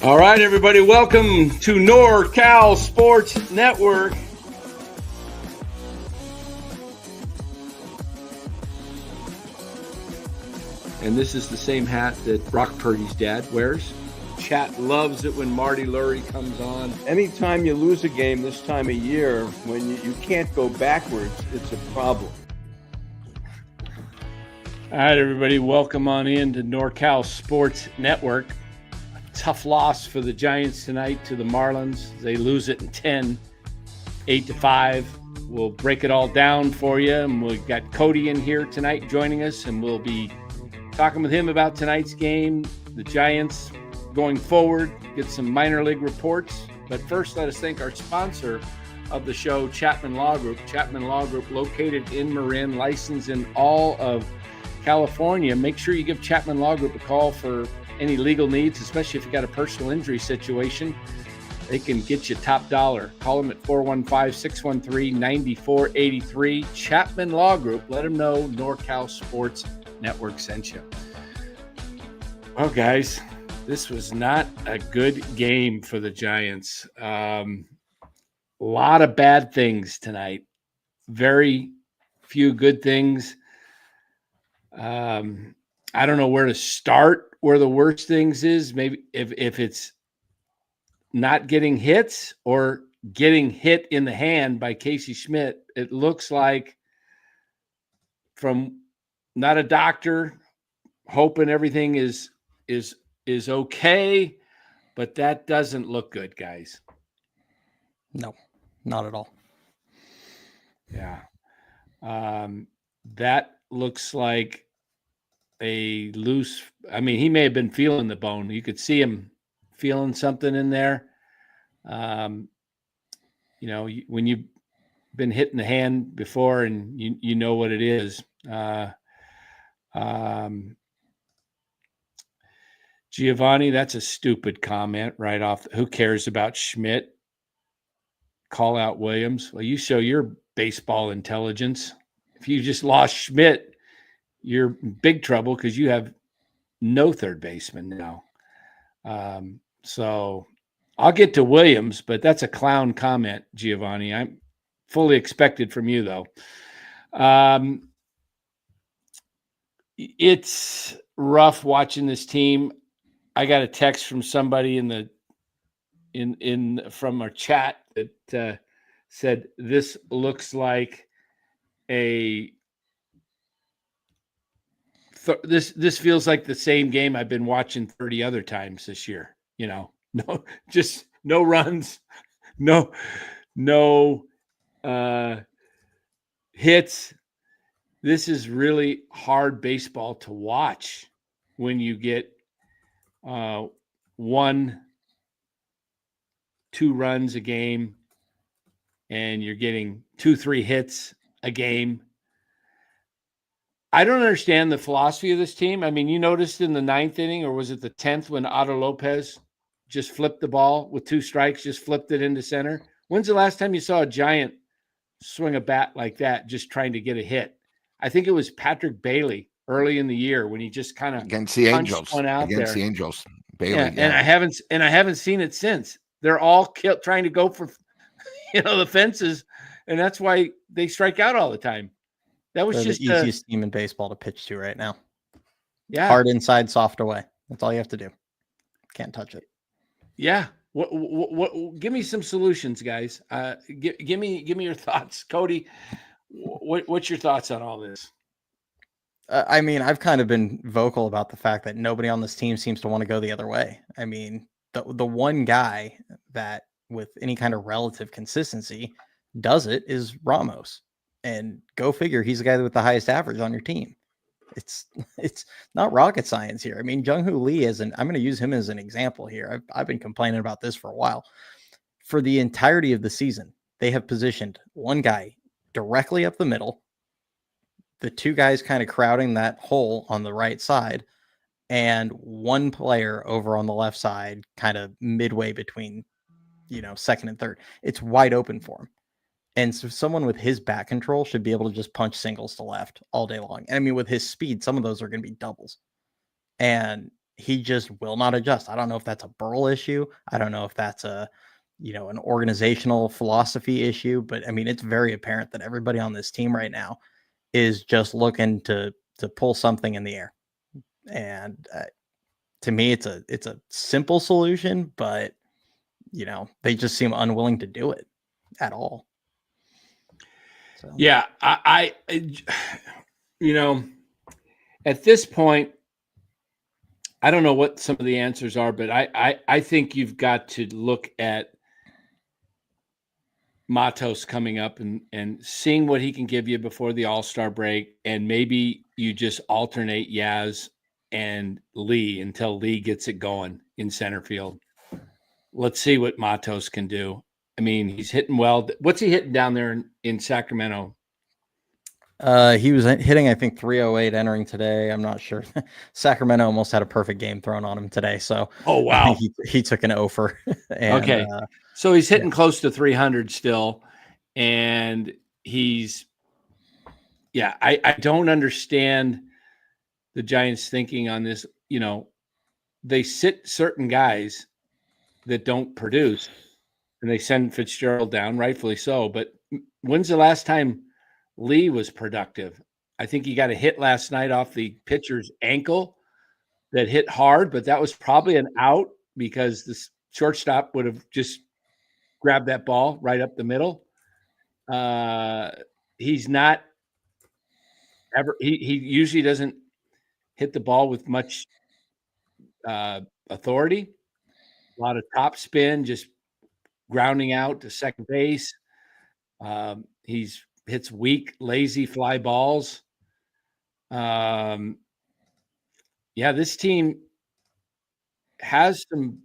All right, everybody, welcome to NorCal Sports Network. And this is the same hat that Brock Purdy's dad wears. Chat loves it when Marty Lurie comes on. Anytime you lose a game this time of year, when you can't go backwards, it's a problem. All right, everybody, welcome on in to NorCal Sports Network. Tough loss for the Giants tonight to the Marlins. They lose it in 10, 8-5. We'll break it all down for you. And we've got Cody in here tonight joining us, and we'll be talking with him about tonight's game, the Giants going forward, get some minor league reports. But first, let us thank our sponsor of the show, Chapman Law Group. Chapman Law Group, located in Marin, licensed in all of California. Make sure you give Chapman Law Group a call for any legal needs, especially if you got a personal injury situation. They can get you top dollar. Call them at 415-613-9483. Chapman Law Group. Let them know NorCal Sports Network sent you. Well, guys, this was not a good game for the Giants. A lot of bad things tonight. Very few good things. I don't know where to start. Where the worst things is, maybe if it's not getting hits or getting hit in the hand by Casey Schmidt. It looks like, from not a doctor, hoping everything is okay, but that doesn't look good, guys. No, not at all. Yeah. That looks like a loose, I mean, he may have been feeling the bone. You could see him feeling something in there. You know, when you've been hit in the hand before and you know what it is. Giovanni, that's a stupid comment right off. Who cares about Schmidt? Call out Williams. Well, you show your baseball intelligence. If you just lost Schmidt, you're in big trouble because you have no third baseman now. So I'll get to Williams, but that's a clown comment, Giovanni. I'm fully expected from you, though. It's rough watching this team. I got a text from somebody from our chat that said this looks like this feels like the same game I've been watching 30 other times this year. You know, just no runs, no hits. This is really hard baseball to watch when you get 1-2 runs a game and you're getting 2-3 hits a game. I don't understand the philosophy of this team. I mean, you noticed in the 9th inning, or was it the 10th, when Otto Lopez just flipped the ball with 2 strikes, just flipped it into center? When's the last time you saw a Giant swing a bat like that, just trying to get a hit? I think it was Patrick Bailey early in the year when he just kind of against the Angels. The Angels, Bailey. Yeah, yeah. And I haven't seen it since. They're all trying to go for, the fences, and that's why they strike out all the time. That was just the easiest team in baseball to pitch to right now. Yeah, hard inside, soft away. That's all you have to do. Can't touch it. Yeah. What? Give me some solutions, guys. Give me your thoughts, Cody. What's your thoughts on all this? I mean, I've kind of been vocal about the fact that nobody on this team seems to want to go the other way. I mean, the one guy that with any kind of relative consistency does it is Ramos. And go figure, he's the guy with the highest average on your team. It's not rocket science here. I mean, Jung-Hoo Lee I'm going to use him as an example here. I've been complaining about this for a while. For the entirety of the season, they have positioned one guy directly up the middle, the 2 guys kind of crowding that hole on the right side, and one player over on the left side, kind of midway between, second and third. It's wide open for him. And so someone with his bat control should be able to just punch singles to left all day long. And I mean, with his speed, some of those are going to be doubles. And he just will not adjust. I don't know if that's a Burl issue. I don't know if that's an organizational philosophy issue, but I mean, it's very apparent that everybody on this team right now is just looking to pull something in the air. And to me, it's a simple solution, but they just seem unwilling to do it at all. So. Yeah, I at this point, I don't know what some of the answers are, but I think you've got to look at Matos coming up and seeing what he can give you before the All-Star break, and maybe you just alternate Yaz and Lee until Lee gets it going in center field. Let's see what Matos can do. I mean, he's hitting well. What's he hitting down there in Sacramento? He was hitting, I think, 308 entering today. I'm not sure. Sacramento almost had a perfect game thrown on him today. So, oh wow, he took an offer. Okay, so he's hitting close to 300 still, and he's, I don't understand the Giants' thinking on this. They sit certain guys that don't produce, and they send Fitzgerald down, rightfully so. But when's the last time Lee was productive? I think he got a hit last night off the pitcher's ankle that hit hard, but that was probably an out because the shortstop would have just grabbed that ball right up the middle. He's not ever, he usually doesn't hit the ball with much authority. A lot of top spin, just grounding out to second base. He's hits weak, lazy fly balls. This team has some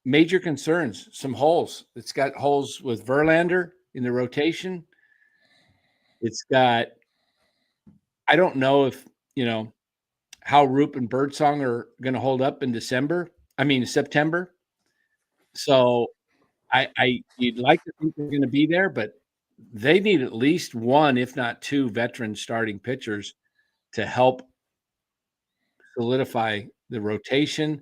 major concerns, some holes. It's got holes with Verlander in the rotation. It's got, I don't know if, how Roop and Birdsong are going to hold up in September. So you'd like to think they're going to be there, but they need at least one, if not two, veteran starting pitchers to help solidify the rotation.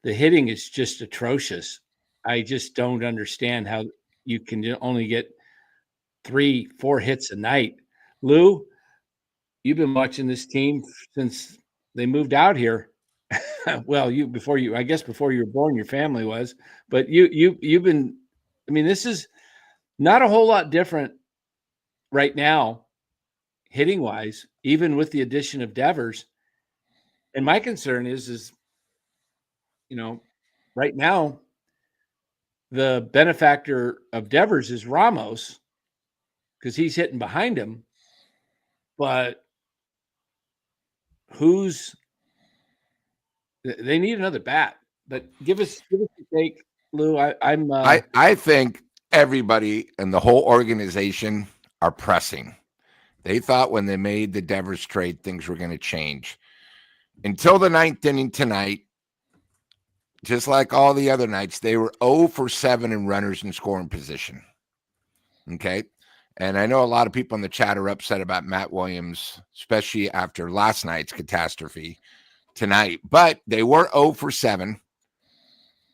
The hitting is just atrocious. I just don't understand how you can only get 3-4 hits a night. Lou, you've been watching this team since they moved out here. Well, before you were born, your family was, but you've been, this is not a whole lot different right now, hitting wise, even with the addition of Devers. And my concern is, right now, the benefactor of Devers is Ramos because he's hitting behind him. But they need another bat. But give us a take, Lou. I think everybody and the whole organization are pressing. They thought when they made the Devers trade, things were going to change. Until the ninth inning tonight, just like all the other nights, they were 0 for 7 in runners in scoring position. Okay? And I know a lot of people in the chat are upset about Matt Williams, especially after last night's catastrophe tonight. But they were 0 for 7.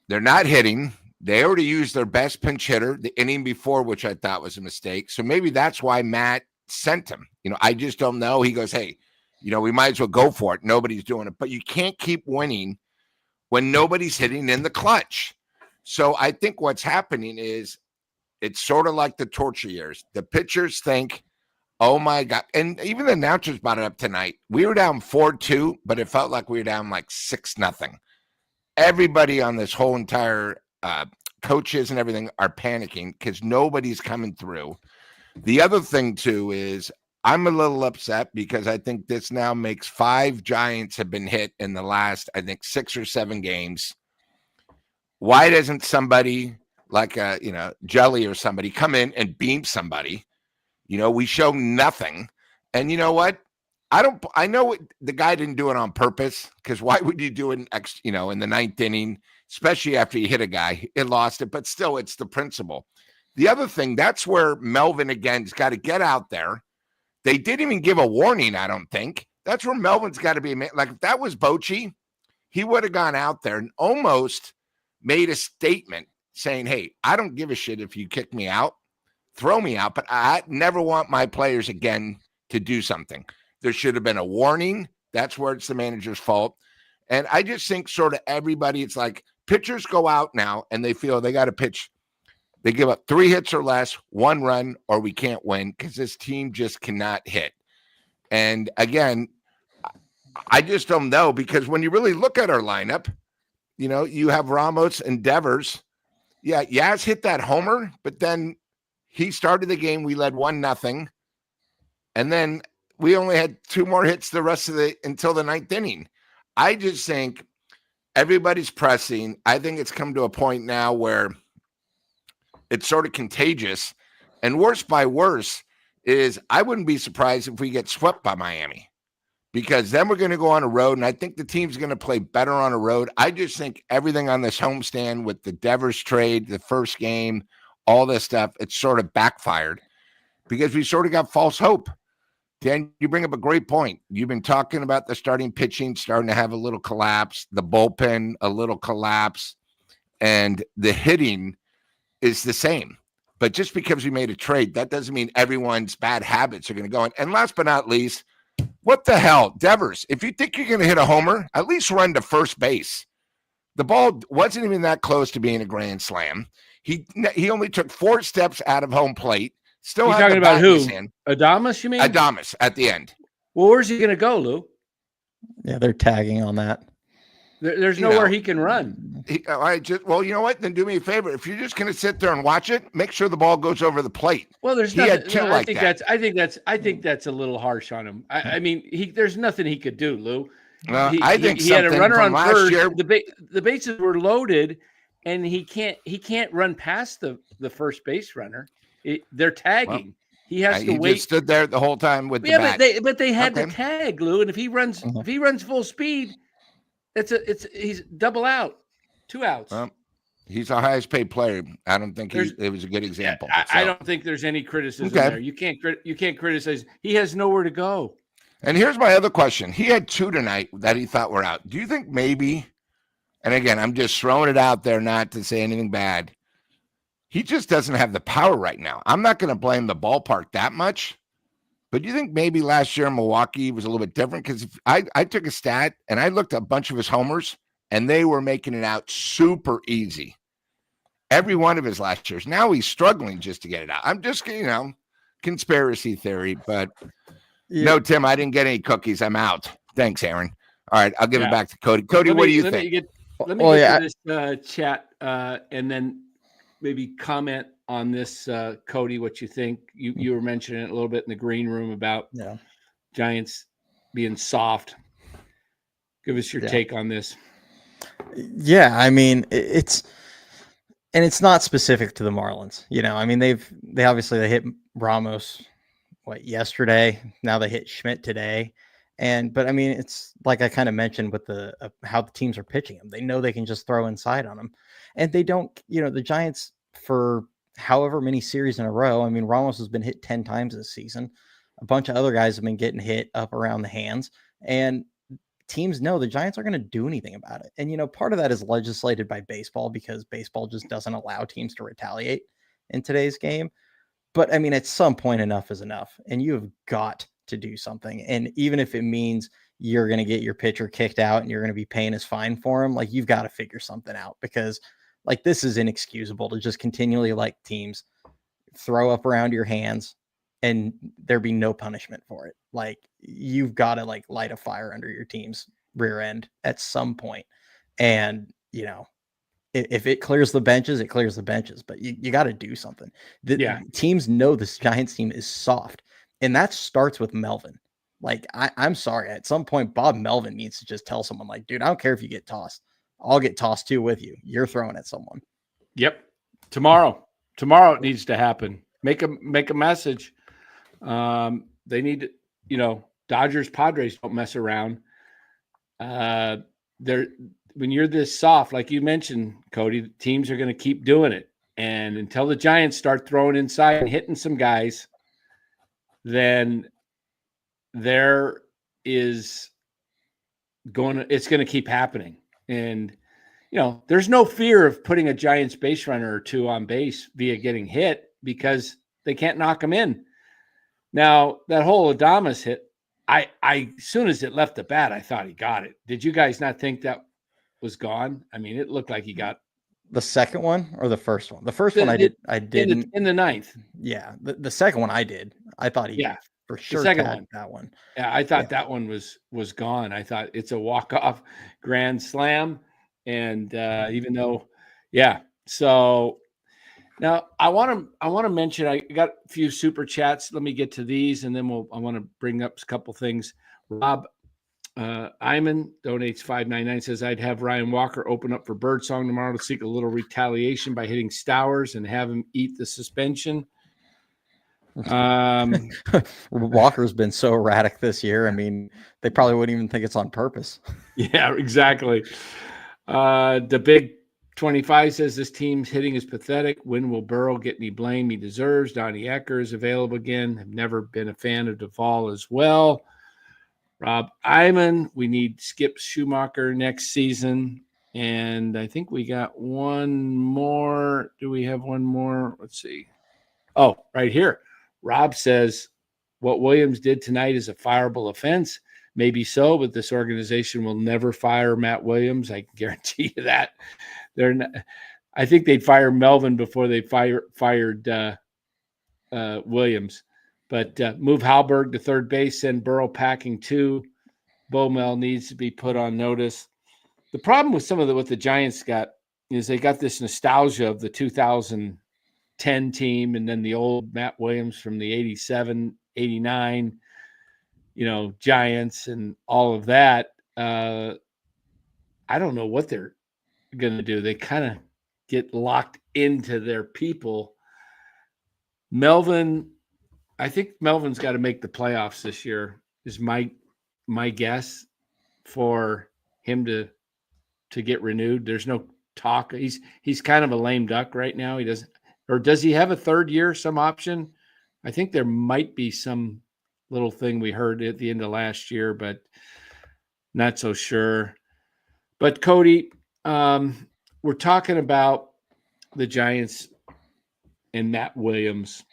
They're not hitting. They already used their best pinch hitter the inning before, which I thought was a mistake. So maybe that's why Matt sent him. I just don't know. He goes, hey, we might as well go for it. Nobody's doing it. But you can't keep winning when nobody's hitting in the clutch. So I think what's happening is it's sort of like the torture years. The pitchers think, oh, my God. And even the announcers brought it up tonight. We were down 4-2, but it felt like we were down like 6-0. Everybody on this whole entire coaches and everything are panicking because nobody's coming through. The other thing, too, is I'm a little upset because I think this now makes 5 Giants have been hit in the last, I think, 6 or 7 games. Why doesn't somebody like, Jelly or somebody come in and beam somebody? We show nothing. And you know what? I know the guy didn't do it on purpose because why would you do it in the ninth inning, especially after you hit a guy? It lost it, but still, it's the principle. The other thing, that's where Melvin, again, has got to get out there. They didn't even give a warning, I don't think. That's where Melvin's got to be. Like, if that was Bochy, he would have gone out there and almost made a statement saying, hey, I don't give a shit if you kick me out, throw me out, but I never want my players again to do something. There should have been a warning. That's where it's the manager's fault. And I just think sort of everybody, it's like pitchers go out now and they feel they got to pitch. They give up 3 hits or less, 1 run, or we can't win because this team just cannot hit. And again, I just don't know, because when you really look at our lineup, you know, you have Ramos and Devers. Yeah, Yaz hit that homer, but then he started the game. We led 1-0. And then we only had 2 more hits the rest of until the 9th inning. I just think everybody's pressing. I think it's come to a point now where it's sort of contagious. And worse by worse is I wouldn't be surprised if we get swept by Miami, because then we're going to go on a road, and I think the team's going to play better on a road. I just think everything on this homestand with the Devers trade, the first game, all this stuff, it's sort of backfired because we sort of got false hope. Dan, you bring up a great point. You've been talking about the starting pitching starting to have a little collapse, the bullpen, a little collapse, and the hitting is the same. But just because we made a trade, that doesn't mean everyone's bad habits are going to go in. And last but not least, what the hell, Devers, if you think you're going to hit a homer, at least run to first base. The ball wasn't even that close to being a grand slam. He only took 4 steps out of home plate. Still You're had talking the bat about in who? his hand. Adamas, you mean? Adamas at the end. Well, where's he going to go, Lou? Yeah, they're tagging on that. There's nowhere he can run. Well, you know what? Then do me a favor. If you're just going to sit there and watch it, make sure the ball goes over the plate. Well, there's he nothing. had 2 like that. I think that's a little harsh on him. I mean, there's nothing he could do, Lou. I think he had a runner on first. Year, the bases were loaded, and he can't run past the first base runner. They're tagging. He has to wait. Just stood there the whole time with the bat. But they had to tag, Lou. And if he runs full speed, he's double out, 2 outs. He's the highest paid player. I don't think it was a good example. I don't think there's any criticism there. You can't criticize. He has nowhere to go. And here's my other question. He had 2 tonight that he thought were out. Do you think maybe, and again, I'm just throwing it out there not to say anything bad, he just doesn't have the power right now. I'm not going to blame the ballpark that much, but do you think maybe last year in Milwaukee was a little bit different? Because I took a stat and I looked at a bunch of his homers, and they were making it out super easy. Every one of his last years. Now he's struggling just to get it out. I'm just, conspiracy theory, but no, Tim, I didn't get any cookies. I'm out. Thanks, Aaron. All right, I'll give it back to Cody. Cody, what do you think? Let me get to this chat and then maybe comment on this, Cody, what you think. You were mentioning it a little bit in the green room about Giants being soft. Give us your take on this. Yeah, I mean, it's not specific to the Marlins. I mean, they obviously hit Ramos yesterday. Now they hit Schmidt today. But I mean, it's like I kind of mentioned with how the teams are pitching them. They know they can just throw inside on them, and they don't. The Giants, for however many series in a row. I mean, Ramos has been hit 10 times this season. A bunch of other guys have been getting hit up around the hands, and teams know the Giants aren't going to do anything about it. And part of that is legislated by baseball, because baseball just doesn't allow teams to retaliate in today's game. But I mean, at some point, enough is enough, and you have got to do something. And even if it means you're going to get your pitcher kicked out and you're going to be paying his fine for him, you've got to figure something out, because this is inexcusable to just continually teams throw up around your hands and there be no punishment for it. You've got to light a fire under your team's rear end at some point. And, if it clears the benches, it clears the benches, but you got to do something. Teams know this Giants team is soft, and that starts with Melvin. I'm sorry. At some point, Bob Melvin needs to just tell someone dude, I don't care if you get tossed. I'll get tossed too with you. You're throwing at someone. Yep. Tomorrow it needs to happen. Make a message. They need to, Dodgers, Padres don't mess around. When you're this soft, like you mentioned, Cody, teams are going to keep doing it. And until the Giants start throwing inside and hitting some guys, then there is it's going to keep happening. And, there's no fear of putting a Giants base runner or two on base via getting hit because they can't knock them in. Now, that whole Adames hit, I as soon as it left the bat, I thought he got it. Did you guys not think that was gone? I mean, it looked like he got the second one or the first one. The first one I didn't in the ninth. Yeah, the second one I did. I thought he for sure the second tagged one. that one. Yeah, I thought that one was gone. I thought it's a walk-off grand slam. And even though, so now I want to mention, I got a few super chats. Let me get to these, and then I want to bring up a couple things. Rob Iman donates $5.99, says I'd have Ryan Walker open up for Birdsong tomorrow to seek a little retaliation by hitting Stowers and have him eat the suspension. Walker's been so erratic this year. I mean, they probably wouldn't even think it's on purpose. Yeah, exactly. The Big 25 says this team's hitting is pathetic. When will Burrow get any blame he deserves? Donnie Ecker is available again. Have never been a fan of Duvall as well. Rob Iman, we need Skip Schumacher next season. And I think we got one more. Do we have one more? Let's see. Oh, right here. Rob says what Williams did tonight is a fireable offense. Maybe so, but this organization will never fire Matt Williams. I can guarantee you that. They're not. I think they'd fire Melvin before they fired Williams. But move Halberg to third base, send Burrow packing too. Bowmel needs to be put on notice. The problem with what the Giants got is they got this nostalgia of the 2010 team and then the old Matt Williams from the 87, 89, Giants and all of that. I don't know what they're going to do. They kind of get locked into their people. Melvin, I think Melvin's got to make the playoffs this year is my guess for him to get renewed. There's no talk. He's kind of a lame duck right now. Does he have a third year, some option? I think there might be some little thing we heard at the end of last year, but not so sure. But Cody, we're talking about the Giants and Matt Williams.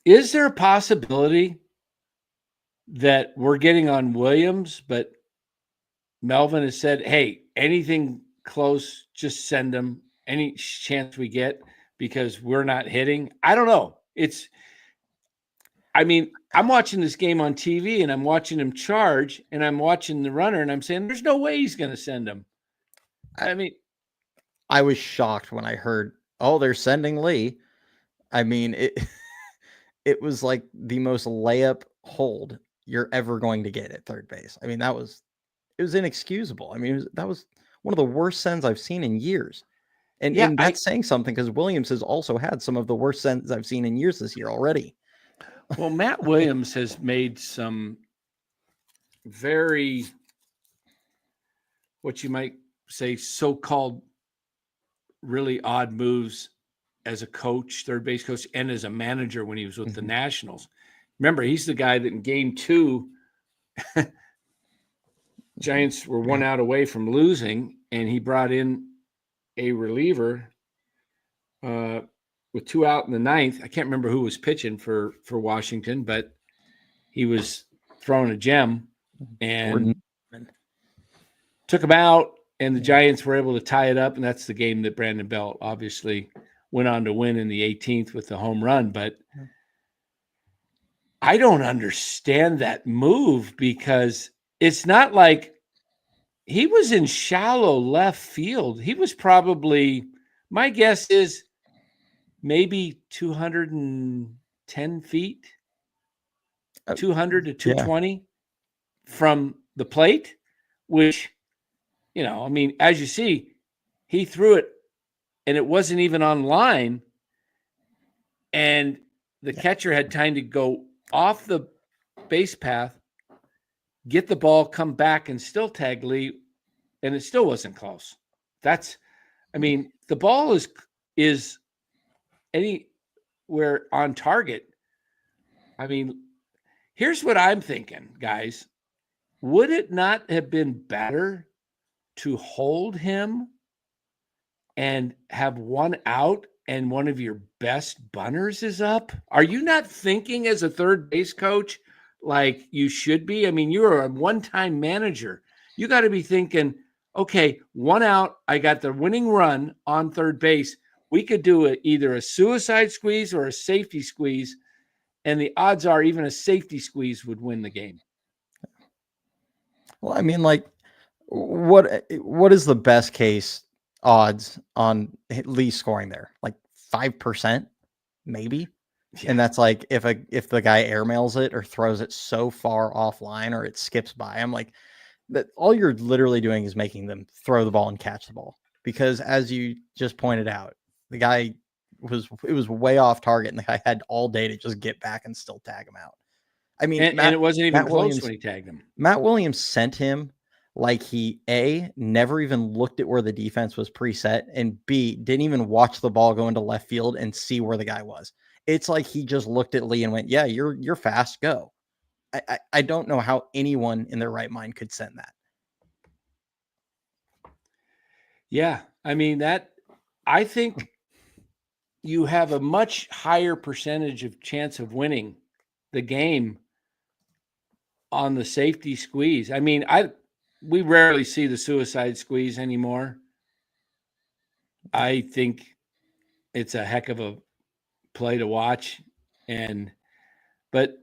Is there a possibility that we're getting on Williams, but Melvin has said, hey, anything close, just send them any chance we get because we're not hitting? I don't know. I'm watching this game on TV and I'm watching him charge and I'm watching the runner and I'm saying, there's no way he's going to send him. I was shocked when I heard, they're sending Lee. It was like the most layup hold you're ever going to get at third base. It was inexcusable. That was one of the worst sends I've seen in years. And that's saying something because Williams has also had some of the worst sends I've seen in years this year already. Well, Matt Williams has made some very, what you might say, so-called really odd moves as a coach, third base coach, and as a manager when he was with the Nationals. Remember, he's the guy that in game 2, Giants were 1 out away from losing, and he brought in a reliever with 2 out in the 9th. I can't remember who was pitching for Washington, but he was throwing a gem and took him out, and the Giants were able to tie it up, and that's the game that Brandon Belt obviously went on to win in the 18th with the home run. But I don't understand that move because it's not like he was in shallow left field. He was probably, my guess is maybe 210 feet, 200 to 220 from the plate, which, as you see, he threw it and it wasn't even on line. And the catcher had time to go off the base path, get the ball, come back, and still tag Lee, and it still wasn't close. The ball is anywhere on target. Here's what I'm thinking, guys. Would it not have been better to hold him and have one out and one of your best bunners is up? Are you not thinking as a third base coach like you should be? I mean, you're a one-time manager. You got to be thinking, okay, one out, I got the winning run on third base. We could do either a suicide squeeze or a safety squeeze, and the odds are even a safety squeeze would win the game. Well, I mean, like, what is the best case odds on Lee scoring there? Like 5%, maybe. Yeah. And that's like if the guy airmails it or throws it so far offline or it skips by. I'm like, that all you're literally doing is making them throw the ball and catch the ball. Because as you just pointed out, the guy was way off target, and the guy had all day to just get back and still tag him out. I mean, and it wasn't even Matt close Williams, when he tagged him. Matt Williams sent him like he never even looked at where the defense was preset, and B, didn't even watch the ball go into left field and see where the guy was. It's like he just looked at Lee and went, "Yeah, you're fast, go." I don't know how anyone in their right mind could send that. Yeah, I mean I think you have a much higher percentage of chance of winning the game on the safety squeeze. I mean, we rarely see the suicide squeeze anymore. I think it's a heck of a play to watch, but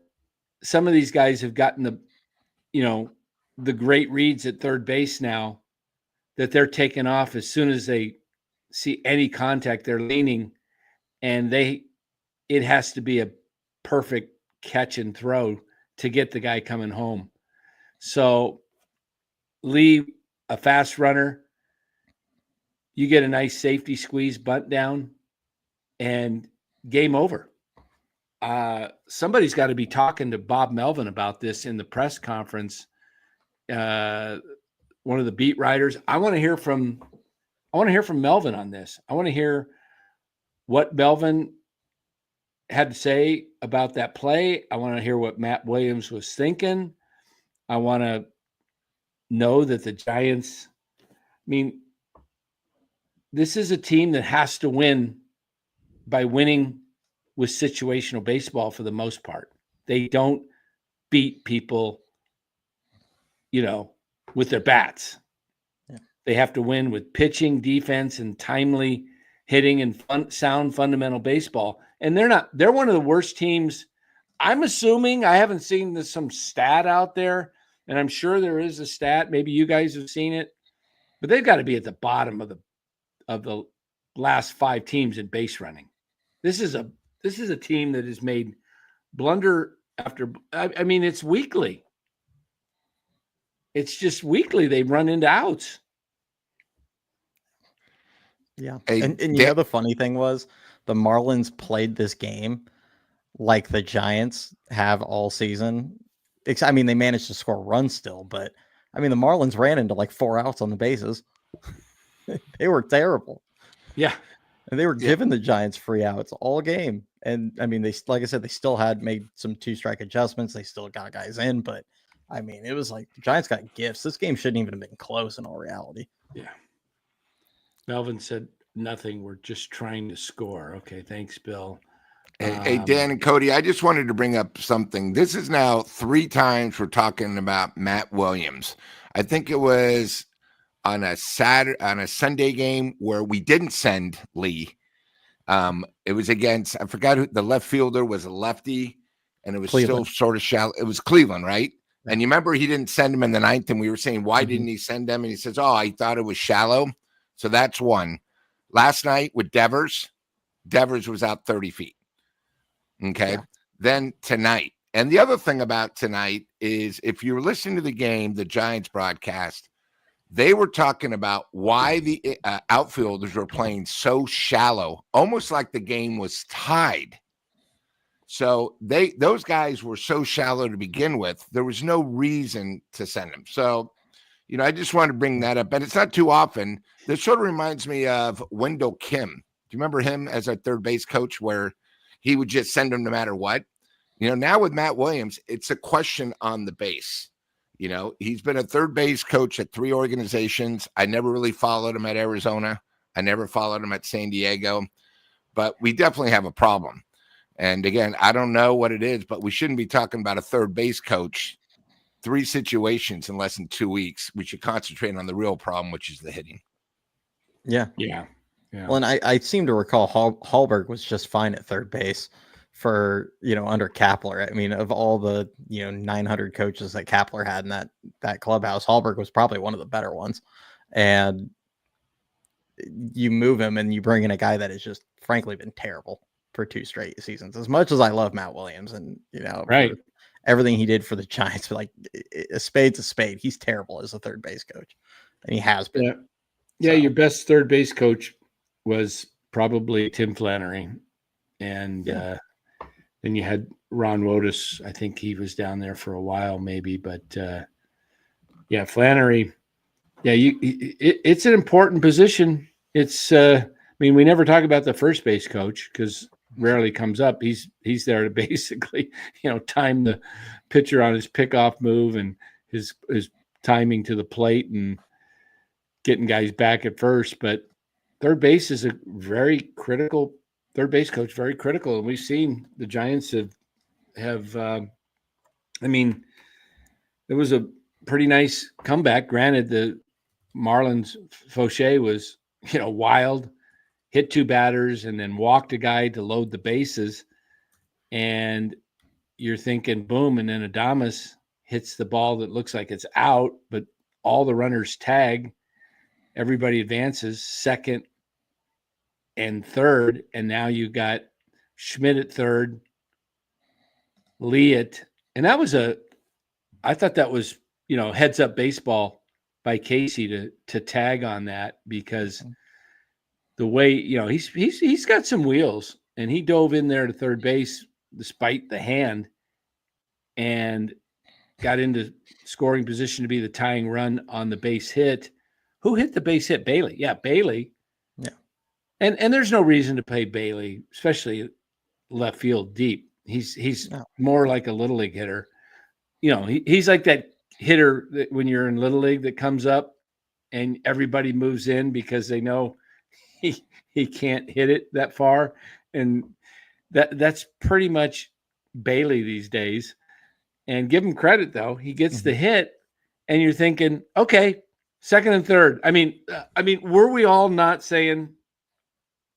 some of these guys have gotten the great reads at third base now that they're taking off as soon as they see any contact. They're leaning, and it has to be a perfect catch and throw to get the guy coming home. So Lee, a fast runner, you get a nice safety squeeze bunt down, and game over. Somebody's got to be talking to Bob Melvin about this in the press conference. One of the beat writers. I want to hear from Melvin on this. I want to hear what Melvin had to say about that play. I want to hear what Matt Williams was thinking. I want to know that the Giants, I mean, this is a team that has to win by winning with situational baseball for the most part. They don't beat people, with their bats. Yeah. They have to win with pitching, defense, and timely hitting and sound fundamental baseball. And they're one of the worst teams. I'm assuming, I haven't seen some stat out there, and I'm sure there is a stat. Maybe you guys have seen it, but they've got to be at the bottom of the last 5 teams in base running. This is a team that has made blunder after. I mean, it's weekly. It's just weekly they run into outs. Yeah. And you know, the funny thing was the Marlins played this game like the Giants have all season. I mean, they managed to score runs still, but I mean, the Marlins ran into like 4 outs on the bases. They were terrible. Yeah. And they were giving the Giants free outs all game. And I mean, like I said, they still had made some 2-strike adjustments. They still got guys in, but I mean, it was like the Giants got gifts. This game shouldn't even have been close in all reality. Yeah. Melvin said nothing. We're just trying to score. Okay. Thanks, Bill. Hey, Dan and Cody, I just wanted to bring up something. This is now 3 times we're talking about Matt Williams. I think it was on a Sunday game where we didn't send Lee. It was against, I forgot who the left fielder was, a lefty, and it was Cleveland. Still sort of shallow. It was Cleveland, right? Yeah. And you remember he didn't send him in the 9th, and we were saying, why didn't he send them? And he says, I thought it was shallow. So that's one. Last night with Devers was out 30 feet. Okay. Yeah. Then tonight. And the other thing about tonight is if you're listening to the game, the Giants broadcast, they were talking about why the outfielders were playing so shallow, almost like the game was tied. So those guys were so shallow to begin with, there was no reason to send them. So, I just wanted to bring that up, and it's not too often. This sort of reminds me of Wendell Kim. Do you remember him as a third base coach where he would just send them no matter what? Now with Matt Williams, it's a question on the base. He's been a third base coach at 3 organizations. I never really followed him at Arizona. I never followed him at San Diego, but we definitely have a problem. And again, I don't know what it is, but we shouldn't be talking about a third base coach, 3 situations in less than 2 weeks. We should concentrate on the real problem, which is the hitting. Yeah. Well, and I seem to recall Hallberg was just fine at third base for, under Kapler. I mean, of all the, 900 coaches that Kapler had in that clubhouse, Hallberg was probably one of the better ones. And you move him and you bring in a guy that has just frankly been terrible for 2 straight seasons. As much as I love Matt Williams and, right, everything he did for the Giants, like a spade's a spade. He's terrible as a third base coach, and he has been. Yeah, your best third base coach was probably Tim Flannery, and then you had Ron Wotus. I think he was down there for a while, maybe, but Flannery. Yeah, it's an important position. It's we never talk about the first base coach because rarely comes up. He's there to basically, time the pitcher on his pickoff move and his timing to the plate and getting guys back at first. But third base is a very critical third base coach, very critical. And we've seen the Giants have it was a pretty nice comeback. Granted, the Marlins Fauché was, wild, hit 2 batters and then walked a guy to load the bases. And you're thinking, boom. And then Adames hits the ball that looks like it's out, but all the runners tag. Everybody advances second and third. And now you got Schmidt at third, Lee at, and I thought that was, heads up baseball by Casey to tag on that, because the way, he's got some wheels, and he dove in there to third base despite the hand and got into scoring position to be the tying run on the base hit. Who hit the base hit? Bailey. Yeah, Bailey. Yeah. And there's no reason to play Bailey, especially left field deep. He's more like a little league hitter. He's like that hitter that when you're in little league that comes up and everybody moves in because they know he can't hit it that far. And that's pretty much Bailey these days. And give him credit, though. He gets the hit, and you're thinking, okay, second and third. I mean, were we all not saying?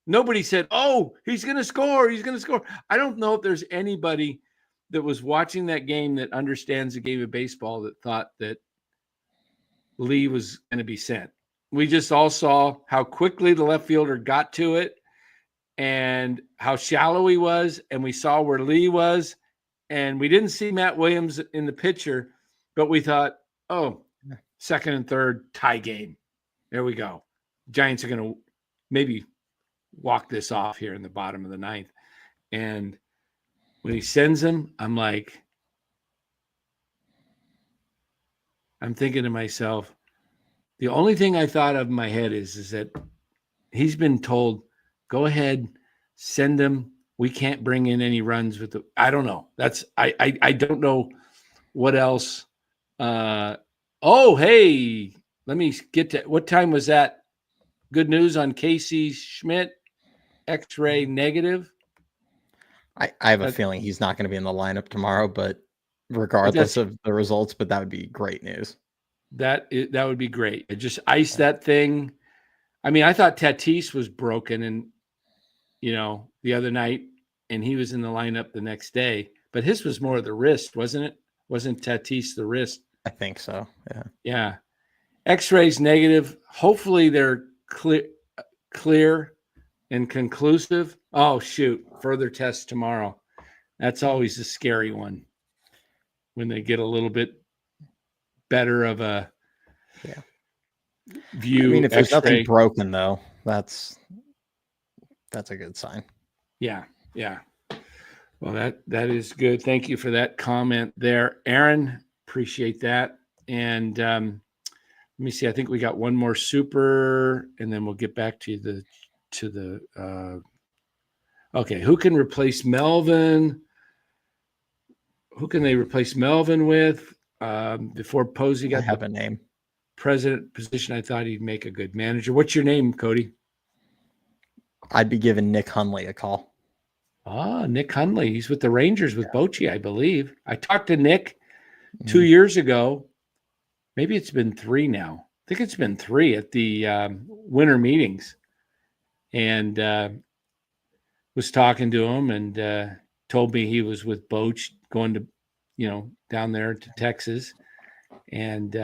Nobody said, "Oh, he's going to score. He's going to score." I don't know if there's anybody that was watching that game that understands the game of baseball that thought that Lee was going to be sent. We just all saw how quickly the left fielder got to it and how shallow he was, and we saw where Lee was. And we didn't see Matt Williams in the picture, but we thought, oh, second and third, tie game. There we go. Giants are going to maybe walk this off here in the bottom of the 9th. And when he sends him, I'm thinking to myself, the only thing I thought of in my head is that he's been told, go ahead, send him. We can't bring in any runs with I don't know. I don't know what else. Hey, let me get to, what time was that? Good news on Casey Schmidt, X-ray negative. I have a feeling he's not going to be in the lineup tomorrow, but regardless of the results, but that would be great news. That would be great. I just iced that thing. I mean, I thought Tatis was broken and, the other night, and he was in the lineup the next day, but his was more of the wrist, wasn't it? Wasn't Tatis the wrist? I think so. Yeah. Yeah. X-rays negative. Hopefully they're clear and conclusive. Oh, shoot. Further tests tomorrow. That's always a scary one when they get a little bit better of a view. I mean, if there's nothing broken, though, that's a good sign. Yeah. Yeah. Well, that is good. Thank you for that comment there, Aaron. Appreciate that. And let me see. I think we got one more super, and then we'll get back to the. Okay, who can replace Melvin? who can they replace Melvin with? Before Posey I got have the a name. president position, I thought he'd make a good manager. What's your name, Cody? I'd be giving Nick Hundley a call. Nick Hundley. He's with the Rangers with Bochy, I believe. I talked to Nick 2 years ago. Maybe it's been 3 now. I think it's been 3 at the winter meetings. And was talking to him and told me he was with Boch going to, down there to Texas. And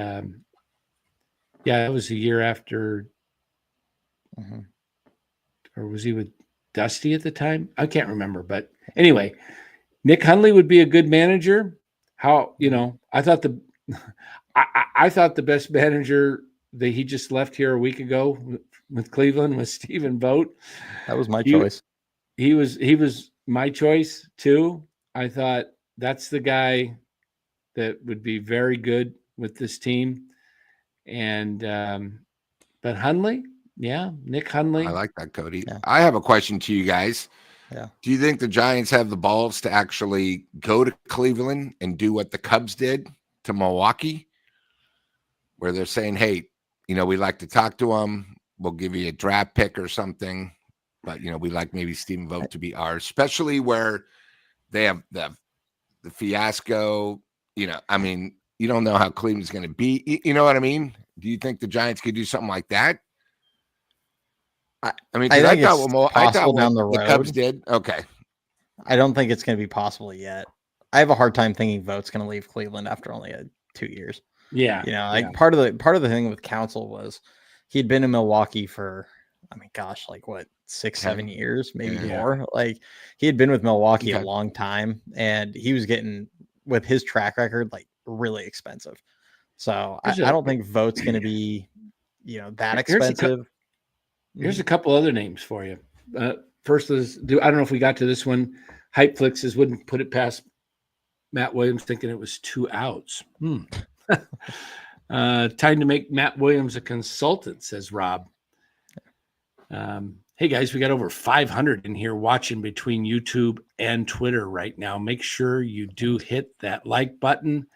it was a year after, or was he with Dusty at the time? I can't remember. But anyway, Nick Hundley would be a good manager. I thought I thought the best manager that he just left here a week ago with Cleveland was Stephen Vogt. That was my choice. He was my choice too. I thought that's the guy that would be very good with this team. And but Hundley, Nick Hundley. I like that, Cody. Yeah. I have a question to you guys. Yeah. Do you think the Giants have the balls to actually go to Cleveland and do what the Cubs did to Milwaukee, where they're saying, hey, we like to talk to them. We'll give you a draft pick or something. But, we like maybe Stephen Vogt to be ours, especially where they have the fiasco. You don't know how Cleveland's going to be. You know what I mean? Do you think the Giants could do something like that? I thought down the the road. Cubs did. Okay. I don't think it's going to be possible yet. I have a hard time thinking Vogt's going to leave Cleveland after only 2 years. Yeah. Part of the thing with Counsell was he'd been in Milwaukee for, 6-7 years, maybe more. Like he had been with Milwaukee a long time, and he was getting, with his track record, like really expensive. So I don't think Vogt's going to be, that expensive. Here's a couple other names for you. First is, I don't know if we got to this one. Hypeflix says wouldn't put it past Matt Williams thinking it was 2 outs. Time to make Matt Williams a consultant, says Rob. Hey guys, we got over 500 in here watching between YouTube and Twitter right now. Make sure you do hit that like button.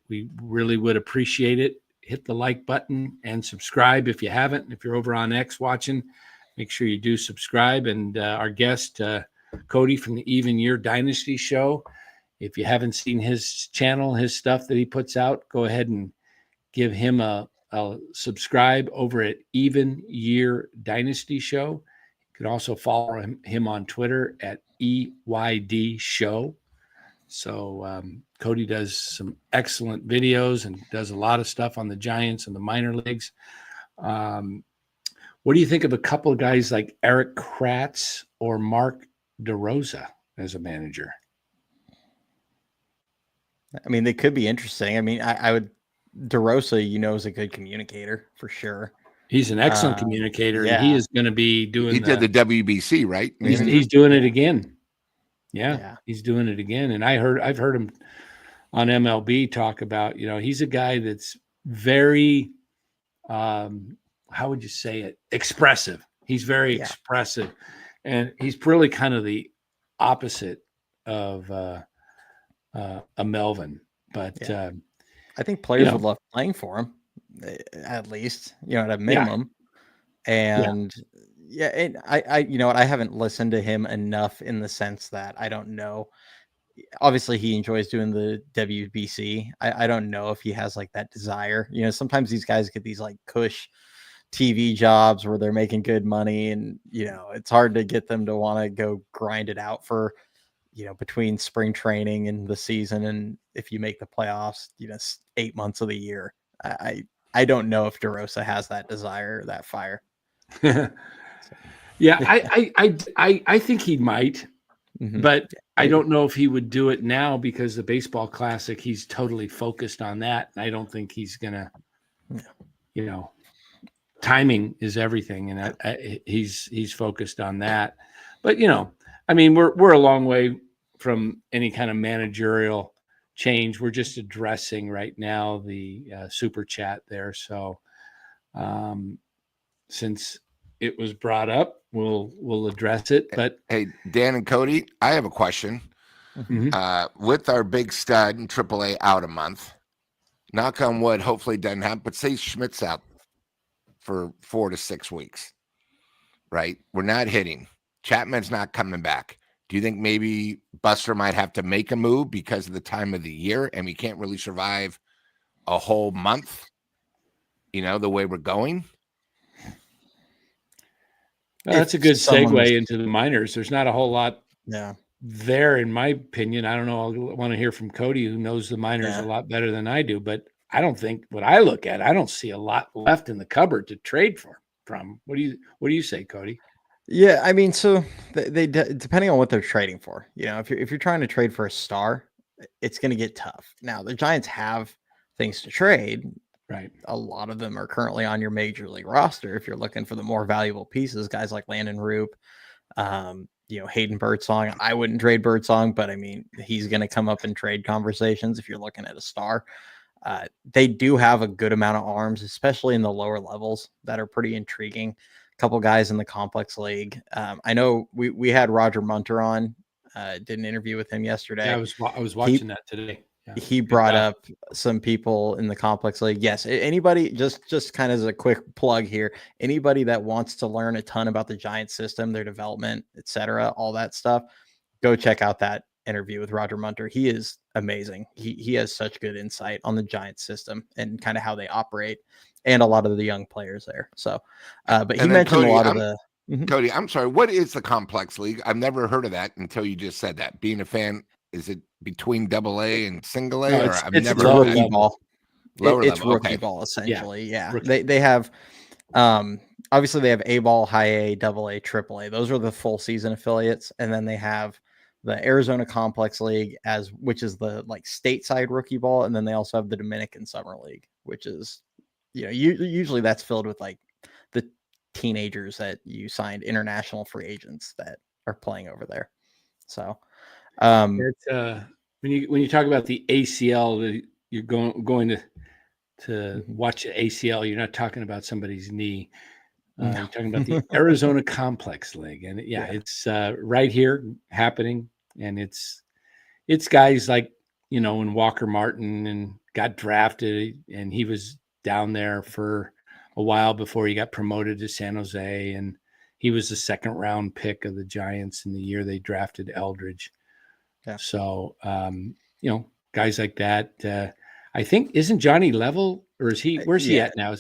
We really would appreciate it. Hit the like button and subscribe if you haven't. If you're over on X watching, make sure you do subscribe. And our guest, Cody from the Even Year Dynasty Show, if you haven't seen his channel, his stuff that he puts out, go ahead and give him a subscribe over at Even Year Dynasty Show. You can also follow him on Twitter at EYD Show. So Cody does some excellent videos and does a lot of stuff on the Giants and the minor leagues. What do you think of a couple of guys like Eric Kratz or Mark DeRosa as a manager? They could be interesting. I would, DeRosa, is a good communicator for sure. He's an excellent communicator. Yeah. And he is going to be doing. He did the WBC, right? He's doing it again. Yeah, he's doing it again. And I've heard him on MLB talk about, he's a guy that's very, how would you say it? Expressive. He's very expressive. And he's really kind of the opposite of a Melvin. But I think players would love playing for him, at least, at a minimum. And and I haven't listened to him enough in the sense that I don't know. Obviously, he enjoys doing the WBC. I don't know if he has like that desire. Sometimes these guys get these like cush TV jobs where they're making good money, and it's hard to get them to want to go grind it out for between spring training and the season. And if you make the playoffs, 8 months of the year, I don't know if DeRosa has that desire, that fire. I think he might, but I don't know if he would do it now because the baseball classic, he's totally focused on that. And I don't think he's gonna, timing is everything. And he's focused on that, but we're a long way from any kind of managerial change. We're just addressing right now the super chat there. So since it was brought up, we'll address it. But hey, Dan and Cody, I have a question. with our big stud in AAA out a month. Knock on wood, hopefully it doesn't happen, but say Schmidt's out for 4 to 6 weeks, right? We're not hitting. Chapman's not coming back. Do you think maybe Buster might have to make a move because of the time of the year and we can't really survive a whole month, the way we're going? Well, that's a good segue into the minors. There's not a whole lot there, in my opinion. I don't know. I want to hear from Cody, who knows the minors a lot better than I do, but I don't think what I look at, I don't see a lot left in the cupboard to trade from. What do you say, Cody? Yeah, I mean, so they depending on what they're trading for, if you're trying to trade for a star, it's going to get tough. Now, the Giants have things to trade. Right. A lot of them are currently on your major league roster. If you're looking for the more valuable pieces, guys like Landon Roop, Hayden Birdsong. I wouldn't trade Birdsong, but I mean, he's going to come up in trade conversations if you're looking at a star. They do have a good amount of arms, especially in the lower levels, that are pretty intriguing. A couple guys in the complex league. I know we had Roger Munter on, did an interview with him yesterday. Yeah, I was watching that today. Yeah, he brought up some people in the complex league. Yes, anybody, just kind of as a quick plug here, anybody that wants to learn a ton about the Giants system, their development, etc., all that stuff, go check out that interview with Roger Munter. He is amazing. He has such good insight on the Giants system and kind of how they operate and a lot of the young players there. So, but he mentioned Cody, a lot of the... Cody, I'm sorry. What is the complex league? I've never heard of that until you just said that. Being a fan, is it between AA and single A? No, or it's rookie ball. It's level. rookie ball, essentially. Yeah. They have, obviously they have A ball, high A, AA, AAA. Those are the full season affiliates. And then they have the Arizona Complex League, which is the stateside rookie ball. And then they also have the Dominican Summer League, which is, usually that's filled with the teenagers that you signed, international free agents that are playing over there. So, when you talk about the ACL, you're going to watch ACL. You're not talking about somebody's knee. You're talking about the Arizona Complex League, and it's right here happening. And it's guys like when Walker Martin and got drafted, and he was down there for a while before he got promoted to San Jose, and he was the second round pick of the Giants in the year they drafted Eldridge. Yeah. So, guys like that. I think, isn't Johnny Level, or is he? Where's he at now?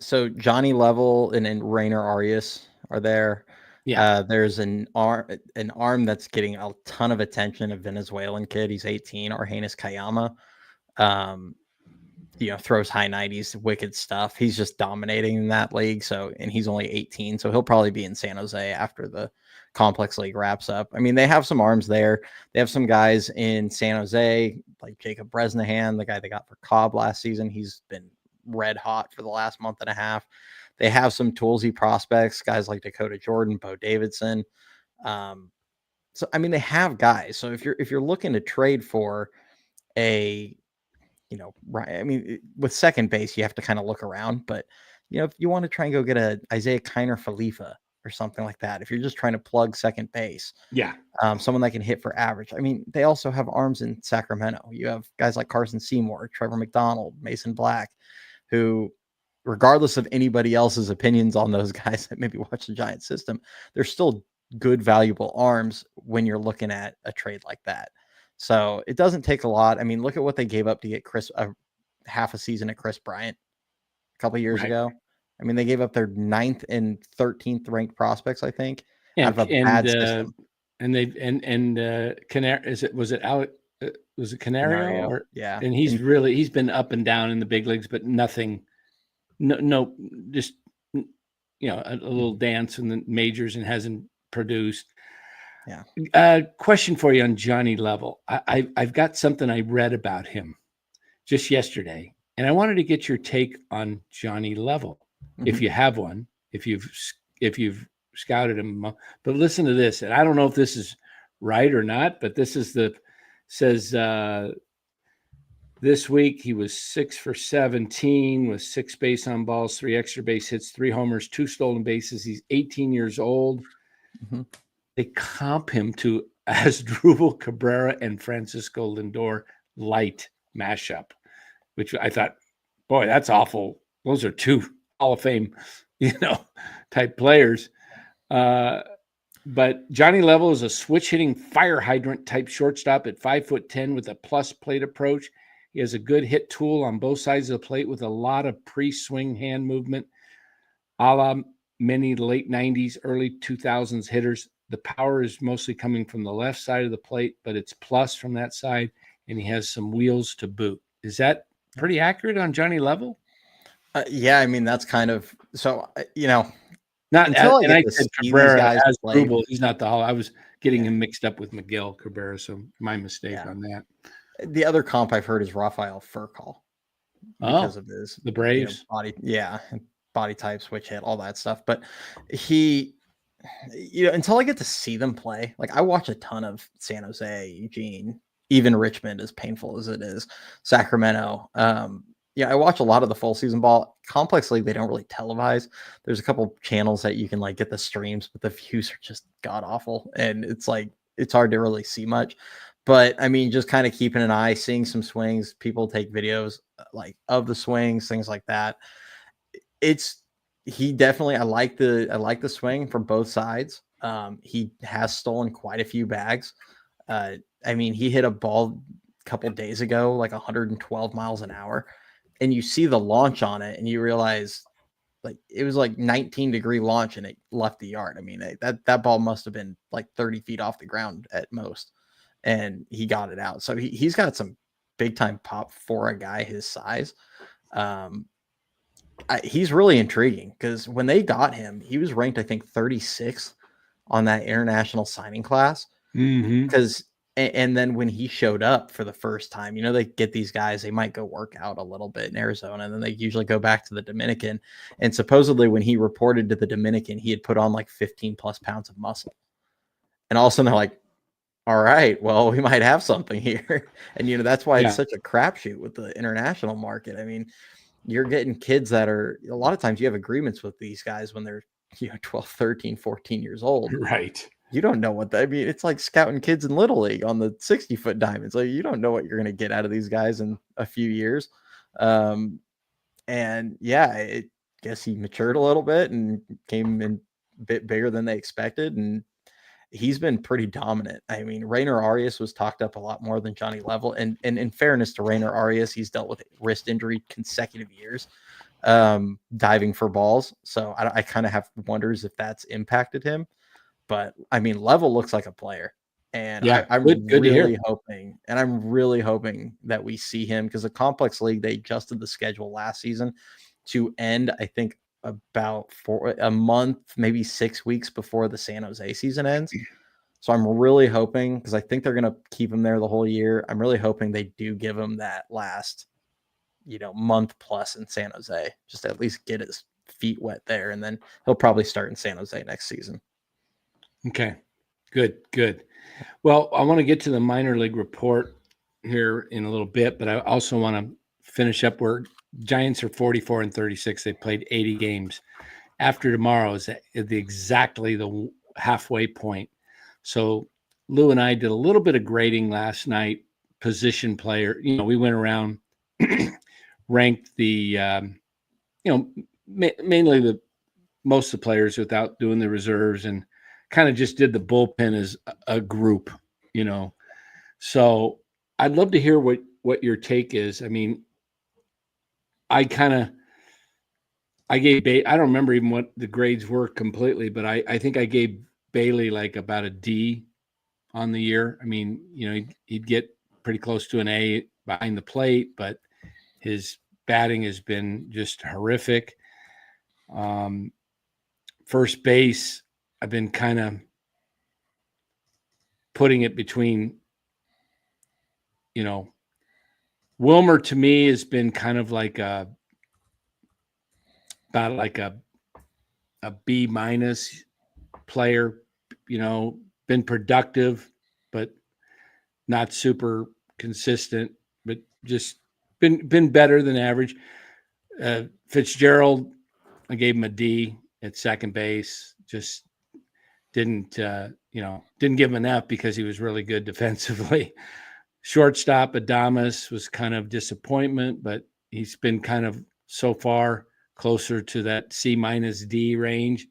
So Johnny Level and Rainer Arias are there. Yeah. There's an arm that's getting a ton of attention. A Venezuelan kid. He's 18. Argenis Kayama. Throws high 90s, wicked stuff. He's just dominating in that league. So, and he's only 18. So he'll probably be in San Jose after the complex league wraps up. I mean, they have some arms there. They have some guys in San Jose, like Jacob Bresnahan, the guy they got for Cobb last season. He's been red hot for the last month and a half. They have some toolsy prospects, guys like Dakota Jordan, Bo Davidson. So, I mean, they have guys. So if you're looking to trade for right. I mean, with second base, you have to kind of look around, but if you want to try and go get a Isaiah Kiner Khalifa or something like that, if you're just trying to plug second base, someone that can hit for average. I mean, they also have arms in Sacramento. You have guys like Carson Seymour, Trevor McDonald, Mason Black, who, regardless of anybody else's opinions on those guys that maybe watch the Giant system, they're still good, valuable arms when you're looking at a trade like that. So it doesn't take a lot. I mean, look at what they gave up to get half a season at Chris Bryant a couple of years ago. I mean, they gave up their 9th and 13th ranked prospects, I think, out of a bad system. And was it Canario? Or, yeah. And he's been up and down in the big leagues, but nothing, just a little dance in the majors and hasn't produced. Yeah. Question for you on Johnny Level. I've got something I read about him just yesterday, and I wanted to get your take on Johnny Level, if you have one, if you've scouted him. But listen to this, and I don't know if this is right or not, but this is says this week he was 6 for 17 with 6 base on balls, 3 extra base hits, 3 homers, 2 stolen bases. He's 18 years old. They comp him to Asdrubal Cabrera and Francisco Lindor light mashup, which I thought, boy, that's awful. Those are two Hall of Fame, type players. But Johnny Level is a switch hitting fire hydrant type shortstop at 5'10" with a plus plate approach. He has a good hit tool on both sides of the plate with a lot of pre-swing hand movement, a la many late 90s, early 2000s hitters. The power is mostly coming from the left side of the plate, but it's plus from that side, and he has some wheels to boot. Is that pretty accurate on Johnny Level? Yeah, I mean, that's kind of so, Not until and I I get to said see these Cabrera guys as play. Rubel. He's not the Hall. I was getting him mixed up with Miguel Cabrera, so my mistake on that. The other comp I've heard is Rafael Furcal because of his the Braves body type, switch hit, all that stuff. But he, until I get to see them play, like I watch a ton of San Jose, Eugene, even Richmond, as painful as it is, Sacramento. I watch a lot of the full season ball. Complex League, they don't really televise. There's a couple channels that you can like get the streams, but the views are just god awful, and it's hard to really see much. But I mean, just kind of keeping an eye, seeing some swings. People take videos like of the swings, things like that. He definitely, I like the swing from both sides. He has stolen quite a few bags. I mean, he hit a ball a couple days ago, like 112 miles an hour. And you see the launch on it and you realize like it was like 19-degree launch and it left the yard. I mean, that ball must have been like 30 feet off the ground at most. And he got it out. So he's got some big time pop for a guy his size. He's really intriguing because when they got him, he was ranked, I think, 36th on that international signing class. Because and then when he showed up for the first time, they get these guys, they might go work out a little bit in Arizona, and then they usually go back to the Dominican. And supposedly when he reported to the Dominican, he had put on like 15 plus pounds of muscle. And all of a sudden they're like, all right, well, we might have something here. And, that's why it's such a crapshoot with the international market. I mean, you're getting kids that are, a lot of times you have agreements with these guys when they're, 12, 13, 14 years old. Right. You don't know what I mean. It's like scouting kids in Little League on the 60-foot diamonds. Like you don't know what you're going to get out of these guys in a few years. I guess he matured a little bit and came in a bit bigger than they expected. And he's been pretty dominant. I mean, Rainer Arias was talked up a lot more than Johnny Level. And in fairness to Rainer Arias, he's dealt with wrist injury consecutive years, diving for balls. So I kind of have wonders if that's impacted him. But I mean, Level looks like a player, and I'm really hoping that we see him because the Complex League, they adjusted the schedule last season to end, I think, about a month, maybe 6 weeks before the San Jose season ends. So I'm really hoping, because I think they're going to keep him there the whole year. I'm really hoping they do give him that last, month plus in San Jose, just to at least get his feet wet there, and then he'll probably start in San Jose next season. Okay, good. Well, I want to get to the minor league report here in a little bit, but I also want to finish up where Giants are 44-36. They played 80 games. After tomorrow is exactly the halfway point. So Lou and I did a little bit of grading last night, position player. We went around, ranked the, mainly most of the players without doing the reserves, and kind of just did the bullpen as a group, So I'd love to hear what your take is. I mean, I gave I don't remember even what the grades were completely, but I think I gave Bailey like about a D on the year. I mean, he'd get pretty close to an A behind the plate, but his batting has been just horrific. First base, I've been kind of putting it between, Wilmer to me has been kind of like about like a B- player, been productive, but not super consistent, but just been better than average. Fitzgerald, I gave him a D at second base, just didn't give him an F because he was really good defensively. Shortstop Adames was kind of disappointment, but he's been kind of so far closer to that C minus D range.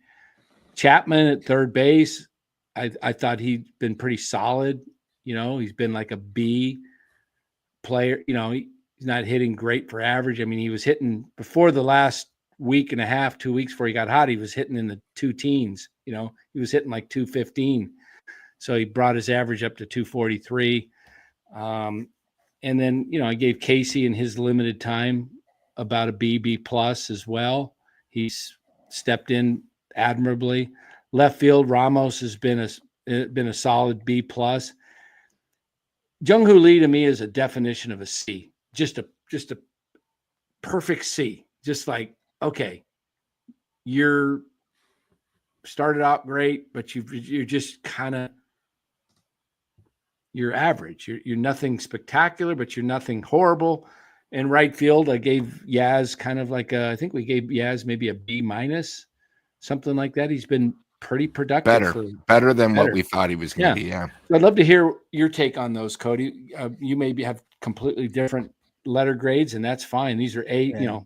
Chapman at third base, I thought he'd been pretty solid. He's been like a B player. He's not hitting great for average. I mean, he was hitting before the last week and a half, 2 weeks before he got hot. He was hitting in the two teens. He was hitting like 215. So he brought his average up to 243. And then, I gave Casey in his limited time about a B plus as well. He's stepped in admirably. Left field, Ramos has been a solid B plus. Jung-Hoo Lee to me is a definition of a C, just a perfect C. Just like, okay, you're started out great, but you're just kind of, you're average. You're nothing spectacular, but you're nothing horrible. In right field, I gave Yaz kind of like I think we gave Yaz maybe a B minus, something like that. He's been pretty productive. Better than what we thought he was going to be. Yeah. So I'd love to hear your take on those, Cody. You maybe have completely different letter grades, and that's fine. These are A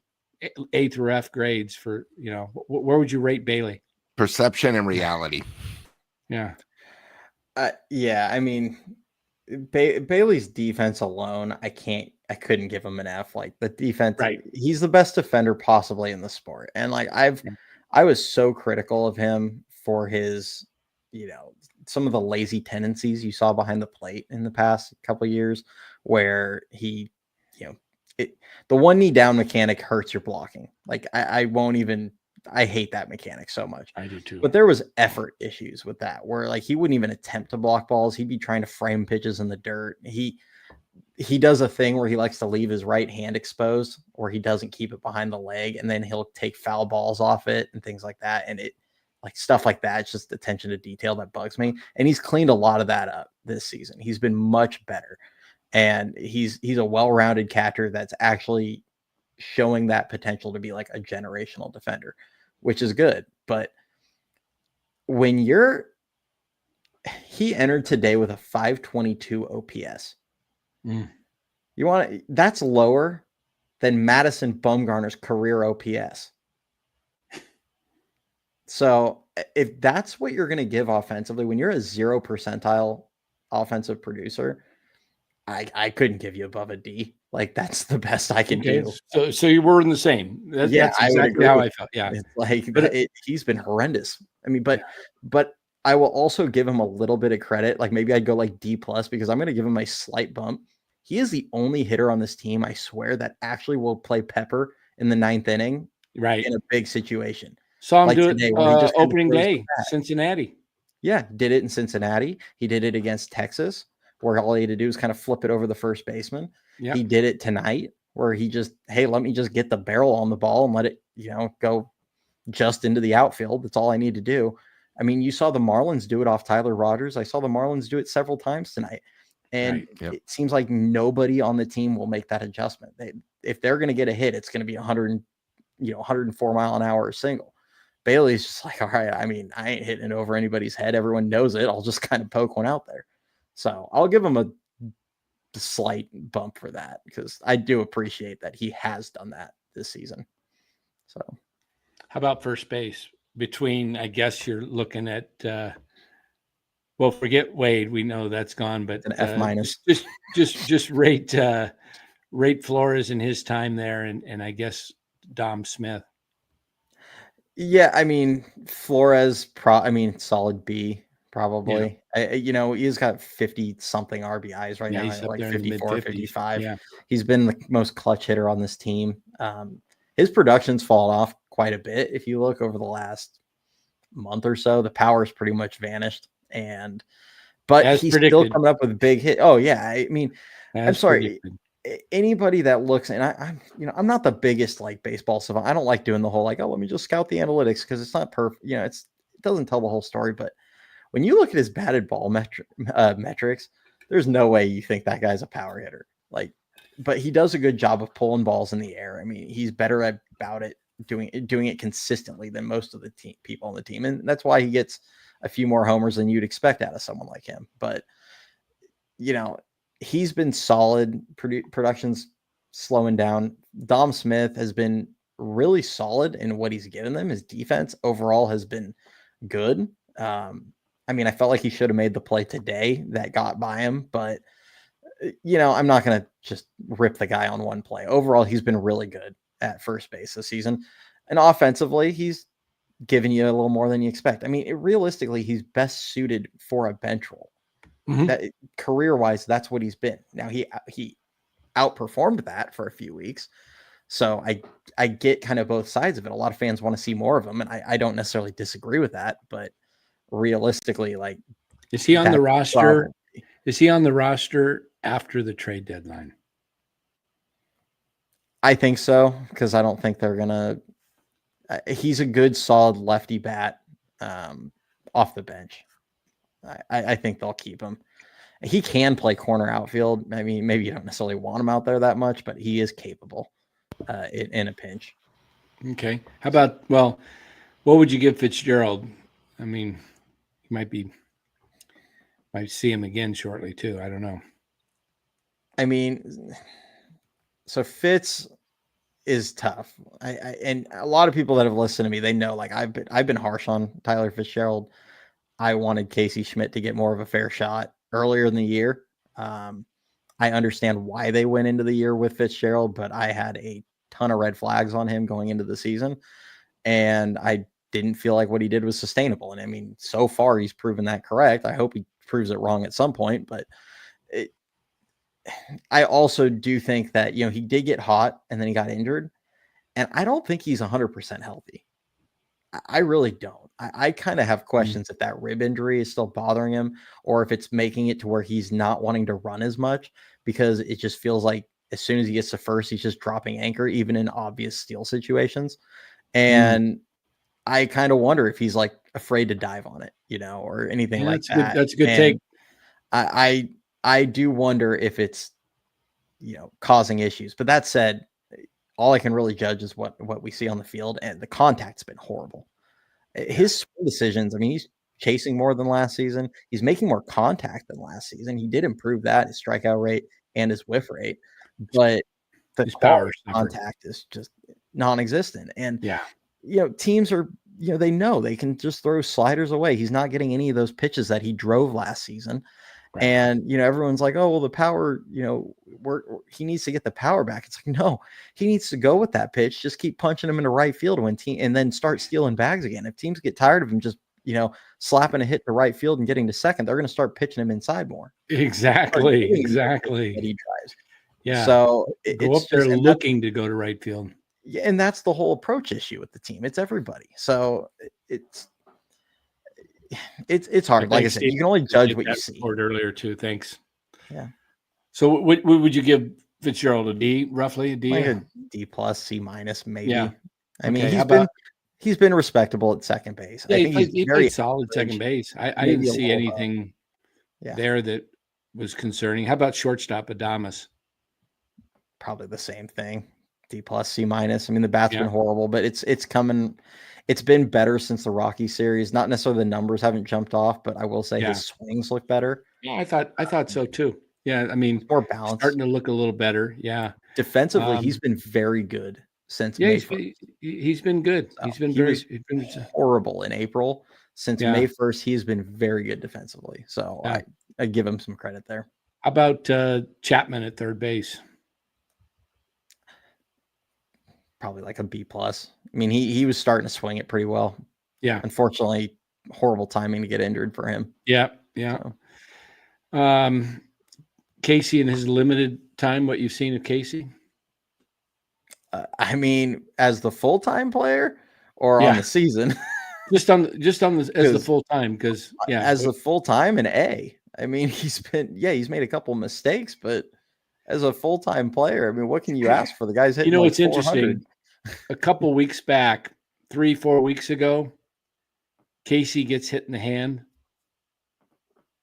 through F grades for, where would you rate Bailey? Perception and reality. Yeah. I mean, Bailey's defense alone, I couldn't give him an F. Like the defense, right. He's the best defender possibly in the sport. And like I was so critical of him for his, some of the lazy tendencies you saw behind the plate in the past couple of years where he, the one knee down mechanic hurts your blocking. Like I hate that mechanic so much. I do too. But there was effort issues with that where like he wouldn't even attempt to block balls. He'd be trying to frame pitches in the dirt. He does a thing where he likes to leave his right hand exposed or he doesn't keep it behind the leg and then he'll take foul balls off it and things like that. And stuff like that. It's just attention to detail that bugs me. And he's cleaned a lot of that up this season. He's been much better. And he's a well-rounded catcher that's actually showing that potential to be like a generational defender, which is good. But when he entered today with a 522 OPS. That's lower than Madison Bumgarner's career OPS. So if that's what you're going to give offensively, when you're a 0 percentile offensive producer, I couldn't give you above a D. Like that's the best I can do. So you were in the same. That's exactly how I felt. Yeah. It's like, he's been horrendous. I mean, but I will also give him a little bit of credit. Like maybe I'd go like D plus because I'm going to give him a slight bump. He is the only hitter on this team, I swear, that actually will play Pepper in the 9th inning, right, in a big situation. Saw him do it opening day, Cincinnati. Yeah, did it in Cincinnati. He did it against Texas, where all he had to do is kind of flip it over the first baseman. Yep. He did it tonight, where he just, hey, let me just get the barrel on the ball and let it, go just into the outfield. That's all I need to do. I mean, you saw the Marlins do it off Tyler Rogers. I saw the Marlins do it several times tonight. And It seems like nobody on the team will make that adjustment. If they're going to get a hit, it's going to be 104 mile an hour single. Bailey's just like, all right, I mean, I ain't hitting it over anybody's head. Everyone knows it. I'll just kind of poke one out there. So I'll give him a slight bump for that because I do appreciate that he has done that this season. So how about first base? Between, I guess you're looking at, forget Wade. We know that's gone, but an F minus. Just rate Flores in his time there, and I guess Dom Smith. Yeah, I mean Flores. Solid B probably. Yeah. He's got 50 something RBIs right now, like 54, 55. Yeah. He's been the most clutch hitter on this team. His production's fallen off quite a bit. If you look over the last month or so, the power's pretty much vanished. But he's still coming up with a big hit. Oh yeah. I mean, I'm sorry. Anybody that looks, and I'm not the biggest like baseball savant. I don't like doing the whole like, let me just scout the analytics because it's not perfect. It doesn't tell the whole story. But when you look at his batted ball metrics, there's no way you think that guy's a power hitter. But he does a good job of pulling balls in the air. I mean, he's better about it, doing it consistently than most of the people on the team, and that's why he gets a few more homers than you'd expect out of someone like him. But, he's been solid. Production's slowing down. Dom Smith has been really solid in what he's given them. His defense overall has been good. I felt like he should have made the play today that got by him, but I'm not going to just rip the guy on one play. Overall, he's been really good at first base this season. And offensively, he's given you a little more than you expect. Realistically, he's best suited for a bench role. Mm-hmm. That career-wise, that's what he's been. Now he outperformed that for a few weeks. So I get kind of both sides of it. A lot of fans want to see more of him, and I don't necessarily disagree with that, but realistically, is he on the roster? Is he on the roster after the trade deadline? I think so, because I don't think they're gonna. He's a good, solid lefty bat off the bench. I think they'll keep him. He can play corner outfield. Maybe you don't necessarily want him out there that much, but he is capable in a pinch. Okay. How about, what would you give Fitzgerald? You might see him again shortly too. I don't know. So Fitz is tough. And a lot of people that have listened to me, they know, I've been harsh on Tyler Fitzgerald. I wanted Casey Schmidt to get more of a fair shot earlier in the year. I understand why they went into the year with Fitzgerald, but I had a ton of red flags on him going into the season, and I didn't feel like what he did was sustainable. And so far he's proven that correct. I hope he proves it wrong at some point, but I also do think that, he did get hot and then he got injured, and I don't think he's 100% healthy. I really don't. I kind of have questions if that rib injury is still bothering him, or if it's making it to where he's not wanting to run as much, because it just feels like as soon as he gets to first, he's just dropping anchor, even in obvious steal situations. And I kind of wonder if he's afraid to dive on it, or anything like that. That's a good take. I do wonder if it's, causing issues. But that said, all I can really judge is what we see on the field, and the contact's been horrible. His swing decisions, he's chasing more than last season. He's making more contact than last season. He did improve that, his strikeout rate and his whiff rate, but his power contact is just non-existent. And teams are, they know they can just throw sliders away. He's not getting any of those pitches that he drove last season. Right. And, everyone's like, oh, well, the power, he needs to get the power back. It's like, no, he needs to go with that pitch. Just keep punching him into right field and then start stealing bags again. If teams get tired of him just, slapping a hit to right field and getting to second, they're going to start pitching him inside more. Exactly. That he tries. Yeah. So go up there looking to go to right field. Yeah. And that's the whole approach issue with the team. It's everybody. So it's hard. Like I said, you can only judge what you see. Earlier too. Thanks. Yeah. So what would you give Fitzgerald? A D, roughly a D? Like a D plus, C minus, maybe. Yeah. He's been respectable at second base. Yeah, I think he played solid second base. I didn't see anything there that was concerning. How about shortstop Adames? Probably the same thing. D plus, C minus. The bat's been horrible, but it's coming. It's been better since the Rocky series. Not necessarily the numbers haven't jumped off, but I will say his swings look better. Yeah, I thought so too. Yeah, more balanced, starting to look a little better. Yeah, defensively, he's been very good since May 1st. He's been good. So he's been horrible in April. Since May 1st, he's been very good defensively. So I give him some credit there. How about Chapman at third base? Probably like a B plus. He was starting to swing it pretty well. Yeah. Unfortunately, horrible timing to get injured for him. Yeah. Yeah. So. Casey in his limited time, what you've seen of Casey? As the full-time player or on the season? just on as the full-time, because as the full-time and he's made a couple mistakes, but as a full-time player, what can you ask for? The guy's hitting it's interesting. A couple weeks back, 3-4 weeks ago, Casey gets hit in the hand.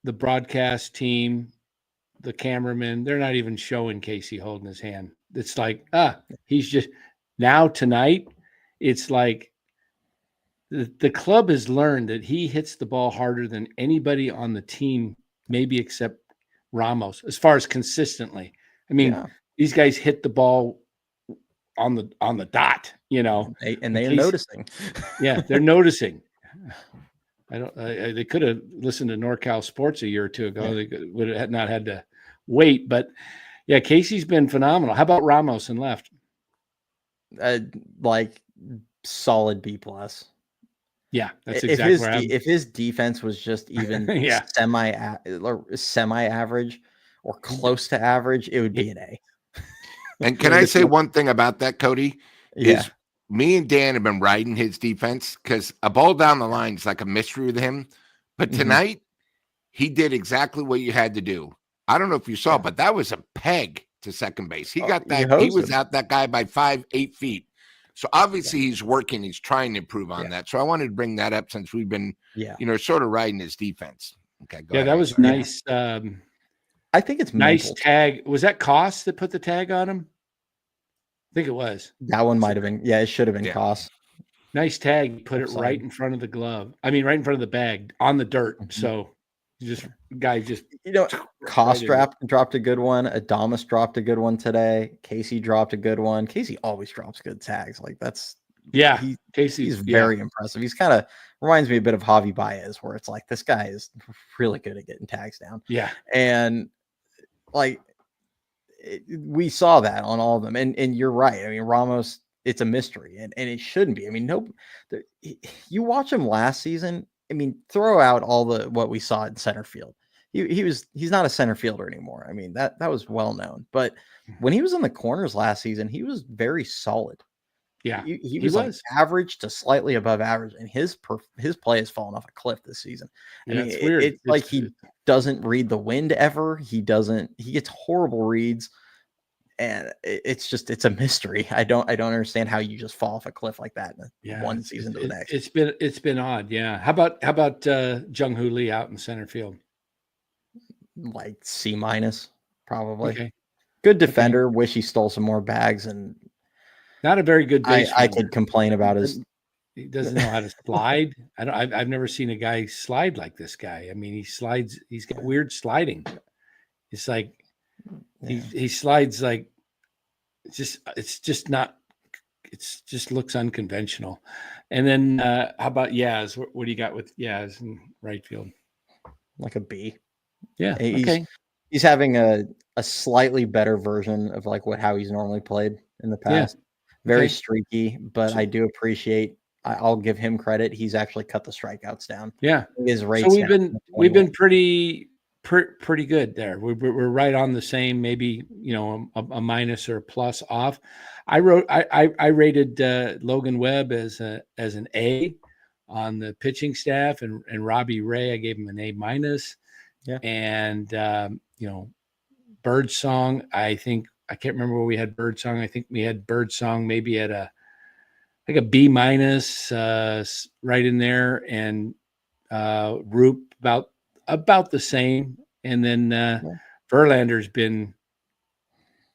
The broadcast team, the cameraman, they're not even showing Casey holding his hand. It's like, he's just now tonight. It's like the club has learned that he hits the ball harder than anybody on the team, maybe except Ramos, as far as consistently. I mean, these guys hit the ball on the dot, and they are noticing. Yeah, they're noticing. They could have listened to NorCal Sports a year or two ago. They would have not had to wait. But yeah, Casey's been phenomenal. How about Ramos and left? Like solid B plus. Yeah, that's exactly where if his defense was just even semi average or close to average, it would be an A. And can I say one thing about that, Cody? Is me and Dan have been riding his defense because a ball down the line is like a mystery with him. But tonight, he did exactly what you had to do. I don't know if you saw, but that was a peg to second base. He got that. He was out that guy by 5-8 feet. So obviously he's working. He's trying to improve on that. So I wanted to bring that up since we've been, sort of riding his defense. Okay, go ahead. That was nice. I think it's nice tag. Was that Koss that put the tag on him? I think it was. That one might have been. Yeah, it should have been Koss. Nice tag. Put it right in front of the glove. I mean, right in front of the bag on the dirt. So Koss dropped a good one. Adames dropped a good one today. Casey dropped a good one. Casey always drops good tags. Like that's Casey's very impressive. He's kind of reminds me a bit of Javi Baez, where it's like this guy is really good at getting tags down. Yeah, and like we saw that on all of them. And you're right. I mean, Ramos, it's a mystery, and it shouldn't be. I mean, you watch him last season. I mean, throw out all what we saw in center field. He's not a center fielder anymore. I mean, that was well known. But when he was in the corners last season, he was very solid. Yeah, he was like average to slightly above average, and his play has fallen off a cliff this season. I mean, it's weird. It's like he doesn't read the wind ever. He gets horrible reads, and it's a mystery. I don't understand how you just fall off a cliff like that in one season to the next. It's been odd. Yeah. How about Jung-Hoo Lee out in center field? Like C minus, probably. Okay. Good defender. Wish he stole some more bags, and not a very good base. I could complain about he doesn't know how to slide. I've never seen a guy slide like this guy. I mean, he slides. He's got weird sliding. It's like he slides like it just looks unconventional. And then how about Yaz? What do you got with Yaz in right field? Like a B. Yeah. He's having a slightly better version of like how he's normally played in the past. Very streaky, but I do appreciate. I'll give him credit. He's actually cut the strikeouts down. Yeah, his rates. So we've been pretty good there. We're right on the same. Maybe a minus or a plus off. I rated Logan Webb as an A on the pitching staff, and Robbie Ray I gave him an A minus. Yeah, and Birdsong, I think. I can't remember where we had Birdsong. I think we had Birdsong maybe at a B minus, right in there, and Roop about the same. And then Verlander's been,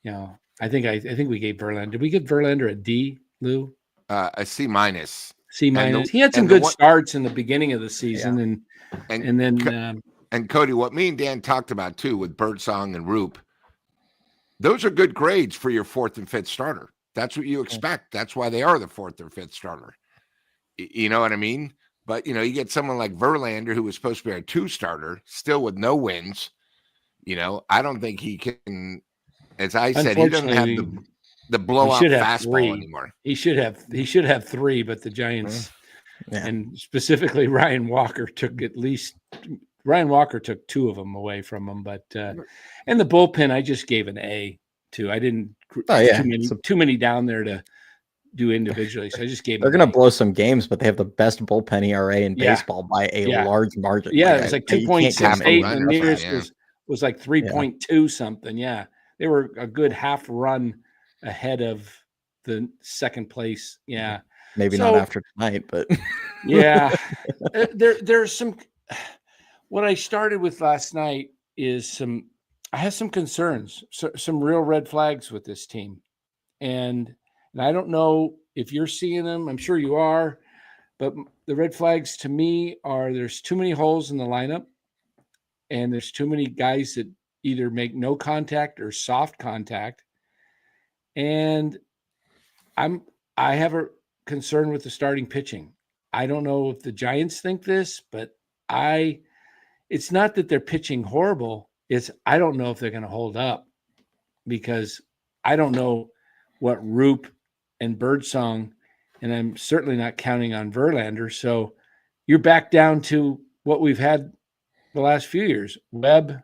I think we gave Verlander. Did we give Verlander a D, Lou? A C minus. C minus. He had some good starts in the beginning of the season, and then. And Cody, what me and Dan talked about too with Birdsong and Roop, those are good grades for your fourth and fifth starter. That's what you expect. That's why they are the fourth or fifth starter. You know what I mean? But, you get someone like Verlander, who was supposed to be a 2-starter, still with no wins. I don't think he can, as I said, he doesn't have the blowout fastball anymore. He should have 3, but the Giants and specifically Ryan Walker took 2 of them away from him, but and the bullpen I just gave an A to. I didn't too many down there to do individually, so I just gave. They're going to blow some games, but they have the best bullpen ERA in baseball by a large margin. Yeah, it was like 2.68, and the nearest was like 3.2 something. Yeah, they were a good half run ahead of the second place. Yeah, maybe not after tonight, but there's some. What I started with last night is I have some concerns, some real red flags with this team. And I don't know if you're seeing them. I'm sure you are, But the red flags to me are there's too many holes in the lineup, and there's too many guys that either make no contact or soft contact. And I have a concern with the starting pitching. I don't know if the Giants think this, but it's not that they're pitching horrible. It's I don't know if they're going to hold up, because I don't know what Roop and Birdsong, and I'm certainly not counting on Verlander. So you're back down to what we've had the last few years, Webb,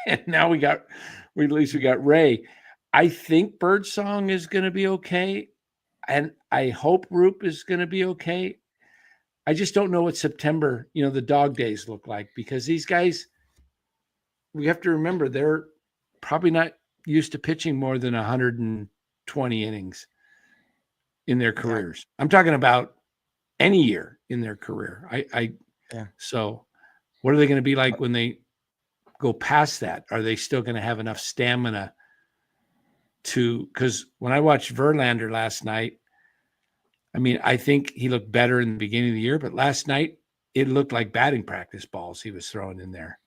and now we got Ray. I think Birdsong is going to be okay, and I hope Roop is going to be okay. I just don't know what September, the dog days look like, because these guys, we have to remember, they're probably not used to pitching more than 120 innings in their careers. I'm talking about any year in their career. So what are they going to be like when they go past that? Are they still going to have enough stamina because when I watched Verlander last night, I mean, I think he looked better in the beginning of the year, but last night it looked like batting practice balls he was throwing in there.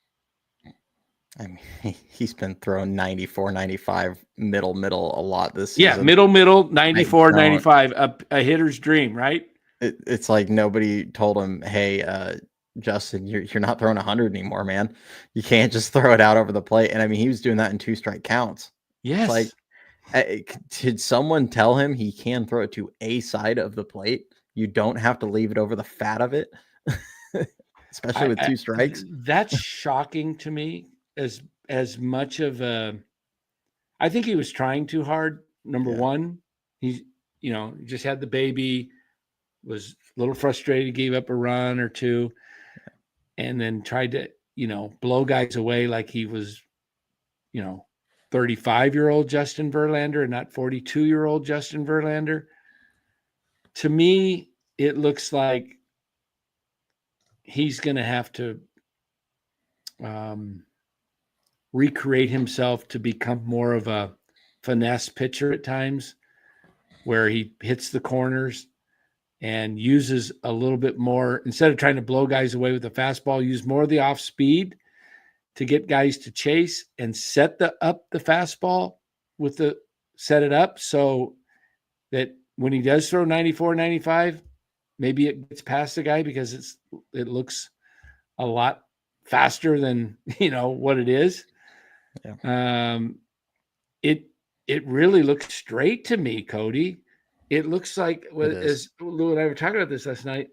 I mean, he's been throwing 94, 95, middle a lot this season. Yeah, middle, 94, 95, a hitter's dream, right? It's like nobody told him, hey, Justin, you're not throwing 100 anymore, man. You can't just throw it out over the plate. And I mean, he was doing that in 2 strike counts. Yes. It's like, did someone tell him he can throw it to a side of the plate? You don't have to leave it over the fat of it, especially with 2 strikes. That's shocking to me. As much of I think he was trying too hard. Number one, he's just had the baby, was a little frustrated, gave up a run or 2, and then tried to blow guys away like he was 35-year-old Justin Verlander and not 42-year-old Justin Verlander. To me, it looks like he's going to have to recreate himself to become more of a finesse pitcher at times, where he hits the corners and uses a little bit more, instead of trying to blow guys away with the fastball, use more of the off speed to get guys to chase and set up the fastball set it up so that when he does throw 94, 95, maybe it gets past the guy because it looks a lot faster than what it is. Yeah. It really looks straight to me, Cody. It looks like, as Lou and I were talking about this last night,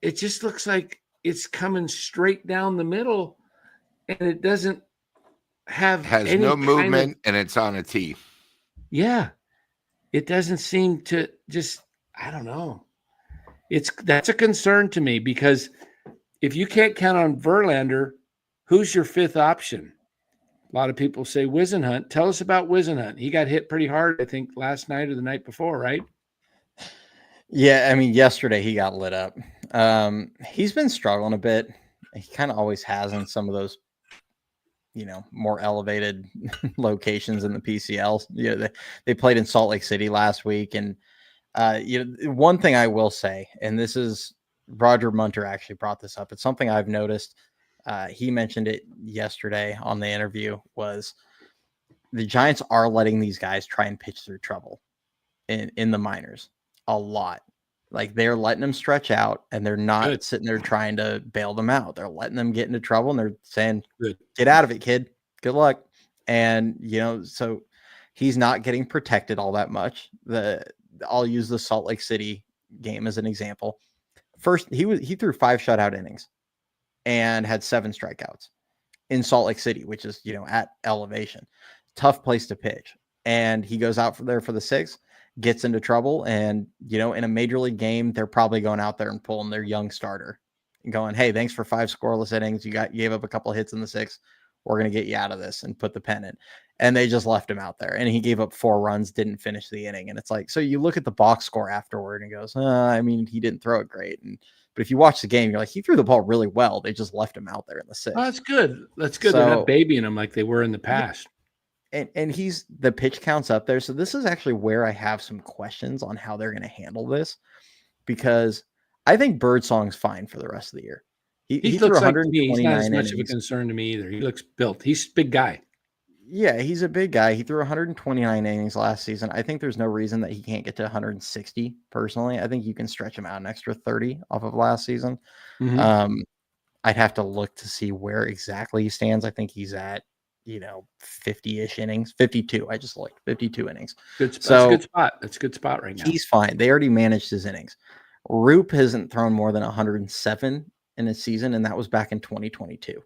it just looks like it's coming straight down the middle, and it doesn't has no movement, and it's on a tee. Yeah, it doesn't seem to just. I don't know. That's a concern to me, because if you can't count on Verlander, who's your 5th option? A lot of people say Wisenhunt. Tell us about Wisenhunt. He got hit pretty hard, I think, last night or the night before, right? Yeah, I mean, yesterday he got lit up. He's been struggling a bit. He kind of always has in some of those, more elevated locations in the PCL. They played in Salt Lake City last week, and one thing I will say, and this is Roger Munter actually brought this up. It's something I've noticed. He mentioned it yesterday on the interview, was the Giants are letting these guys try and pitch through trouble in the minors a lot. Like, they're letting them stretch out, and they're not sitting there trying to bail them out. They're letting them get into trouble, and they're saying, get out of it, kid. Good luck. And, so he's not getting protected all that much. I'll use the Salt Lake City game as an example. First, he threw 5 shutout innings and had 7 strikeouts in Salt Lake City, which is, at elevation. Tough place to pitch. And he goes out there for the 6th, gets into trouble. And, in a major league game, they're probably going out there and pulling their young starter and going, hey, thanks for 5 scoreless innings. You gave up a couple of hits in the 6th. We're going to get you out of this, and put the pen in. And they just left him out there, and he gave up 4 runs, didn't finish the inning. And it's like, so you look at the box score afterward and goes, I mean, he didn't throw it great. But if you watch the game, you're like, he threw the ball really well. They just left him out there in the 6th. Oh, that's good. That's good. So, they're not babying him like they were in the past. And the pitch count's up there. So this is actually where I have some questions on how they're going to handle this, because I think Birdsong's fine for the rest of the year. He threw looks like to me, he's not 129 as much of a innings. concern to me either. He looks built. He's a big guy. Yeah, he's a big guy. He threw 129 innings last season. I think there's no reason that he can't get to 160 personally. I think you can stretch him out an extra 30 off of last season. Mhm. I'd have to look to see where exactly he stands. I think he's at, 50-ish innings, 52. I just looked 52 innings. That's a good spot. That's a good spot right now. He's fine. They already managed his innings. Roop hasn't thrown more than 107 in a season, and that was back in 2022.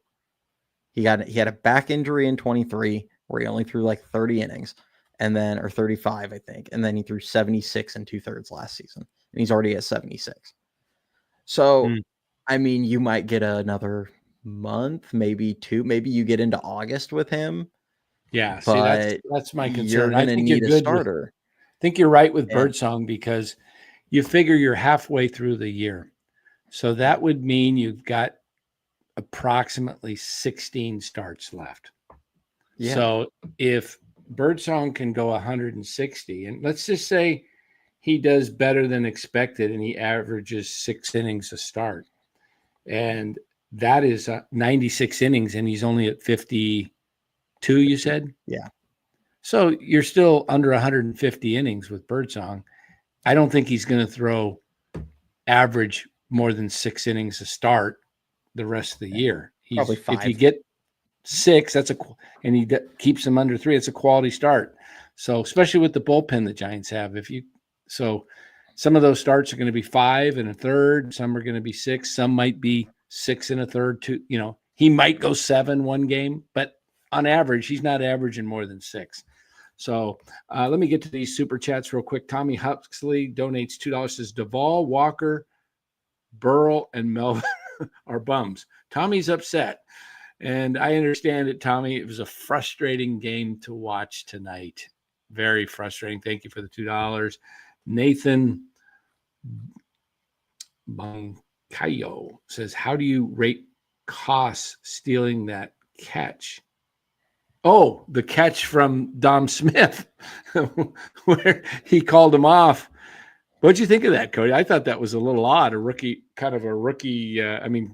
He had a back injury in 23 where he only threw like 30 innings, or 35, I think, and then he threw 76 and 2/3 last season, and he's already at 76. So, I mean, you might get another month, maybe 2. Maybe you get into August with him. Yeah, see, but that's my concern. You're going to need a starter. I think you're right with Yeah. Birdsong because you figure you're halfway through the year. So that would mean you've got approximately 16 starts left. Yeah. So if Birdsong can go 160, and let's just say he does better than expected and he averages 6 innings a start, and that is 96 innings, and he's only at 52, you said? Yeah. So you're still under 150 innings with Birdsong. I don't think he's going to throw average more than 6 innings a start the rest of the year. Probably 5. If you get 6, and he keeps them under 3, it's a quality start. So especially with the bullpen the Giants have, so some of those starts are going to be 5 1/3, some are going to be 6, some might be 6 1/3. He might go 7 one game, but on average, he's not averaging more than 6. So let me get to these super chats real quick. Tommy Huxley donates $2. Says Duvall, Walker, Burrell, and Melvin are bums. Tommy's upset. And I understand it, Tommy. It was a frustrating game to watch tonight. Very frustrating. Thank you for the $2. Nathan Bancayo says, how do you rate Koss stealing that catch? Oh, the catch from Dom Smith where he called him off. What'd you think of that, Cody? I thought that was a little odd. Kind of a rookie.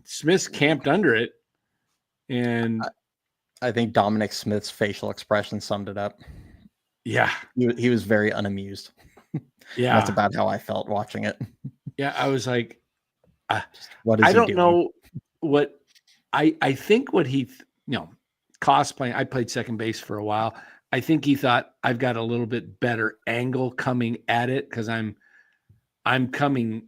Smith camped under it. And I think Dominic Smith's facial expression summed it up. Yeah. He was very unamused. Yeah. That's about how I felt watching it. Yeah. I was like, what is I he don't doing? know what I think what he, Koss playing. I played second base for a while. I think he thought I've got a little bit better angle coming at it because I'm coming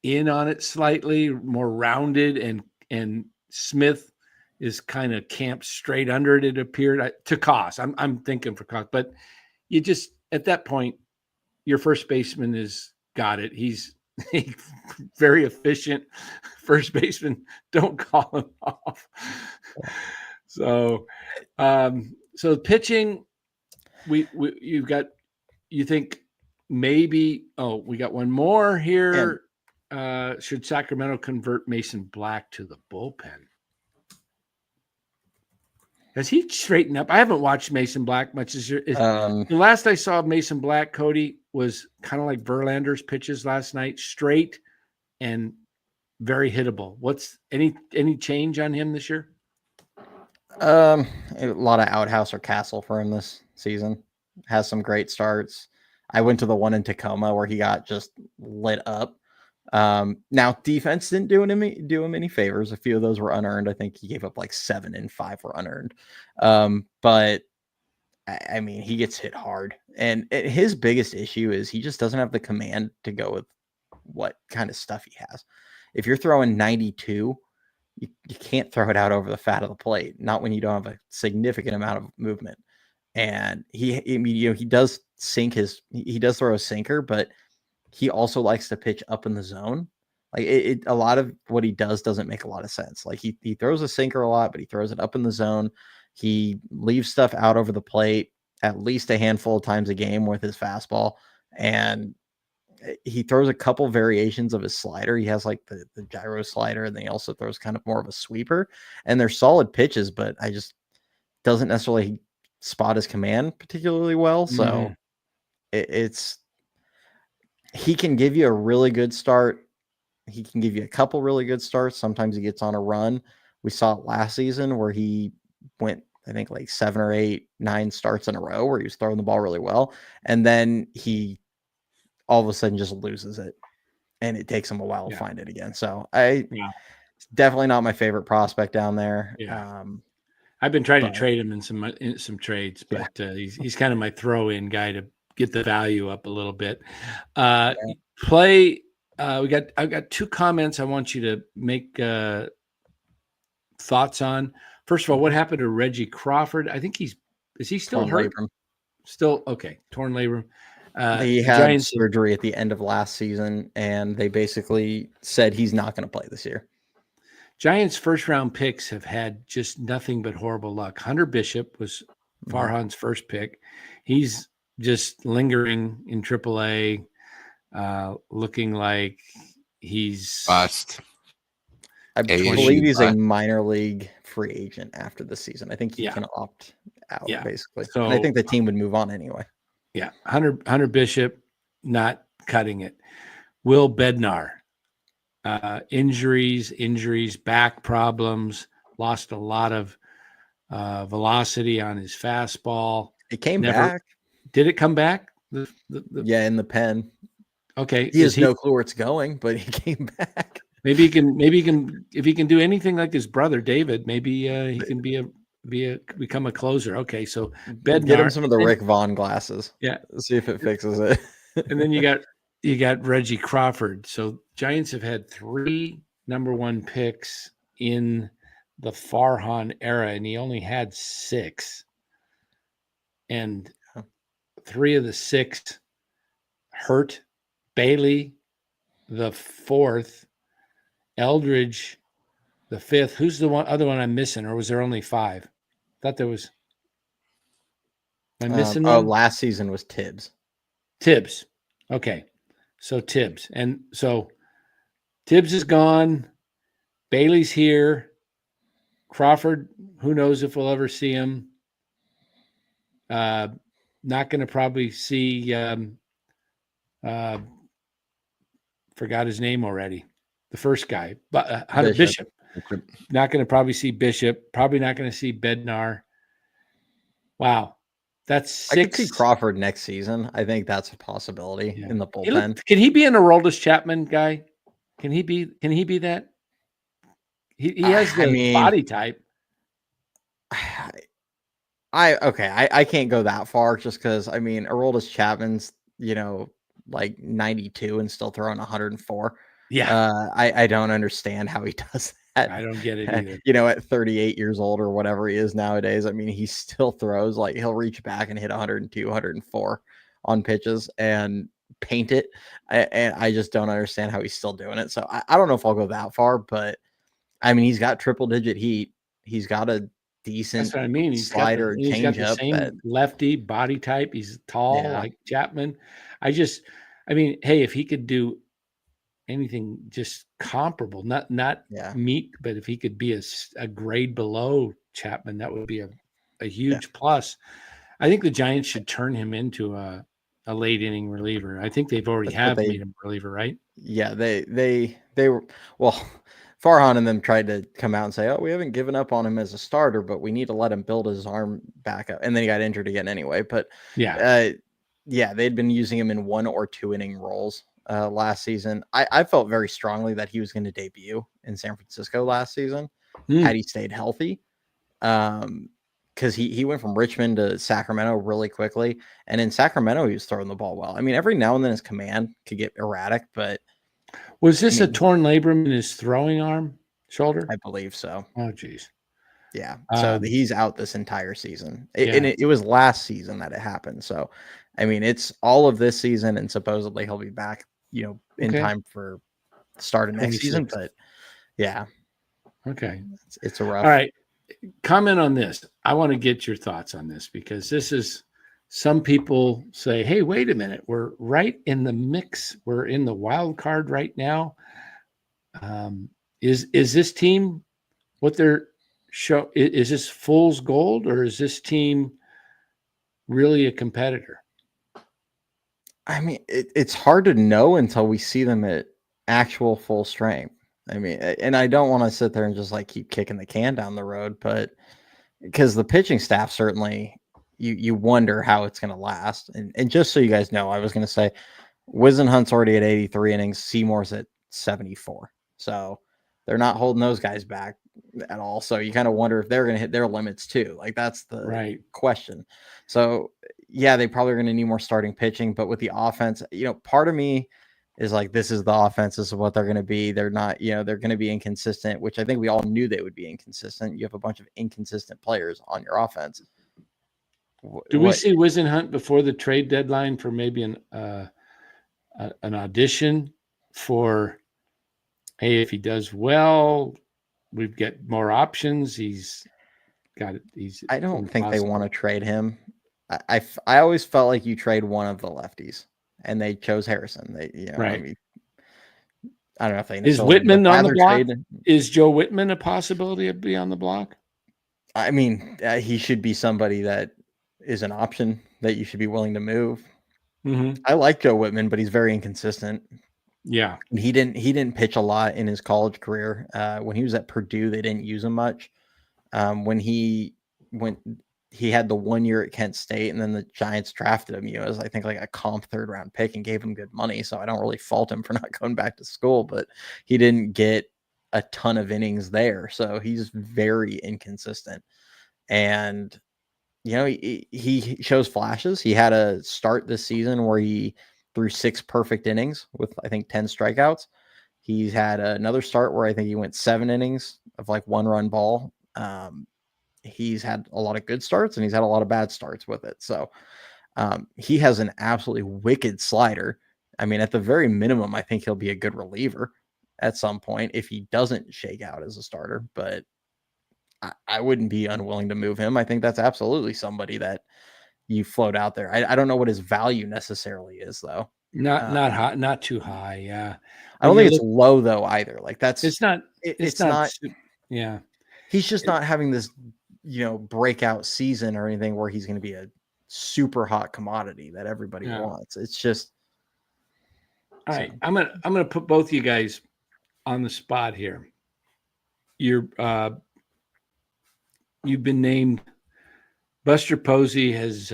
in on it slightly more rounded, and Smith is kind of camped straight under it. It appeared to Koss. I'm thinking for Koss, but you just at that point, your first baseman has got it. He's a very efficient first baseman. Don't call him off. So pitching, you think maybe, we got one more here. Should Sacramento convert Mason Black to the bullpen? Has he straightened up? I haven't watched Mason Black much. The last I saw Mason Black, Cody, was kind of like Verlander's pitches last night, straight and very hittable. What's any change on him this year? A lot of outhouse or castle for him this season. Has some great starts. I went to the one in Tacoma where he got just lit up. Now defense didn't do him any favors. A few of those were unearned. I think he gave up like 7 and 5 were unearned. But I mean, he gets hit hard, and his biggest issue is he just doesn't have the command to go with what kind of stuff he has. If you're throwing 92, you can't throw it out over the fat of the plate. Not when you don't have a significant amount of movement. And he does he does throw a sinker, but he also likes to pitch up in the zone. Like a lot of what he does doesn't make a lot of sense. Like he throws a sinker a lot, but he throws it up in the zone. He leaves stuff out over the plate at least a handful of times a game with his fastball. And he throws a couple variations of his slider. He has like the gyro slider, and then he also throws kind of more of a sweeper. And they're solid pitches, but I just doesn't necessarily spot his command particularly well. So it's he can give you a really good start he can give you a couple really good starts. Sometimes he gets on a run. We saw it last season where he went, I think, like 7 or 8, 9 starts in a row where he was throwing the ball really well. And then he all of a sudden just loses it. And it takes him a while to find it again. So it's definitely not my favorite prospect down there. Yeah. I've been trying to trade him in some trades, but he's kind of my throw-in guy to get the value up a little bit. I've got 2 comments I want you to make thoughts on. First of all, what happened to Reggie Crawford? I think is he still hurt? Labrum. Still okay. Torn labrum. He had surgery at the end of last season, and they basically said he's not going to play this year. Giants' first-round picks have had just nothing but horrible luck. Hunter Bishop was Farhan's first pick. He's just lingering in AAA, looking like he's bust. I believe he's a minor league free agent after the season. I think he can opt out, basically. So, and I think the team would move on anyway. Yeah, Hunter Bishop not cutting it. Will Bednar. Injuries, back problems, lost a lot of velocity on his fastball. It came back. Did it come back? Yeah, in the pen. Okay. He has no clue where it's going, but he came back. Maybe he can if he can do anything like his brother David, maybe he can become a closer. Okay, so Bednar, get him some of the Rick Vaughn glasses. Yeah. See if it fixes it. And then you got Reggie Crawford. So Giants have had 3 number 1 picks in the Farhan era, and he only had 6. And 3 of the 6 hurt. Bailey, the 4th. Eldridge, the 5th. Who's the other one I'm missing, or was there only 5? I thought there was. Am I missing one? Last season was Tibbs. Tibbs. Okay. So Tibbs. And so Tibbs is gone. Bailey's here. Crawford, who knows if we'll ever see him. Not going to probably see forgot his name already. The first guy. But Hunter Bishop. Not going to probably see Bishop. Probably not going to see Bednar. Wow. That's 6. I could see Crawford next season. I think that's a possibility in the bullpen. Can he be an Aroldis Chapman guy? Can he be that? He has the body type. I can't go that far just because Aroldis Chapman's, like 92 and still throwing 104. Yeah. I don't understand how he does that. I don't get it either. At 38 years old or whatever he is nowadays. He still throws, like, he'll reach back and hit 102, 104 on pitches and paint it. And I just don't understand how he's still doing it. So I don't know if I'll go that far, but he's got triple digit heat. He's got a decent That's what I mean. slider, change up. Lefty body type. He's tall like Chapman. Hey, if he could do anything just comparable, not meet, but if he could be a grade below Chapman, that would be a huge plus. I think the Giants should turn him into a late inning reliever. I think they've already made him a reliever, right? Yeah, they were, well, Farhan and them tried to come out and say, we haven't given up on him as a starter, but we need to let him build his arm back up. And then he got injured again anyway. But they'd been using him in 1 or 2 inning roles last season. I felt very strongly that he was going to debut in San Francisco last season had he stayed healthy. Because he went from Richmond to Sacramento really quickly. And in Sacramento, he was throwing the ball well. Every now and then his command could get erratic, but. Was this a torn labrum in his throwing arm, shoulder? I believe so. Oh, geez. Yeah. So he's out this entire season. And it was last season that it happened. So, it's all of this season, and supposedly he'll be back, in time for the start of next season. But, yeah. Okay. It's a rough. All right. Comment on this. I want to get your thoughts on this because this is some people say, hey, wait a minute. We're right in the mix. We're in the wild card right now. Is this team what they're show? Is this fool's gold or is this team really a competitor? It's hard to know until we see them at actual full strength. I mean, and I don't want to sit there and just like keep kicking the can down the road, but because the pitching staff certainly, you wonder how it's going to last. And just so you guys know, I was going to say Wisenhunt's already at 83 innings, Seymour's at 74. So they're not holding those guys back at all. So you kind of wonder if they're going to hit their limits too. Like that's the question. So yeah, they probably are going to need more starting pitching, but with the offense, part of me is like, this is the offense. This is what they're going to be. They're not, they're going to be inconsistent, which I think we all knew they would be inconsistent. You have a bunch of inconsistent players on your offense. Do we see Wisenhunt before the trade deadline for maybe an audition for, hey, if he does well, we've got more options. I don't think they want to trade him. I always felt like you trade one of the lefties, and they chose Harrison. Right. I mean, I don't know if they is Whitman on the block. Is Joe Whitman a possibility to be on the block? I mean, he should be somebody that is an option that you should be willing to move. Mm-hmm. I like Joe Whitman, but he's very inconsistent. Yeah, he didn't pitch a lot in his college career. When he was at Purdue, they didn't use him much. When he had the 1 year at Kent State, and then the Giants drafted him, as I think like a comp 3rd round pick and gave him good money. So I don't really fault him for not going back to school, but he didn't get a ton of innings there. So he's very inconsistent. And, he shows flashes. He had a start this season where he threw 6 perfect innings with, I think, 10 strikeouts. He's had another start where I think he went 7 innings of like 1-run ball. He's had a lot of good starts and he's had a lot of bad starts with it. So he has an absolutely wicked slider. I mean, at the very minimum, I think he'll be a good reliever at some point if he doesn't shake out as a starter, but I wouldn't be unwilling to move him. I think that's absolutely somebody that you float out there. I don't know what his value necessarily is though. Not high, not too high. Yeah. I don't think it's low though either. Like it's not. Yeah. He's just not having this, breakout season or anything where he's going to be a super hot commodity that everybody wants. It's just. All right. I'm gonna put both of you guys on the spot here. You've been named. Buster Posey has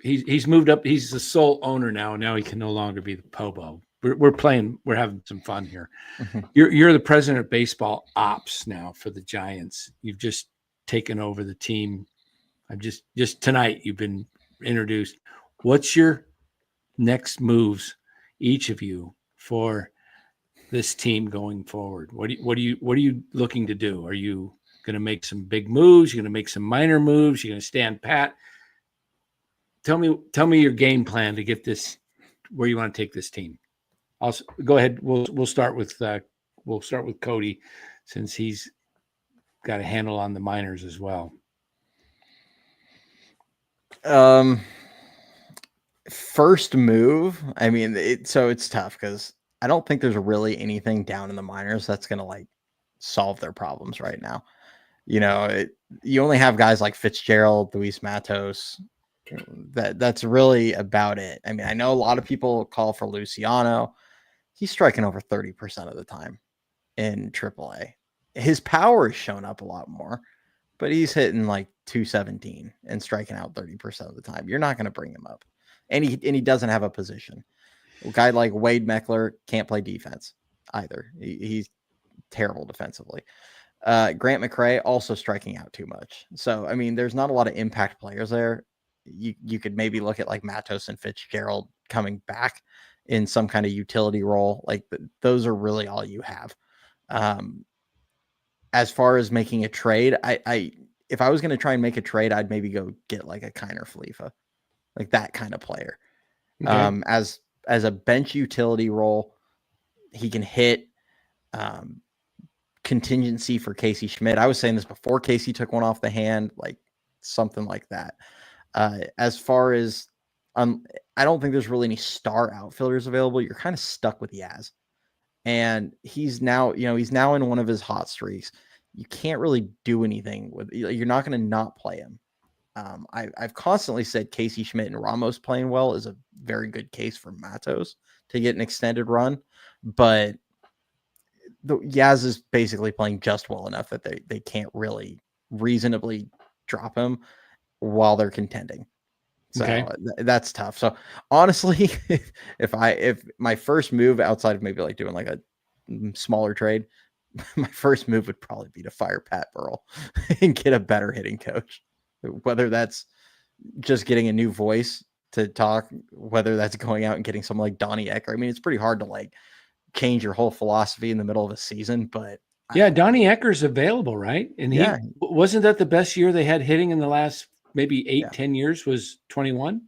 he's moved up. He's the sole owner now. Now he can no longer be the Pobo. We're playing. We're having some fun here. Mm-hmm. You're the president of baseball ops now for the Giants. You've just taken over the team. Just tonight you've been introduced. What's your next moves, each of you, for this team going forward? What are you looking to do? Are you going to make some big moves? You're going to make some minor moves? You're going to stand pat? Tell me your game plan to get this where you want to take this team. I'll go ahead. We'll start with Cody, since he's got a handle on the minors as well. First move. I mean, it's tough because I don't think there's really anything down in the minors that's going to like solve their problems right now. You only have guys like Fitzgerald, Luis Matos. That's really about it. I mean, I know a lot of people call for Luciano. He's striking over 30% of the time in AAA. His power has shown up a lot more, but he's hitting like 217 and striking out 30% of the time. You're not going to bring him up. And he doesn't have a position. A guy like Wade Meckler can't play defense either. He's terrible defensively. Grant McRae also striking out too much. So, I mean, there's not a lot of impact players there. You could maybe look at like Matos and Fitzgerald coming back in some kind of utility role. Like those are really all you have. As far as making a trade, if I was going to try and make a trade, I'd maybe go get like a Kiner Falefa, like that kind of player. Okay. As a bench utility role, he can hit. Contingency for Casey Schmidt. I was saying this before Casey took one off the hand, like something like that. As far as I don't think there's really any star outfielders available. You're kind of stuck with Yaz, and he's now in one of his hot streaks. You can't really do anything with. You're not going to not play him. I've constantly said Casey Schmidt and Ramos playing well is a very good case for Matos to get an extended run, but the Yaz is basically playing just well enough that they can't really reasonably drop him while they're contending. So Okay. That's tough. So honestly, if my first move outside of maybe like doing like a smaller trade, my first move would probably be to fire Pat Burrell and get a better hitting coach, whether that's just getting a new voice to talk, whether that's going out and getting someone like Donnie Ecker. I mean, it's pretty hard to like change your whole philosophy in the middle of a season, but yeah, Donnie Ecker's available, right? And Yeah. he wasn't that the best year they had hitting in the last maybe 8, Yeah. 10 years was 21.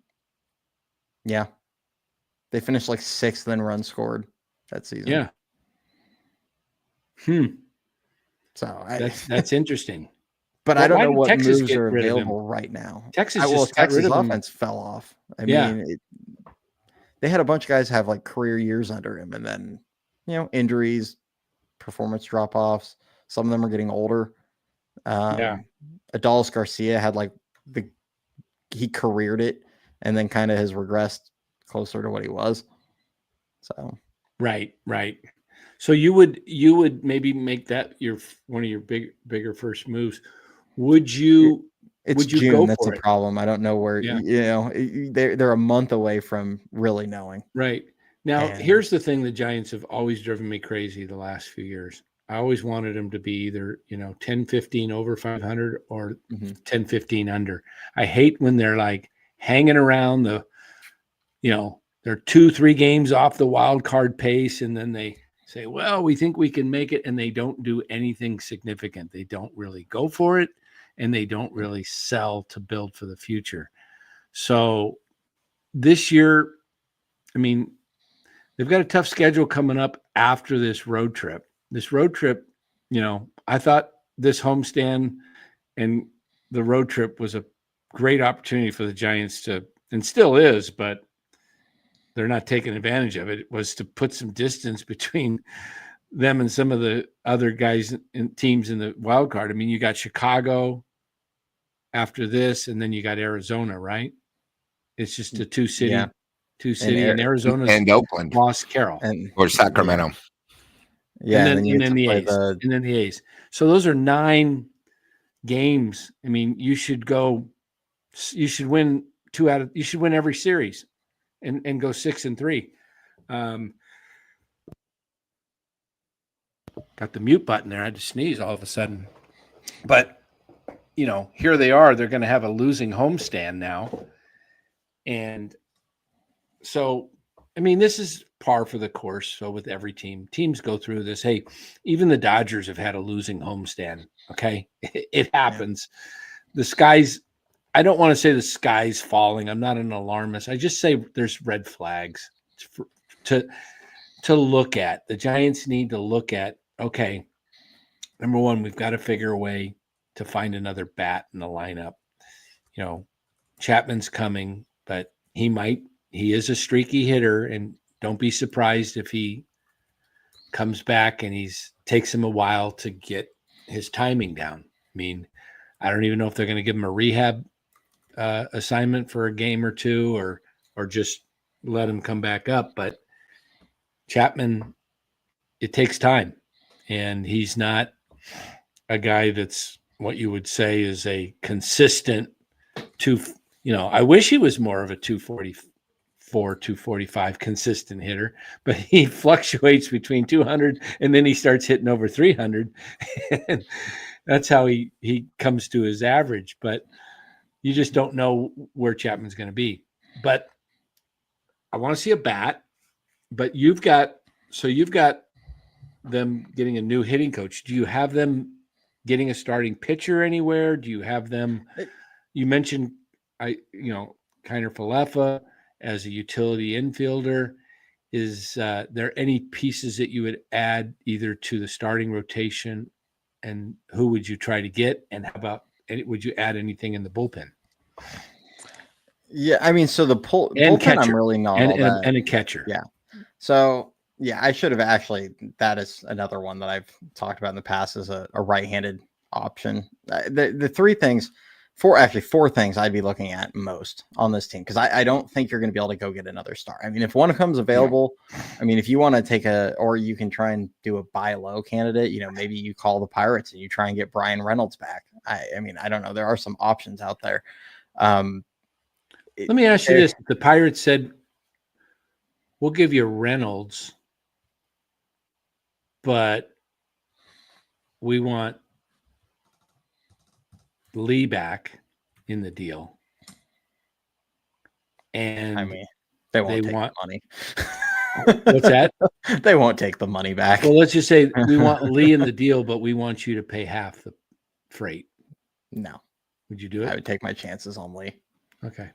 yeah, they finished like 6th in runs scored that season. Yeah. So That's interesting. but Well, I don't why know did what Texas moves get are rid of him? available right now. Texas Well, just got rid Texas of him. offense fell off. I Yeah. mean, they had a bunch of guys have like career years under him, and then injuries, performance drop offs. Some of them are getting older. Yeah. Adolis Garcia had like he careered it, and then kind of has regressed closer to what he was. So Right. So you would maybe make that one of your bigger first moves. Would you? It's would you June. go That's for the it? problem. I don't know where they're a month away from really knowing. Right. Now, And- here's the thing: the Giants have always driven me crazy the last few years. I always wanted them to be either 10-15 over 500 or 10-15 under. I hate when they're like hanging around they're 2-3 games off the wild card pace, and then they say, well, we think we can make it, and they don't do anything significant. They don't really go for it, and they don't really sell to build for the future. So this year, I mean, they've got a tough schedule coming up after this road trip. I thought this homestand and the road trip was a great opportunity for the Giants to, and still is, but they're not taking advantage of it. It was to put some distance between them and some of the other guys and teams in the wild card. I mean, you got Chicago after this, and then you got Arizona, right? It's just a two-city, and Arizona's and Oakland lost Carroll or Sacramento. Yeah, and then the A's, and then the A's. So those are 9 games. I mean, you should win every series and go 6-3. Got the mute button there. I had to sneeze all of a sudden. But, here they are. They're going to have a losing homestand now. And so, I mean, this is par for the course. So with every teams go through this. Hey, even the Dodgers have had a losing homestand. Okay. It happens. Yeah. I don't want to say the sky's falling. I'm not an alarmist. I just say there's red flags to look at. The Giants need to look at, okay, number one, we've got to figure a way to find another bat in the lineup. Chapman's coming, but he is a streaky hitter, and don't be surprised if he comes back and takes him a while to get his timing down. I mean, I don't even know if they're going to give him a rehab assignment for a game or two, or just let him come back up. But Chapman, it takes time, and he's not a guy that's what you would say is a consistent I wish he was more of a 244, 245 consistent hitter, but he fluctuates between 200 and then he starts hitting over 300. And that's how he comes to his average, but you just don't know where Chapman's going to be. But I want to see a bat, but you've got them getting a new hitting coach. Do you have them getting a starting pitcher anywhere? Do you have them? You mentioned, Kiner Falefa as a utility infielder. Is there any pieces that you would add either to the starting rotation, and who would you try to get? And how about, would you add anything in the bullpen? Yeah, I mean, so the bullpen, catcher. I'm really not all that. And a catcher. Yeah. So, yeah, I should have actually, that is another one that I've talked about in the past as a right-handed option. The 3 things, four things I'd be looking at most on this team, because I don't think you're going to be able to go get another star. I mean, if one comes available, I mean, if you want to or you can try and do a buy low candidate, maybe you call the Pirates and you try and get Brian Reynolds back. I mean, I don't know. There are some options out there. Let me ask you this. The Pirates said, we'll give you Reynolds, but we want Lee back in the deal. And I mean, they won't take the money. What's that? They won't take the money back. Well, let's just say we want Lee in the deal, but we want you to pay half the freight. No. Would you do it? I would take my chances on Lee. Okay.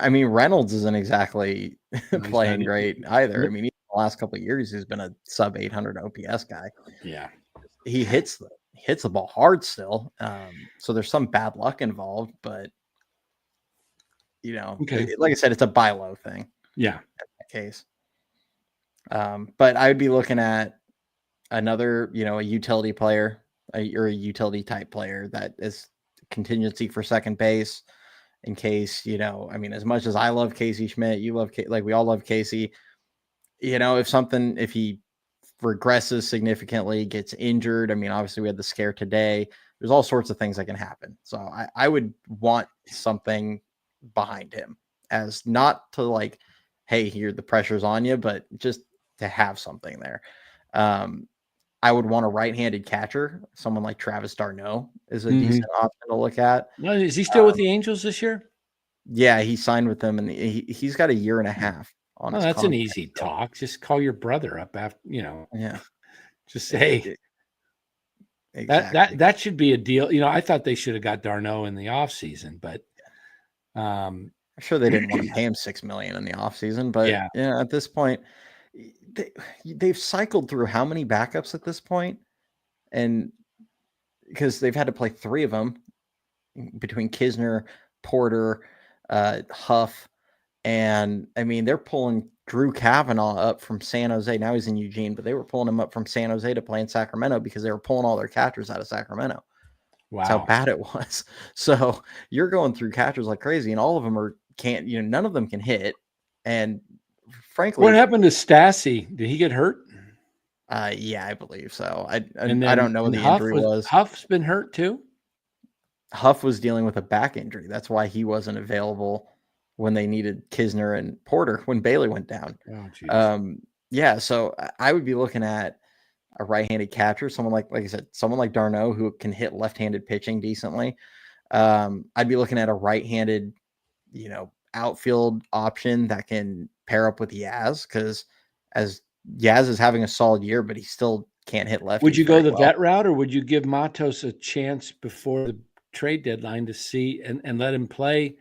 I mean, Reynolds isn't exactly playing great either. I mean, in the last couple of years, he's been a sub 800 OPS guy. Yeah. He hits the ball hard still. So there's some bad luck involved, but okay. Like I said, it's a buy low thing. Yeah. In that case. But I would be looking at another, a utility player or a utility type player that is contingency for second base in case, I mean, as much as I love Casey Schmidt, you love, we all love Casey, if he regresses significantly, gets injured. I mean, obviously we had the scare today. There's all sorts of things that can happen. So I would want something behind him, as not to hey, here, the pressure's on you, but just to have something there. I would want a right-handed catcher. Someone like Travis d'Arnaud is a decent option to look at. Well, is he still with the Angels this year? Yeah, he signed with them, and he's got a year and a half on his that's contract. an easy talk. Just call your brother up after, Yeah. Just say, exactly. that should be a deal. I thought they should have got d'Arnaud in the offseason, but I'm sure they didn't want to pay him $6 million in the offseason, but at this point, they've cycled through how many backups at this point? And because they've had to play 3 of them between Kisner, Porter, Huff, and I mean, they're pulling Drew Kavanaugh up from San Jose. Now he's in Eugene, but they were pulling him up from San Jose to play in Sacramento because they were pulling all their catchers out of Sacramento. Wow. That's how bad it was. So you're going through catchers like crazy, and all of them none of them can hit. And frankly, what happened to Stassi? Did he get hurt? Yeah, I believe so. I don't know what the injury was. Huff's been hurt too. Huff was dealing with a back injury. That's why he wasn't available when they needed Kisner and Porter when Bailey went down. Oh, yeah, so I would be looking at a right-handed catcher, someone like I said, someone like d'Arnaud who can hit left-handed pitching decently. I'd be looking at a right-handed, outfield option that can pair up with Yaz, because as Yaz is having a solid year, but he still can't hit left. Would you go the vet route, or would you give Matos a chance before the trade deadline to see and let him play,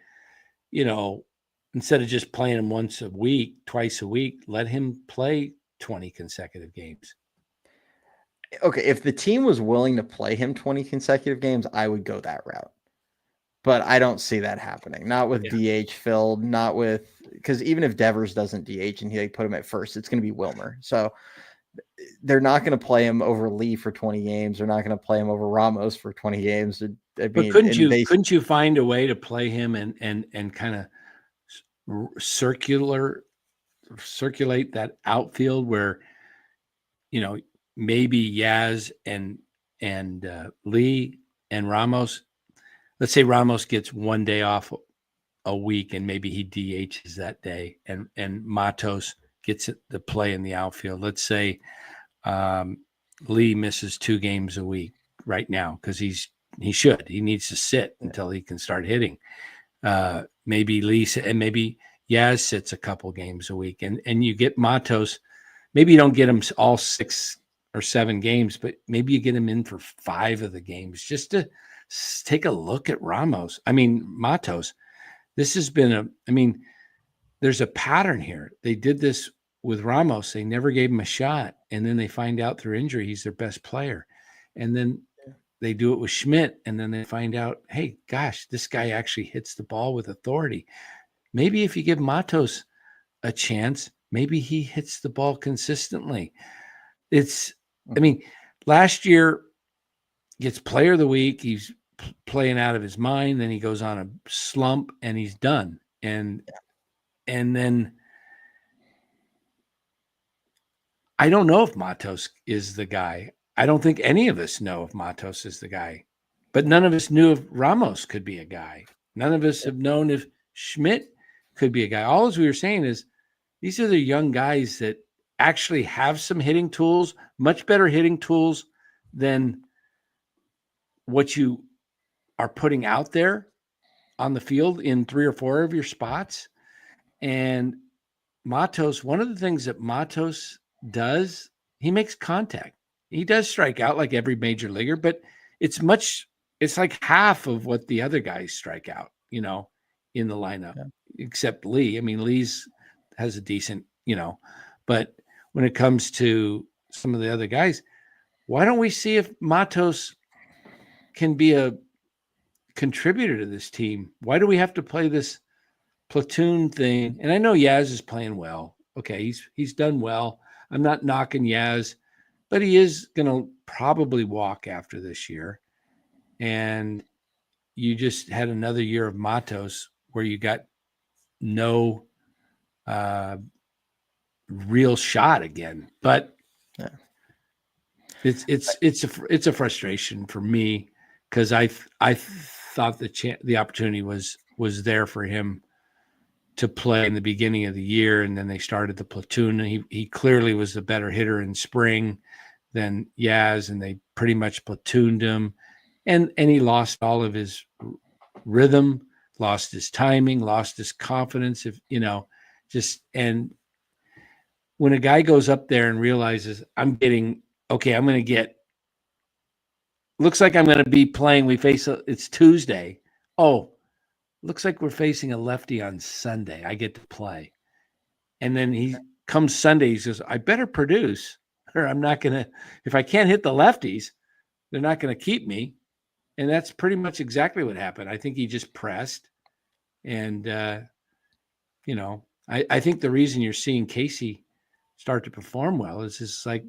instead of just playing him twice a week, let him play 20 consecutive games? Okay, if the team was willing to play him 20 consecutive games, I would go that route. But I don't see that happening. Not with DH filled, because even if Devers doesn't DH and they put him at first, it's going to be Wilmer. So they're not going to play him over Lee for 20 games. They're not going to play him over Ramos for 20 games. But couldn't you find a way to play him and kind of circulate that outfield where, maybe Yaz and Lee and Ramos, let's say Ramos gets one day off a week and maybe he DHs that day, and Matos gets the play in the outfield. Let's say Lee misses 2 games a week right now because he needs to sit until he can start hitting. Maybe Lee and maybe Yaz sits a couple games a week, and you get Matos. Maybe you don't get him all 6 or 7 games, but maybe you get him in for 5 of the games just to take a look at Matos. This has been there's a pattern here. They did this with Ramos. They never gave him a shot, and then they find out through injury he's their best player. And then they do it with Schmidt, and then they find out, hey, gosh, this guy actually hits the ball with authority. Maybe if you give Matos a chance, maybe he hits the ball consistently. Last year gets player of the week. He's playing out of his mind. Then he goes on a slump and he's done. And then I don't know if Matos is the guy. I don't think any of us know if Matos is the guy, but none of us knew if Ramos could be a guy. None of us have known if Schmidt could be a guy. All we were saying is these are the young guys that actually have some hitting tools, much better hitting tools than what you are putting out there on the field in 3 or 4 of your spots. And Matos, one of the things that Matos does, he makes contact. He does strike out like every major leaguer, but it's like half of what the other guys strike out, in the lineup, except Lee. I mean, Lee's has a decent, but when it comes to some of the other guys, why don't we see if Matos can be a contributor to this team? Why do we have to play this platoon thing? And I know Yaz is playing well. Okay, he's done well. I'm not knocking Yaz, but he is going to probably walk after this year. And you just had another year of Matos where you got no real shot again. But it's a frustration for me because I thought the opportunity was there for him to play in the beginning of the year, and then they started the platoon. He clearly was the better hitter in spring than Yaz, and they pretty much platooned him, and he lost all of his rhythm, lost his timing, lost his confidence. And when a guy goes up there and realizes looks like I'm going to be playing. It's Tuesday. Oh, looks like we're facing a lefty on Sunday. I get to play. And then he comes Sunday, he says, I better produce, or I'm not going to, if I can't hit the lefties, they're not going to keep me. And that's pretty much exactly what happened. I think he just pressed. And, I think the reason you're seeing Casey start to perform well is just like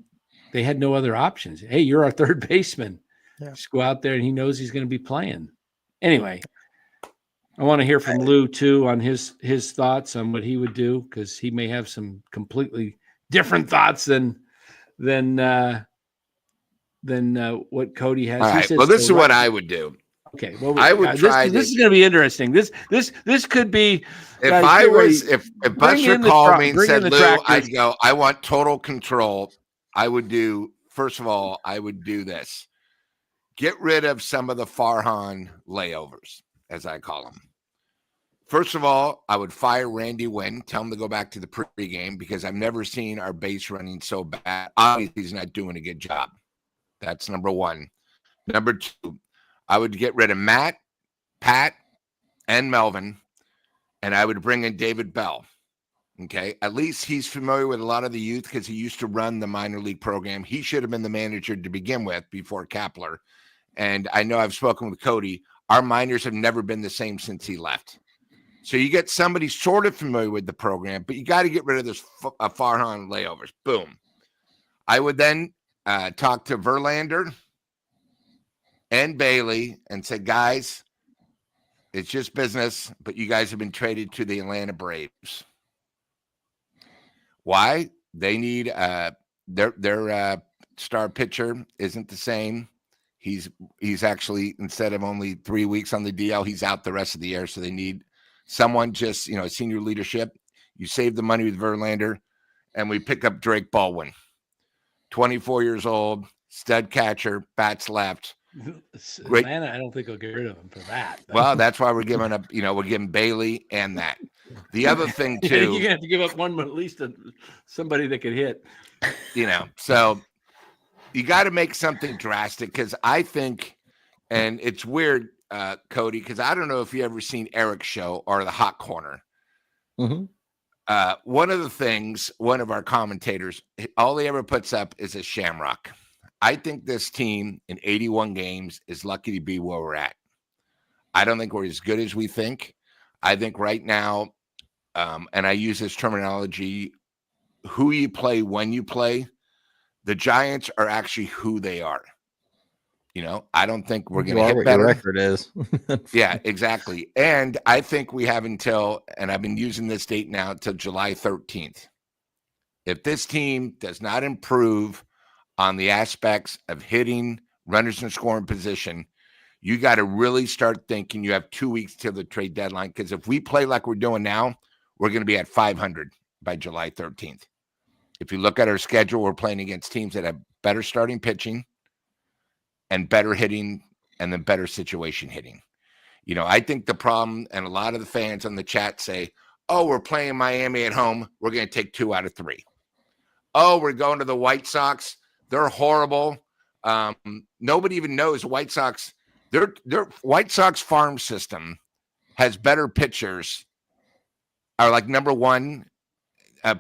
they had no other options. Hey, you're our third baseman. Yeah. Just go out there, and he knows he's going to be playing. Anyway, I want to hear from Lou too on his thoughts on what he would do, because he may have some completely different thoughts than what Cody has. All right. Well, this is what I would do. Okay. Well, I would try. This is going to be interesting. This could be. If Buster called me and said, Lou, I'd go, I want total control. I would do. First of all, I would do this. Get rid of some of the Farhan layovers, as I call them. First of all, I would fire Randy Wynn, tell him to go back to the pregame, because I've never seen our base running so bad. Obviously, he's not doing a good job. That's number one. Number two, I would get rid of Matt, Pat, and Melvin, and I would bring in David Bell. Okay, at least he's familiar with a lot of the youth because he used to run the minor league program. He should have been the manager to begin with before Kapler. And I know I've spoken with Cody. Our minors have never been the same since he left. So you get somebody sort of familiar with the program, but you got to get rid of this Farhan layovers. Boom. I would then talk to Verlander and Bailey and say, guys, it's just business, but you guys have been traded to the Atlanta Braves. Why? They need their star pitcher isn't the same. He's actually, instead of only 3 weeks on the DL, he's out the rest of the year. So they need someone just, senior leadership. You save the money with Verlander, and we pick up Drake Baldwin, 24 years old, stud catcher, bats left. Atlanta, I don't think will get rid of him for that. But. Well, that's why we're giving up. We're giving Bailey and that. The other thing too, you're gonna have to give up one, at least somebody that could hit. So you got to make something drastic, because I think, and it's weird, Cody, because I don't know if you ever seen Eric's show or the Hot Corner. Mm-hmm. One of the things, one of our commentators, all he ever puts up is a shamrock. I think this team in 81 games is lucky to be where we're at. I don't think we're as good as we think. I think right now, and I use this terminology, who you play when you play, the Giants are actually who they are. I don't think we're going You to are hit what better. your record is. Yeah, exactly. And I think we have until, and I've been using this date now, till July 13th. If this team does not improve on the aspects of hitting, runners in scoring position, you got to really start thinking you have 2 weeks till the trade deadline. Because if we play like we're doing now, we're going to be at 500 by July 13th. If you look at our schedule, we're playing against teams that have better starting pitching and better hitting and then better situation hitting. I think the problem, and a lot of the fans on the chat say, oh, we're playing Miami at home, we're going to take 2 out of 3. Oh, we're going to the White Sox, they're horrible. Nobody even knows White Sox. Their White Sox farm system has better pitchers, are like number one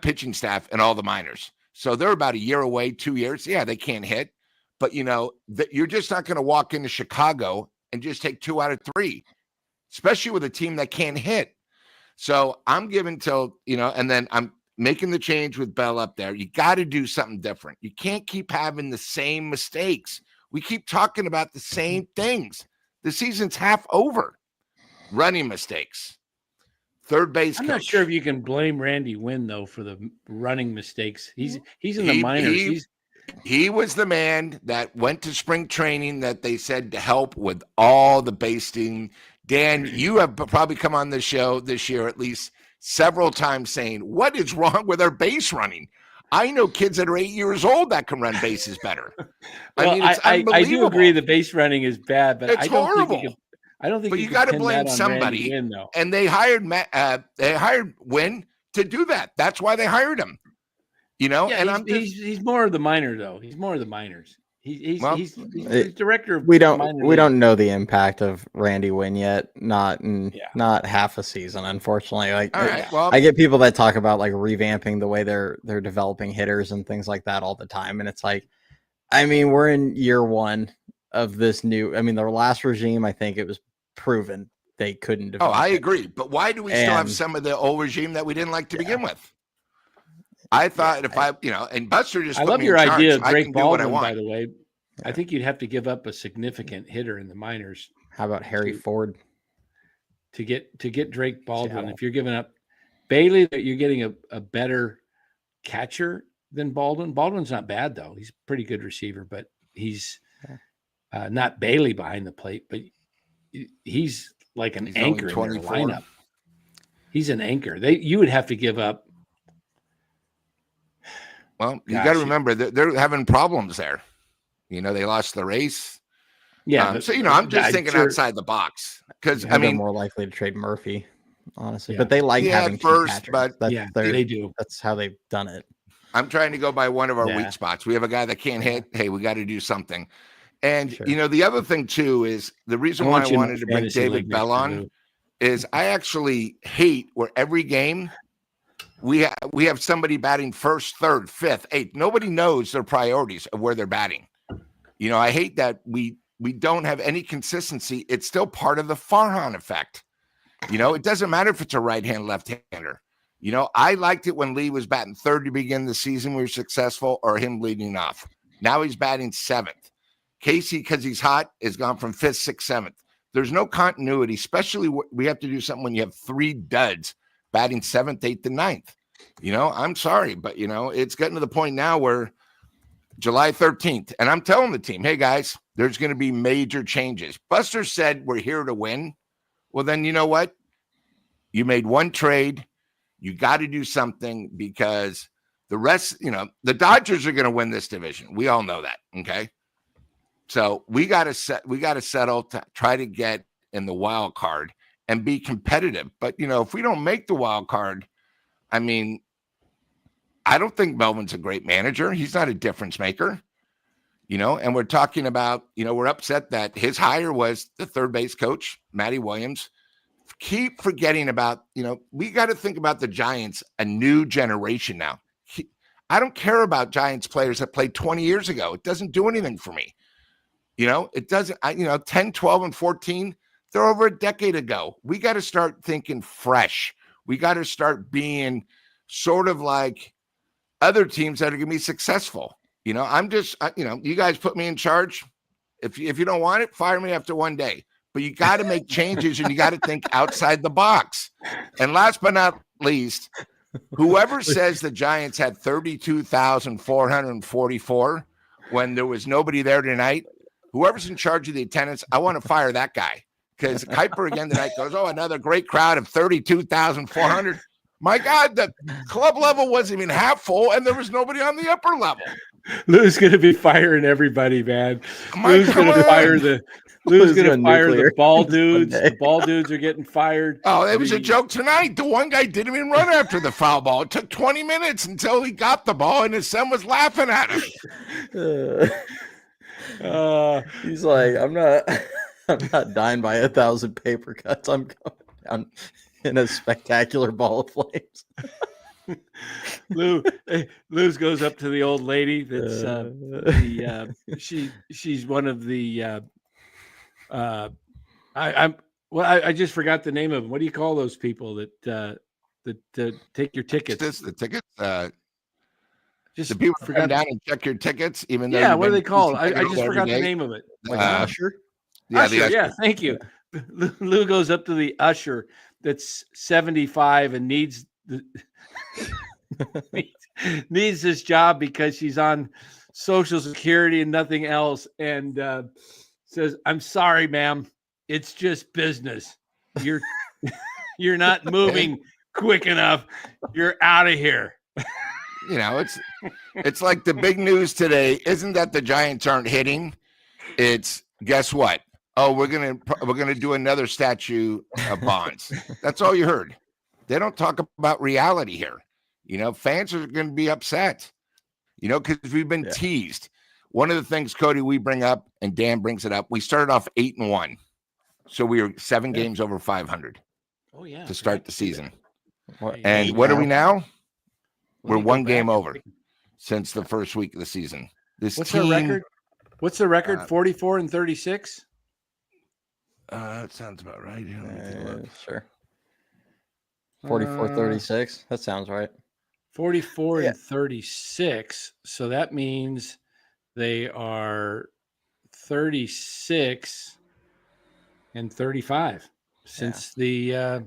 pitching staff in all the minors. So they're about a year away, 2 years. Yeah, they can't hit. But, you're just not going to walk into Chicago and just take 2 out of 3, especially with a team that can't hit. So I'm giving till, and then I'm making the change with Bell up there. You got to do something different. You can't keep having the same mistakes. We keep talking about the same things. The season's half over. Running mistakes. Third base I'm coach. not sure if you can blame Randy Wynn, though, for the running mistakes. He's in the minors. He was the man that went to spring training that they said to help with all the basting. Dan, you have probably come on this show this year at least several times saying, what is wrong with our base running? I know kids that are 8 years old that can run bases better. Well, it's unbelievable. I do agree the base running is bad, but it's horrible. I don't think but you got to pin blame that on somebody. Randy Wynn, though. And they hired Wynn to do that. That's why they hired him. And he's more of the minor, though. He's more of the minors. He's director of we don't know the impact of Randy Wynn yet. Not half a season, unfortunately. I get people that talk about like revamping the way they're developing hitters and things like that all the time, and it's like, we're in year 1 of this new. Their last regime, I think it was proven they couldn't develop. Oh, I agree, but why do we still have some of the old regime that we didn't like to begin with? I thought and Buster just. I love your idea of Drake Baldwin, by the way. Yeah. I think you'd have to give up a significant hitter in the minors. How about Harry Ford? To get Drake Baldwin, Seattle. If you're giving up Bailey, you're getting a better catcher than Baldwin. Baldwin's not bad, though. He's a pretty good receiver, but he's not Bailey behind the plate, but he's like an anchor in their lineup. He's an anchor. You would have to give up. Well, you got to remember that they're having problems there. They lost the race. Yeah. I'm just thinking outside the box because they're more likely to trade Murphy, honestly. Yeah. But they like having first, but they do. That's how they've done it. I'm trying to go by one of our weak spots. We have a guy that can't hit. Hey, we got to do something. And the other thing too is the reason why I wanted to bring David Bell on is I actually hate where every game. We have somebody batting first, third, fifth, eighth. Nobody knows their priorities of where they're batting. I hate that we don't have any consistency. It's still part of the Farhan effect. It doesn't matter if it's a right-hand, left-hander. I liked it when Lee was batting third to begin the season. We were successful, or him leading off. Now he's batting seventh. Casey, because he's hot, has gone from fifth, sixth, seventh. There's no continuity, especially we have to do something when you have 3 duds batting seventh, eighth, and ninth. I'm sorry, but, it's getting to the point now where July 13th, and I'm telling the team, hey, guys, there's going to be major changes. Buster said we're here to win. Well, then you know what? You made one trade. You got to do something because the rest, the Dodgers are going to win this division. We all know that, okay? So we got to settle to try to get in the wild card and be competitive. But, if we don't make the wild card, I don't think Melvin's a great manager. He's not a difference maker, and we're talking about, we're upset that his hire was the third base coach, Matty Williams. Keep forgetting about, we got to think about the Giants, a new generation now. I don't care about Giants players that played 20 years ago. It doesn't do anything for me. It doesn't, 10, 12, and 14, they're over a decade ago. We got to start thinking fresh. We got to start being sort of like other teams that are going to be successful. I'm just, you guys put me in charge. If you don't want it, fire me after one day. But you got to make changes and you got to think outside the box. And last but not least, whoever says the Giants had 32,444 when there was nobody there tonight, whoever's in charge of the attendance, I want to fire that guy. Because Kuiper again tonight goes, another great crowd of 32,400. My God, the club level wasn't even half full, and there was nobody on the upper level. Lou's going to be firing everybody, man. Lou's going to fire the ball dudes. The ball dudes are getting fired. Oh, it was a joke tonight. The one guy didn't even run after the foul ball. It took 20 minutes until he got the ball, and his son was laughing at him. He's like, I'm not dying by 1,000 paper cuts. I'm going down in a spectacular ball of flames. Lou's goes up to the old lady. That's she's one of the I just forgot the name of them. What do you call those people that take your tickets? The tickets. Just the people come down and check your tickets, even though what are they called? I just forgot the name of it. Like an usher? Yeah, usher, yeah, thank you. Lou goes up to the usher that's 75 and needs this job because she's on Social Security and nothing else, and says, "I'm sorry, ma'am. It's just business. You're not moving quick enough. You're out of here." You know, it's like the big news today isn't that the Giants aren't hitting. It's guess what? Oh, we're gonna do another statue of Bonds. That's all you heard. They don't talk about reality here. You know, fans are going to be upset. You know, because we've been teased. One of the things, Cody, we bring up, and Dan brings it up. We started off 8-1, so we were 7 games over 500. Oh yeah, to start the season. And what are we now? We're 1 game over since the first week of the season. What's the record? What's the record? 44-36. That sounds about right. Sure. 44-36. That sounds right. 44-36. So that means they are 36-35 since the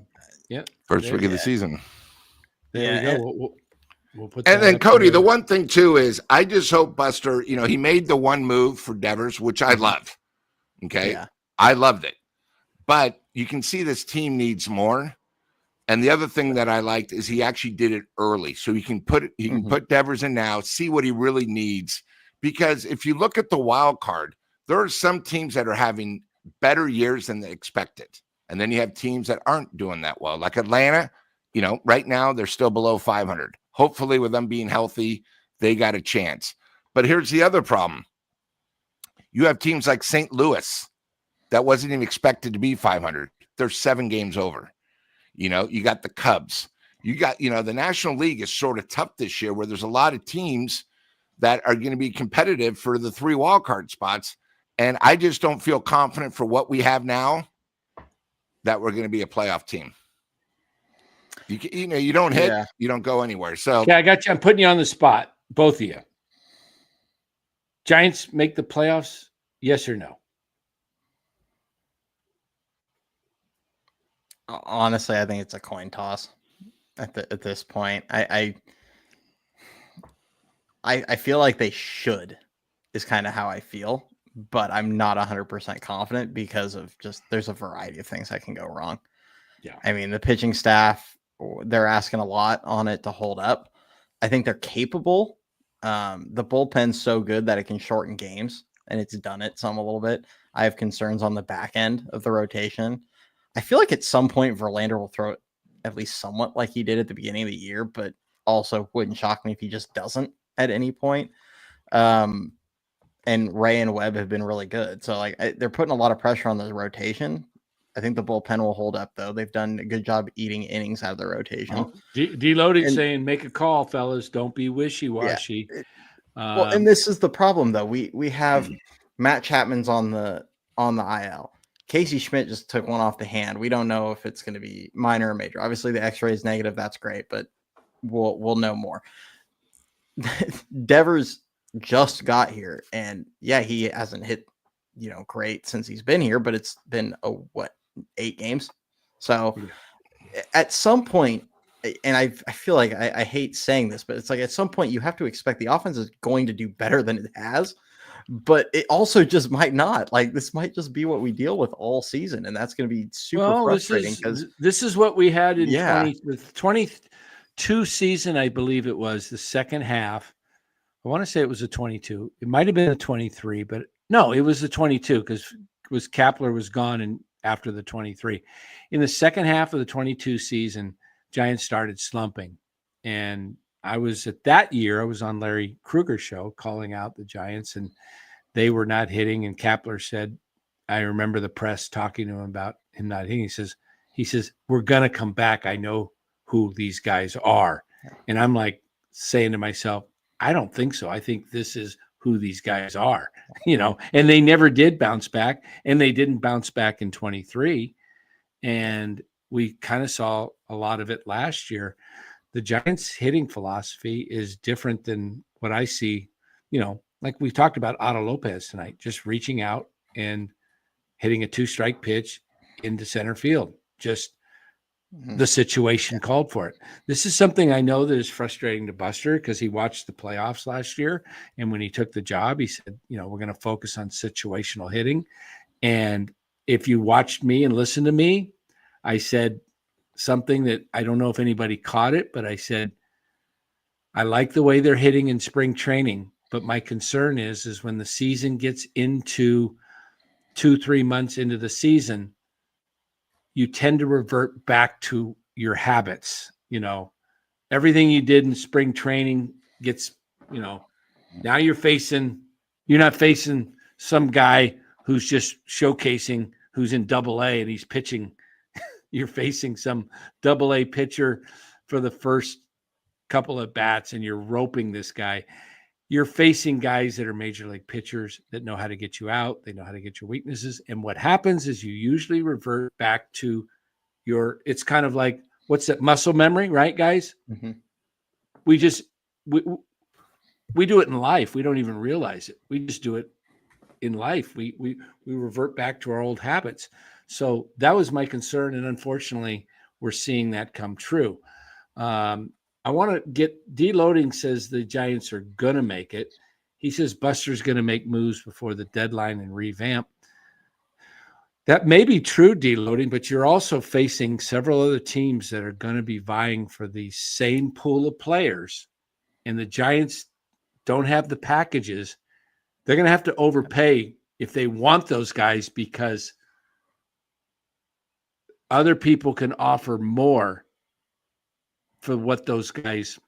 first week of the season. There we go. We'll put and then Cody, the one thing too is I just hope Buster, you know, he made the one move for Devers, which I love. Okay. Yeah. I loved it. But you can see this team needs more. And the other thing that I liked is he actually did it early. So he can put Devers in now, see what he really needs. Because if you look at the wild card, there are some teams that are having better years than they expected. And then you have teams that aren't doing that well. Like Atlanta, you know, right now they're still below 500. Hopefully with them being healthy, they got a chance. But here's the other problem. You have teams like St. Louis that wasn't even expected to be 500. They're 7 games over. You know, you got the Cubs. You got, you know, the National League is sort of tough this year where there's a lot of teams that are going to be competitive for the 3 wildcard spots. And I just don't feel confident for what we have now that we're going to be a playoff team. You know, you don't hit, you don't go anywhere. So I got you. I'm putting you on the spot, both of you. Giants make the playoffs, yes or no? Honestly, I think it's a coin toss at this point. I feel like they should, is kind of how I feel, but I'm not 100% confident because of just there's a variety of things that can go wrong. Yeah, I mean the pitching staff, they're asking a lot on it to hold up. I think they're capable. The bullpen's so good that it can shorten games, and it's done it some a little bit. I have concerns on the back end of the rotation. I feel like at some point Verlander will throw it at least somewhat like he did at the beginning of the year, but also wouldn't shock me if he just doesn't at any point. And Ray and Webb have been really good. So like they're putting a lot of pressure on the rotation. I think the bullpen will hold up, though. They've done a good job eating innings out of the rotation. Deloaded saying, make a call, fellas. Don't be wishy-washy. Yeah. Well, and this is the problem, though. We have Matt Chapman's on the IL. Casey Schmidt just took one off the hand. We don't know if it's going to be minor or major. Obviously, the X-ray is negative. That's great, but we'll know more. Devers just got here, and he hasn't hit great since he's been here, but it's been 8 games. So at some point, and I feel like I hate saying this, but it's like at some point you have to expect the offense is going to do better than it has, but it also just might not. Like this might just be what we deal with all season, and that's going to be super frustrating because this is what we had in the 22 season, I believe it was the second half. I want to say it was a 22. It might have been a 23, but no, it was a 22 because Kapler was gone and after the 23. In the second half of the 22 season, Giants started slumping. And I was on Larry Krueger's show calling out the Giants, and they were not hitting. And Kapler said, I remember the press talking to him about him not hitting. He says, we're going to come back. I know who these guys are. And I'm like saying to myself, I don't think so. I think this is who these guys are, and they never did bounce back, and they didn't bounce back in 23. And we kind of saw a lot of it last year. The Giants hitting philosophy is different than what I see, like we talked about Otto Lopez tonight, just reaching out and hitting a 2-strike pitch into center field. Just the situation called for it. This is something I know that is frustrating to Buster because he watched the playoffs last year. And when he took the job, he said, we're going to focus on situational hitting. And if you watched me and listened to me, I said something that I don't know if anybody caught it, but I said, I like the way they're hitting in spring training. But my concern is when the season gets into 2-3 months into the season, you tend to revert back to your habits. Everything you did in spring training gets, now you're not facing some guy who's just showcasing who's in Double-A and he's pitching. You're facing some Double-A pitcher for the first couple of bats and you're roping this guy. You're facing guys that are major league pitchers that know how to get you out. They know how to get your weaknesses. And what happens is you usually revert back to it's kind of like, what's that, muscle memory, right, guys? Mm-hmm. We do it in life. We don't even realize it. We just do it in life. We revert back to our old habits. So that was my concern. And unfortunately, we're seeing that come true. I want to get Deloading says the Giants are going to make it. He says Buster's going to make moves before the deadline and revamp. That may be true, Deloading, but you're also facing several other teams that are going to be vying for the same pool of players. And the Giants don't have the packages. They're going to have to overpay if they want those guys because other people can offer more for what those guys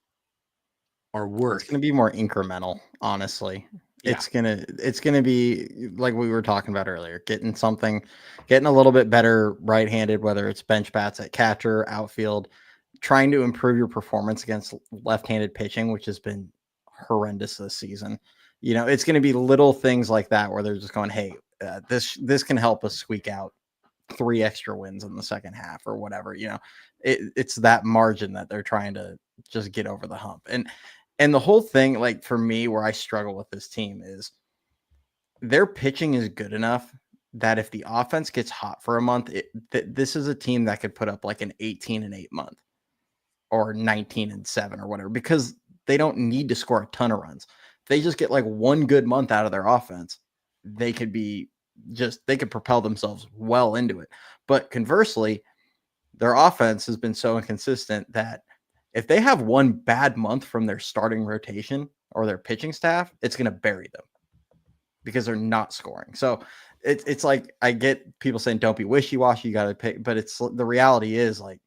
are worth. It's going to be more incremental, honestly. Yeah. It's going to be like we were talking about earlier, getting a little bit better right-handed, whether it's bench bats at catcher, outfield, trying to improve your performance against left-handed pitching, which has been horrendous this season. It's going to be little things like that where they're just going, hey, this can help us squeak out 3 extra wins in the second half or whatever. It's that margin that they're trying to just get over the hump. And the whole thing, like for me, where I struggle with this team is their pitching is good enough that if the offense gets hot for a month, this is a team that could put up like an 18-8 month or 19-7 or whatever, because they don't need to score a ton of runs. If they just get like one good month out of their offense, they could propel themselves well into it. But conversely, their offense has been so inconsistent that if they have one bad month from their starting rotation or their pitching staff, it's going to bury them because they're not scoring. So it's like, I get people saying, don't be wishy-washy, you got to pick, but the reality is like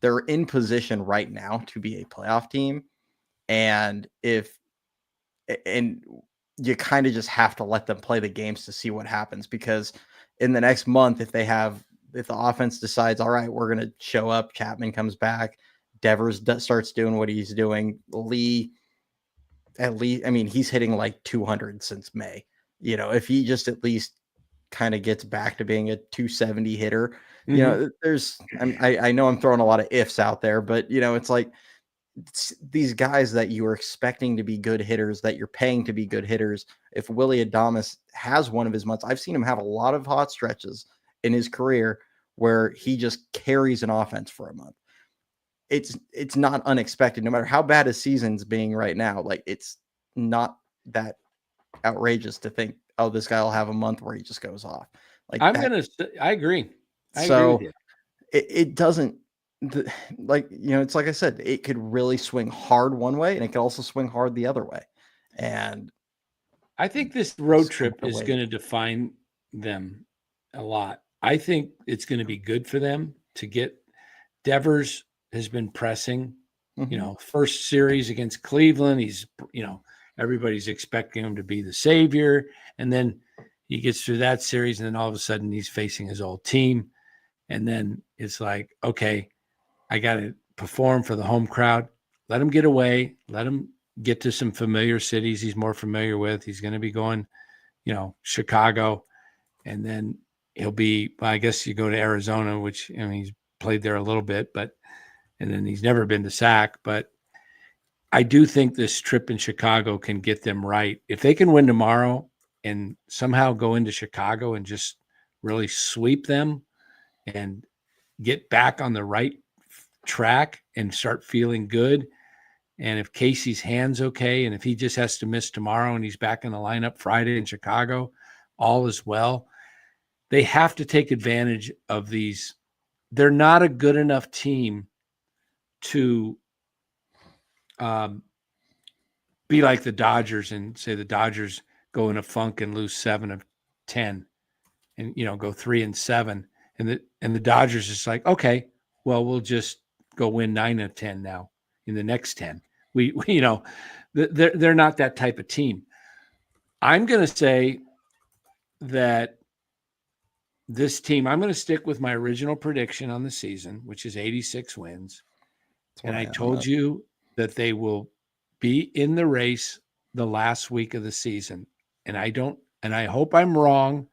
they're in position right now to be a playoff team. And you kind of just have to let them play the games to see what happens, because in the next month, if the offense decides, all right, we're going to show up, Chapman comes back, Devers starts doing what he's doing, Lee, at least, I mean, he's hitting like 200 since May. If he just at least kind of gets back to being a 270 hitter, I know I'm throwing a lot of ifs out there, but it's like these guys that you are expecting to be good hitters, that you're paying to be good hitters. If Willy Adames has one of his months, I've seen him have a lot of hot stretches in his career where he just carries an offense for a month. It's not unexpected, no matter how bad his season's being right now. Like, it's not that outrageous to think, oh, this guy will have a month where he just goes off. Like, I agree. I agree so with you. it doesn't, like, it's like I said, it could really swing hard one way and it could also swing hard the other way. And I think this road trip the is way. going to define them a lot. I think it's going to be good for them to get. Devers has been pressing, first series against Cleveland. He's, everybody's expecting him to be the savior. And then he gets through that series, and then all of a sudden he's facing his old team. And then it's like, okay, I got to perform for the home crowd. Let him get away. Let him get to some familiar cities he's more familiar with. He's going to be going, Chicago. And then he'll be, well, I guess you go to Arizona, which, he's played there a little bit, and then he's never been to SAC. But I do think this trip in Chicago can get them right. If they can win tomorrow and somehow go into Chicago and just really sweep them and get back on the right track and start feeling good. And if Casey's hand's okay, and if he just has to miss tomorrow and he's back in the lineup Friday in Chicago, all is well. They have to take advantage of these. They're not a good enough team to be like the Dodgers and say the Dodgers go in a funk and lose 7 of 10 and, go 3-7. And the Dodgers is like, okay, well, we'll just go win 9 of 10 now in the next 10. We they're not that type of team. I'm going to say that this team, I'm going to stick with my original prediction on the season, which is 86 wins. And I told you that they will be in the race the last week of the season. And I hope I'm wrong.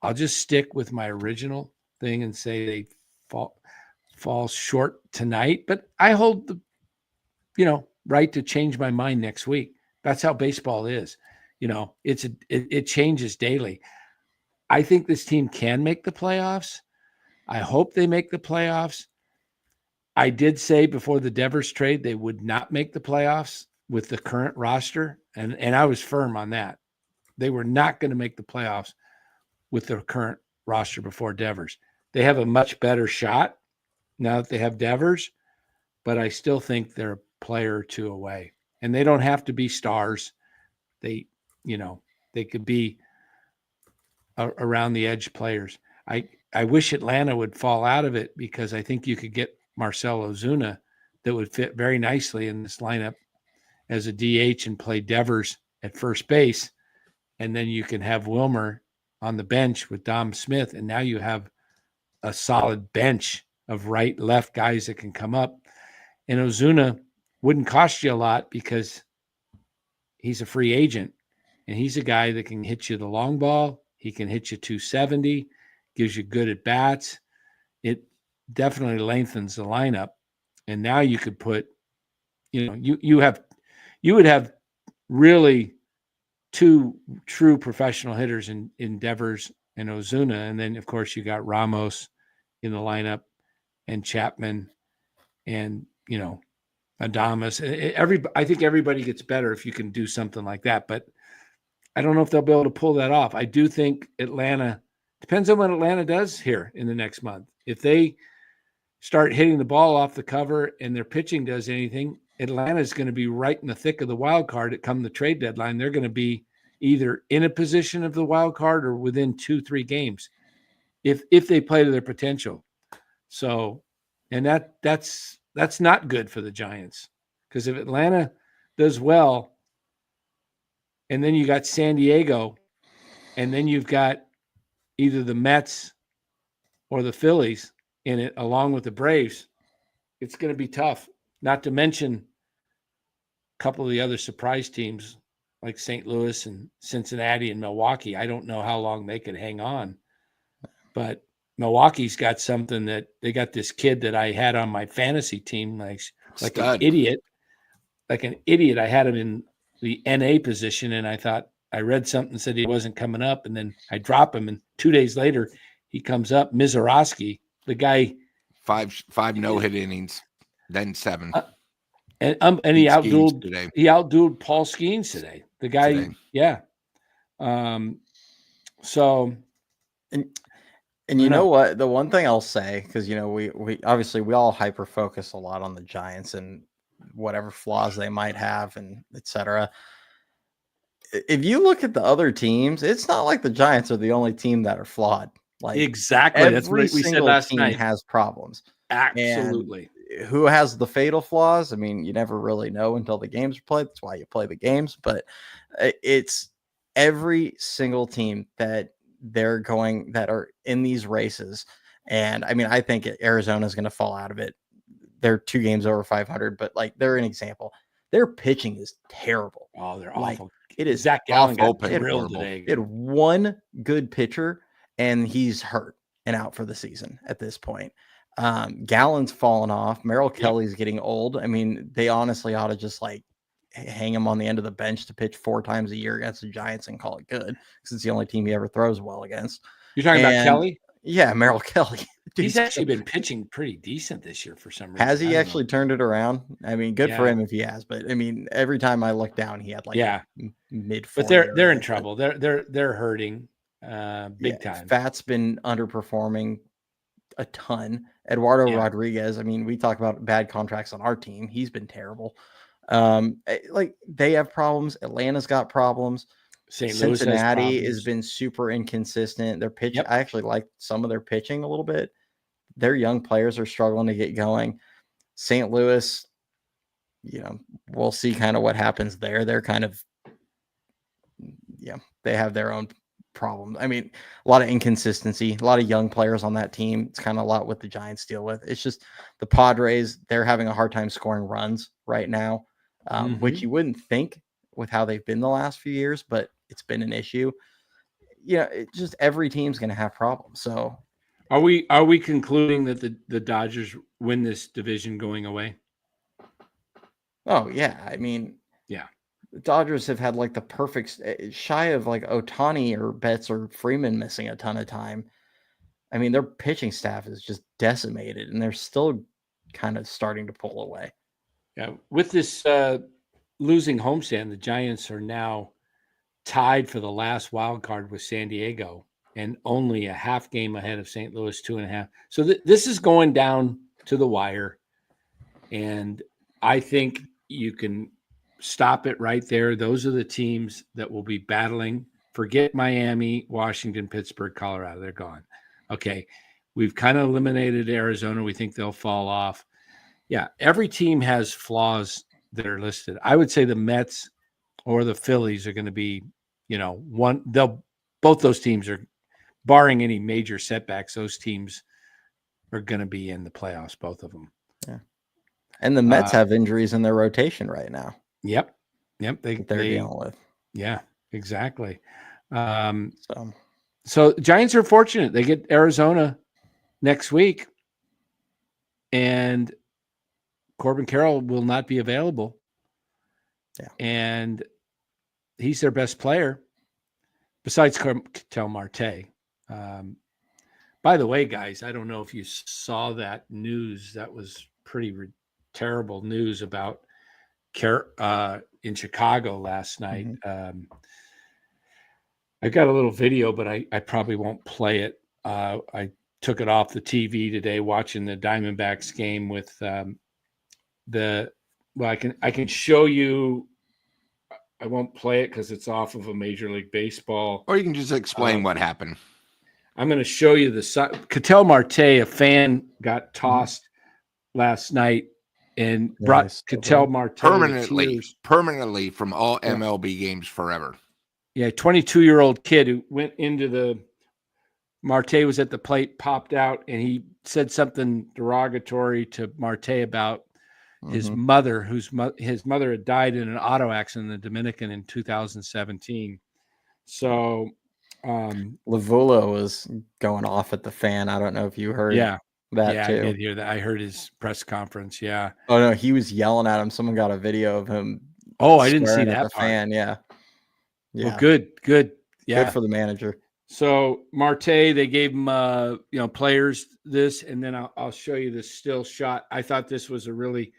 I'll just stick with my original thing and say they fall short tonight. But I hold the, right to change my mind next week. That's how baseball is. It changes daily. I think this team can make the playoffs. I hope they make the playoffs. I did say before the Devers trade they would not make the playoffs with the current roster, and I was firm on that. They were not going to make the playoffs with their current roster before Devers. They have a much better shot now that they have Devers, but I still think they're a player or two away. And they don't have to be stars. They could be around the edge players. I wish Atlanta would fall out of it because I think you could get Marcell Ozuna that would fit very nicely in this lineup as a DH and play Devers at first base. And then you can have Wilmer on the bench with Dom Smith. And now you have a solid bench of right, left guys that can come up. And Ozuna wouldn't cost you a lot because he's a free agent. And he's a guy that can hit you the long ball. He can hit you 270, gives you good at bats. It definitely lengthens the lineup. And now you could put, you would have really 2 true professional hitters in Devers and Ozuna. And then, of course, you got Ramos in the lineup and Chapman and, Adames. I think everybody gets better if you can do something like that. But I don't know if they'll be able to pull that off. I do think Atlanta, depends on what Atlanta does here in the next month. If they start hitting the ball off the cover and their pitching does anything, Atlanta is going to be right in the thick of the wild card at come the trade deadline. They're going to be either in a position of the wild card or within 2-3 games if they play to their potential. So, and that's not good for the Giants, because if Atlanta does well, and then you got San Diego, and then you've got either the Mets or the Phillies in it, along with the Braves, it's going to be tough. Not to mention a couple of the other surprise teams like St. Louis and Cincinnati and Milwaukee. I don't know how long they could hang on, but Milwaukee's got something that they got this kid that I had on my fantasy team, like an idiot. like an idiot. I had him in the NA position, and I read something that said he wasn't coming up, and then I drop him, and 2 days later he comes up. Mizorowski, the guy, five no-hit innings, then 7. and He outdueled Paul Skeens today. The guy, Today. yeah. So, and you know what? The one thing I'll say, because we obviously we all hyper focus a lot on the Giants and whatever flaws they might have and etc. If you look at the other teams, it's not like the Giants are the only team that are flawed. Like exactly, that's what we said last night. Has problems. Absolutely. And who has the fatal flaws? I mean, you never really know until the games are played. That's why you play the games. But it's every single team that are in these races. And I mean, I think Arizona is going to fall out of it. They're 2 games over 500, but like they're an example. Their pitching is terrible. Oh, they're like, awful. It is Zach Gallen got awful. drilled today. It had one good pitcher, and he's hurt and out for the season at this point. Gallen's fallen off. Merrill Kelly's getting old. I mean, they honestly ought to just like hang him on the end of the bench to pitch 4 times a year against the Giants and call it good, because it's the only team he ever throws well against. You're talking about Kelly? Yeah, Merrill Kelly. He's actually been pitching pretty decent this year for some reason. Has he actually turned it around? I mean, good for him if he has. But I mean, every time I look down, he had like mid. But they're in trouble. They're hurting big time. Fat's been underperforming a ton. Eduardo Rodriguez. I mean, we talk about bad contracts on our team. He's been terrible. Like they have problems. Atlanta's got problems. Cincinnati has been super inconsistent. Their pitch, I actually like some of their pitching a little bit. Their young players are struggling to get going. St. Louis, we'll see kind of what happens there. They're kind of, they have their own problems. I mean, a lot of inconsistency, a lot of young players on that team. It's kind of a lot what the Giants deal with. It's just the Padres, they're having a hard time scoring runs right now, which you wouldn't think with how they've been the last few years, but it's been an issue. It's just every team's going to have problems. So are we concluding that the Dodgers win this division going away? Oh yeah. I mean, the Dodgers have had like the perfect, shy of like Ohtani or Betts or Freeman missing a ton of time. I mean, their pitching staff is just decimated, and they're still kind of starting to pull away. Yeah. With this losing homestand, the Giants are now tied for the last wild card with San Diego and only a half game ahead of St. Louis, 2.5. So this is going down to the wire. And I think you can stop it right there. Those are the teams that will be battling. Forget Miami, Washington, Pittsburgh, Colorado. They're gone. Okay. We've kind of eliminated Arizona. We think they'll fall off. Yeah. Every team has flaws that are listed. I would say the Mets or the Phillies are going to be, both those teams are, barring any major setbacks, those teams are going to be in the playoffs, both of them. Yeah. And the Mets have injuries in their rotation right now. Yep. They're dealing with. Yeah, exactly. So Giants are fortunate. They get Arizona next week, and Corbin Carroll will not be available. Yeah. And he's their best player besides Ketel Marte. By the way, guys, I don't know if you saw that news. That was pretty terrible news about in Chicago last night. I got a little video, but I probably won't play it. I took it off the TV today watching the Diamondbacks game with I can show you. I won't play it because it's off of a Major League Baseball. Or you can just explain what happened. I'm going to show you Ketel Marte, a fan, got tossed last night and brought Ketel Marte permanently from all MLB games forever. Yeah, 22-year-old kid who went into Marte was at the plate, popped out, and he said something derogatory to Marte about his mother, his mother had died in an auto accident in the Dominican in 2017. So Lavula was going off at the fan. I don't know if you heard. Yeah. that Yeah, too. I did hear that. I heard his press conference. Yeah. Oh no, he was yelling at him. Someone got a video of him. Oh, I didn't see swearing at that the part. fan. Yeah, Well, yeah, good. good Yeah. for the manager. So Marte, they gave him, players this, and then I'll show you this still shot. I thought this was a really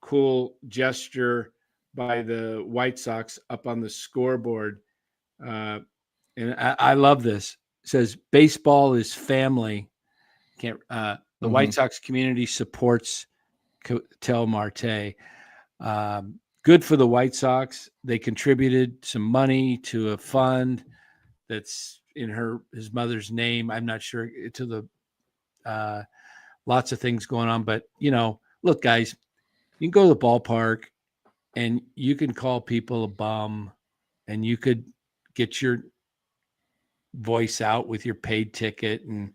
cool gesture by the White Sox up on the scoreboard. And I love this. It says, baseball is family. The White Sox community supports Tel Marte. Good for the White Sox. They contributed some money to a fund that's in his mother's name. I'm not sure, to the lots of things going on, but look, guys, you can go to the ballpark and you can call people a bum, and you could get your voice out with your paid ticket and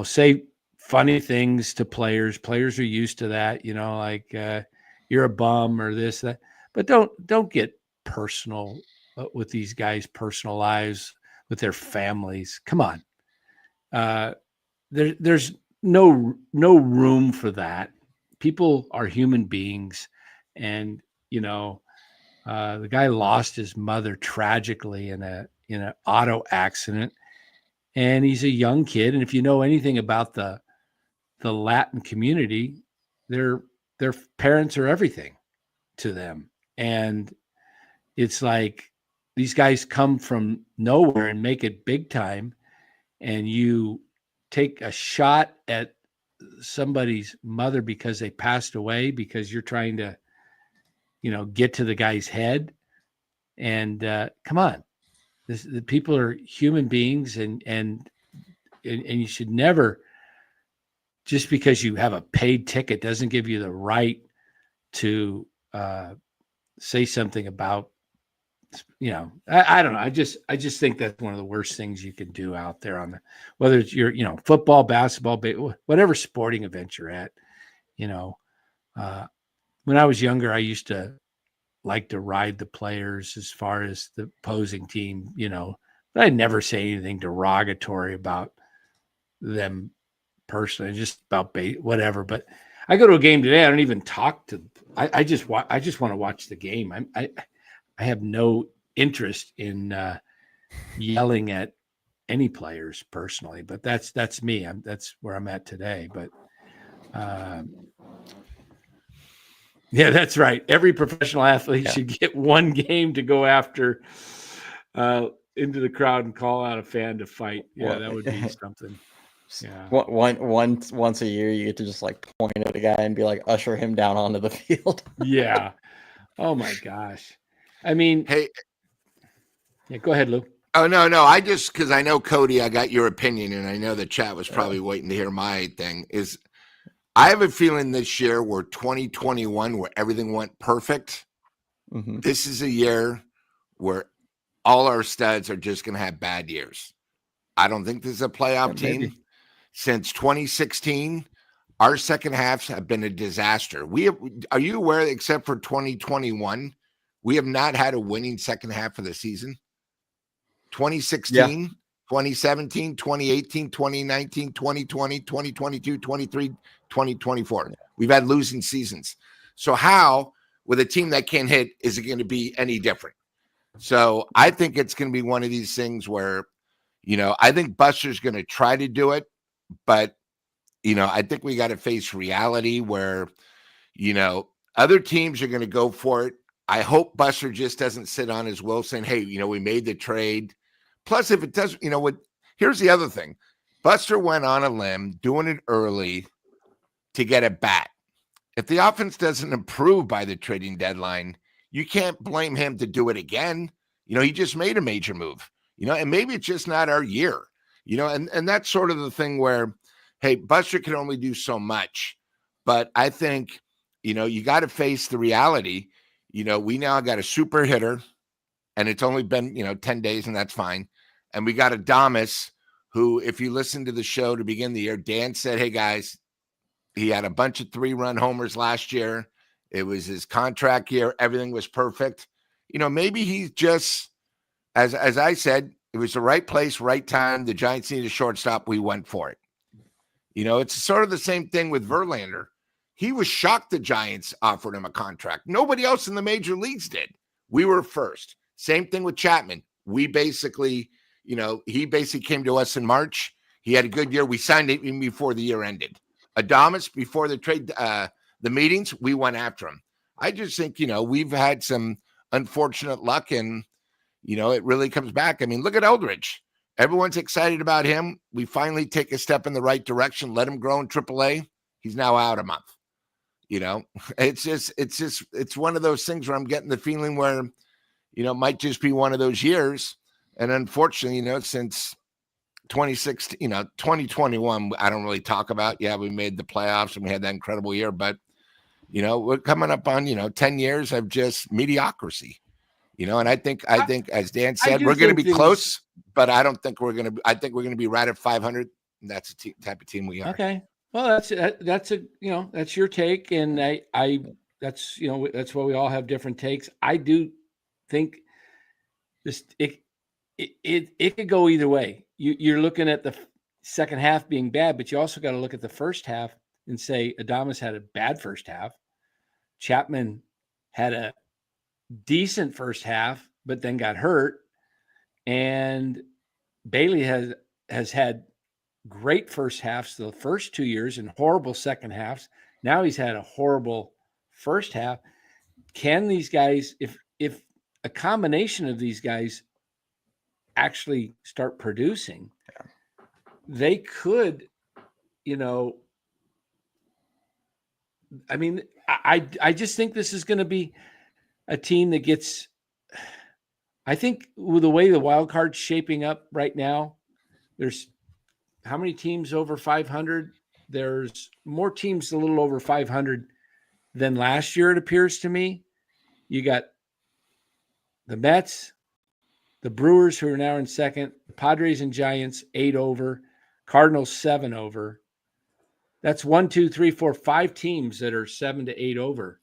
say funny things to players. Players are used to that, like you're a bum or this, that. But don't get personal with these guys' personal lives, with their families. Come on. There's no room for that. People are human beings, and the guy lost his mother tragically in an auto accident, and he's a young kid. And if you know anything about the Latin community, their parents are everything to them, and it's like these guys come from nowhere and make it big time, and you take a shot at somebody's mother because they passed away, because you're trying to get to the guy's head. And come on, the people are human beings, and you should never, just because you have a paid ticket doesn't give you the right to say something about, I don't know. I just think that's one of the worst things you can do out there whether it's your, football, basketball, whatever sporting event you're at. When I was younger, I used to like to ride the players as far as the opposing team, but I'd never say anything derogatory about them personally, just about whatever. But I go to a game today, I don't even talk to. I just want to watch the game. I have no interest in yelling at any players personally, but that's me. That's where I'm at today. But yeah, that's right. Every professional athlete should get one game to go after into the crowd and call out a fan to fight. Yeah, that would be something. Yeah. Once a year, you get to just like point at a guy and be like, usher him down onto the field. Yeah. Oh my gosh. I mean, Hey, yeah, go ahead, Lou. oh no, because I know Cody, I got your opinion, and I know the chat was probably waiting to hear my thing. I have a feeling this year, where 2021, where everything went perfect, this is a year where all our studs are just going to have bad years. I don't think this is a playoff team. Maybe. Since 2016, our second halves have been a disaster. Are you aware that except for 2021, we have not had a winning second half of the season? 2016, 2017, 2018, 2019, 2020, 2022, 23, 2024. We've had losing seasons. So how, with a team that can't hit, is it going to be any different? So I think it's going to be one of these things where, I think Buster's going to try to do it, but, I think we got to face reality where, other teams are going to go for it. I hope Buster just doesn't sit on his will saying, hey, we made the trade. Plus, if it does, here's the other thing. Buster went on a limb doing it early to get a bat. If the offense doesn't improve by the trading deadline, you can't blame him to do it again. He just made a major move, and maybe it's just not our year, and that's sort of the thing where, hey, Buster can only do so much. But I think, you got to face the reality. We now got a super hitter, and it's only been, 10 days, and that's fine. And we got Adames, who, if you listen to the show to begin the year, Dan said, hey, guys, he had a bunch of 3-run homers last year. It was his contract year. Everything was perfect. Maybe he's just, as I said, it was the right place, right time. The Giants needed a shortstop. We went for it. It's sort of the same thing with Verlander. He was shocked the Giants offered him a contract. Nobody else in the major leagues did. We were first. Same thing with Chapman. We basically, he basically came to us in March. He had a good year. We signed him even before the year ended. Adames, before the trade, the meetings, we went after him. I just think, we've had some unfortunate luck, and, it really comes back. I mean, look at Eldridge. Everyone's excited about him. We finally take a step in the right direction, let him grow in AAA. He's now out a month. It's one of those things where I'm getting the feeling where, it might just be one of those years. And unfortunately, since 2021, I don't really talk about, we made the playoffs and we had that incredible year, but, we're coming up on, 10 years of just mediocrity, and I think as Dan said, we're going to be close, but I don't think I think we're going to be right at 500. And that's the type of team we are. Okay. Well, that's your take. And that's why we all have different takes. I do think it could go either way. You're looking at the second half being bad, but you also got to look at the first half and say Adames had a bad first half. Chapman had a decent first half, but then got hurt. And Bailey has had great first halves the first 2 years and horrible second halves. Now he's had a horrible first half. Can these guys, if a combination of these guys actually start producing, they could, I just think this is going to be a team that gets, I think with the way the wild card's shaping up right now, there's how many teams over 500? There's more teams a little over 500 than last year, it appears to me. You got the Mets, the Brewers, who are now in second, the Padres and Giants, 8 over, Cardinals, 7 over. That's 1, 2, 3, 4, 5 teams that are 7 to 8 over.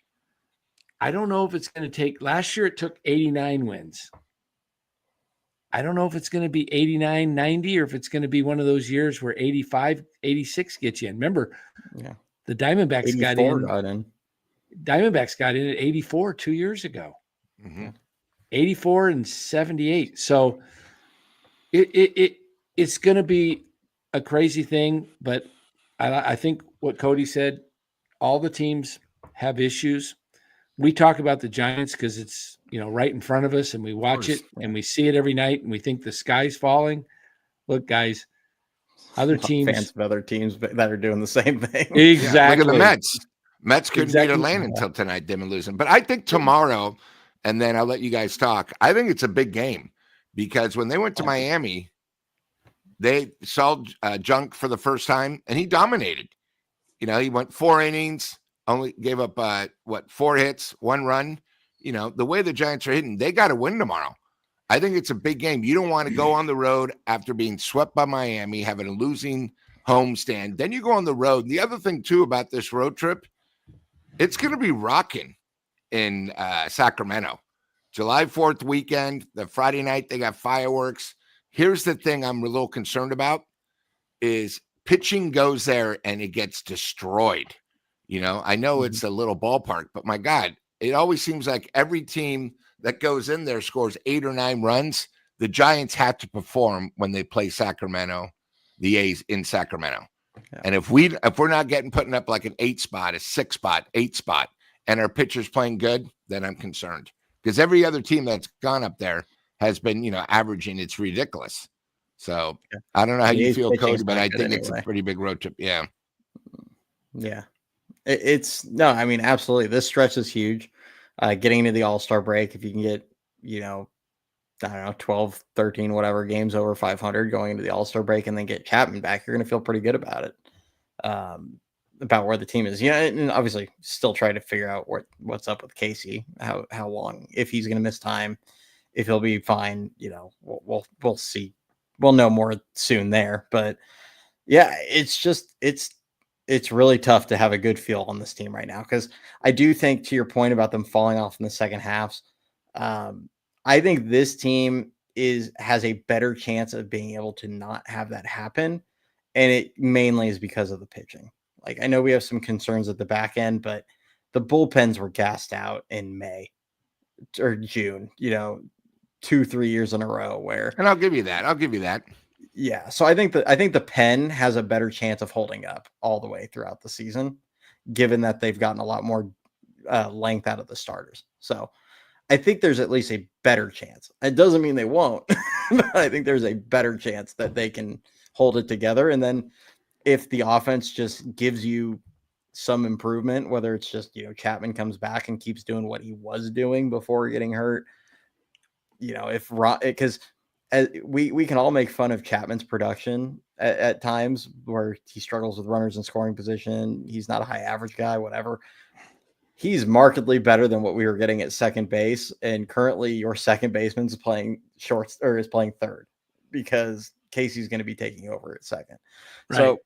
I don't know if it's going to take, last year it took 89 wins. I don't know if it's going to be 89, 90, or if it's going to be one of those years where 85, 86 gets you in. Remember, the Diamondbacks got in. Diamondbacks got in at 84 2 years ago. Mm-hmm. 84 and 78. So it's going to be a crazy thing, but I think what Cody said, all the teams have issues. We talk about the Giants because it's, right in front of us and we watch it and we see it every night and we think the sky's falling. Look, guys, other teams, fans of other teams that are doing the same thing. Exactly. Look at the Mets. Mets couldn't beat Atlanta until tonight. They've been losing. But I think tomorrow, and then I'll let you guys talk, I think it's a big game because when they went to Miami, they saw Junk for the first time and he dominated. He went 4 innings, only gave up 4 hits, 1 run. The way the Giants are hitting, they got to win tomorrow. I think it's a big game. You don't want to go on the road after being swept by Miami, having a losing homestand. Then you go on the road. The other thing, too, about this road trip, it's going to be rocking in Sacramento. July 4th weekend, the Friday night, they got fireworks. Here's the thing I'm a little concerned about is pitching goes there and it gets destroyed. I know it's a little ballpark, but my God, it always seems like every team that goes in there scores 8 or 9 runs. The Giants have to perform when they play Sacramento, the A's in Sacramento. Yeah. And if we're not putting up like an 8 spot, a 6 spot, 8 spot, and our pitcher's playing good, then I'm concerned. Because every other team that's gone up there has been, averaging. It's ridiculous. So I don't know how you feel, Cody, but I think it's a pretty big road trip. Yeah. Yeah. Absolutely. This stretch is huge. Getting into the All-Star break, if you can get, 12, 13, whatever games over 500 going into the All-Star break and then get Chapman back, you're going to feel pretty good about it, about where the team is. And obviously still try to figure out what's up with Casey, how long, if he's going to miss time, if he'll be fine, we'll see. We'll know more soon there. But yeah, it's really tough to have a good feel on this team right now. Cause I do think, to your point about them falling off in the second halves, I think this team has a better chance of being able to not have that happen and it mainly is because of the pitching. Like, I know we have some concerns at the back end, but the bullpens were gassed out in May or June, 2-3 years in a row where, And I'll give you that. yeah. So I think the pen has a better chance of holding up all the way throughout the season, given that they've gotten a lot more length out of the starters. So I think there's at least a better chance. It doesn't mean they won't, but I think there's a better chance that they can hold it together. And then if the offense just gives you some improvement, whether it's just, Chapman comes back and keeps doing what he was doing before getting hurt, because we can all make fun of Chapman's production at times where he struggles with runners in scoring position. He's not a high average guy, whatever. He's markedly better than what we were getting at second base. And currently your second baseman is playing short or is playing third because Casey's going to be taking over at second. Right. So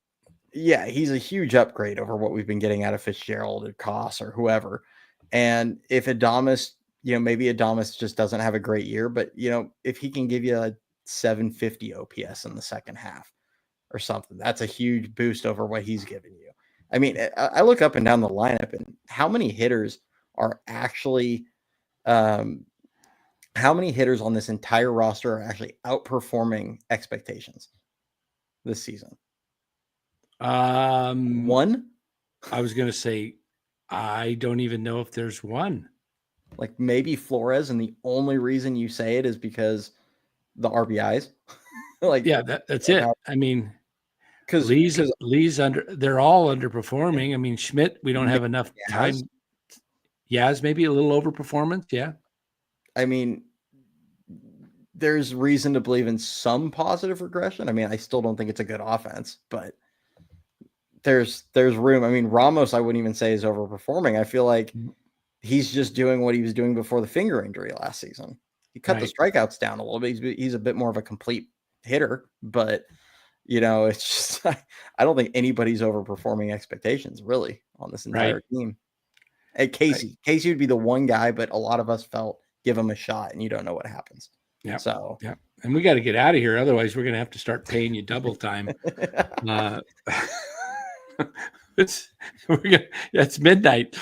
yeah, he's a huge upgrade over what we've been getting out of Fitzgerald or Koss or whoever. And if Adames, maybe Adames just doesn't have a great year, but if he can give you a 750 OPS in the second half or something, that's a huge boost over what he's given you. I mean, I look up and down the lineup and how many hitters are actually, how many hitters on this entire roster are actually outperforming expectations this season? One? I was going to say, I don't even know if there's one. Like maybe Flores, and the only reason you say it is because the RBIs. Yeah, that's it. I mean, because Lee's they're all underperforming. I mean, Schmidt, we don't have enough time. Yaz, maybe a little overperformance. Yeah. I mean, there's reason to believe in some positive regression. I mean, I still don't think it's a good offense, but there's room. I mean, Ramos, I wouldn't even say is overperforming. I feel like he's just doing what he was doing before the finger injury last season. He cut the strikeouts down a little bit. He's a bit more of a complete hitter, but it's just, I don't think anybody's overperforming expectations really on this entire team. Hey, Casey would be the one guy, but a lot of us felt give him a shot and you don't know what happens. Yeah. So, yeah. And we got to get out of here. Otherwise we're going to have to start paying you double time. It's midnight.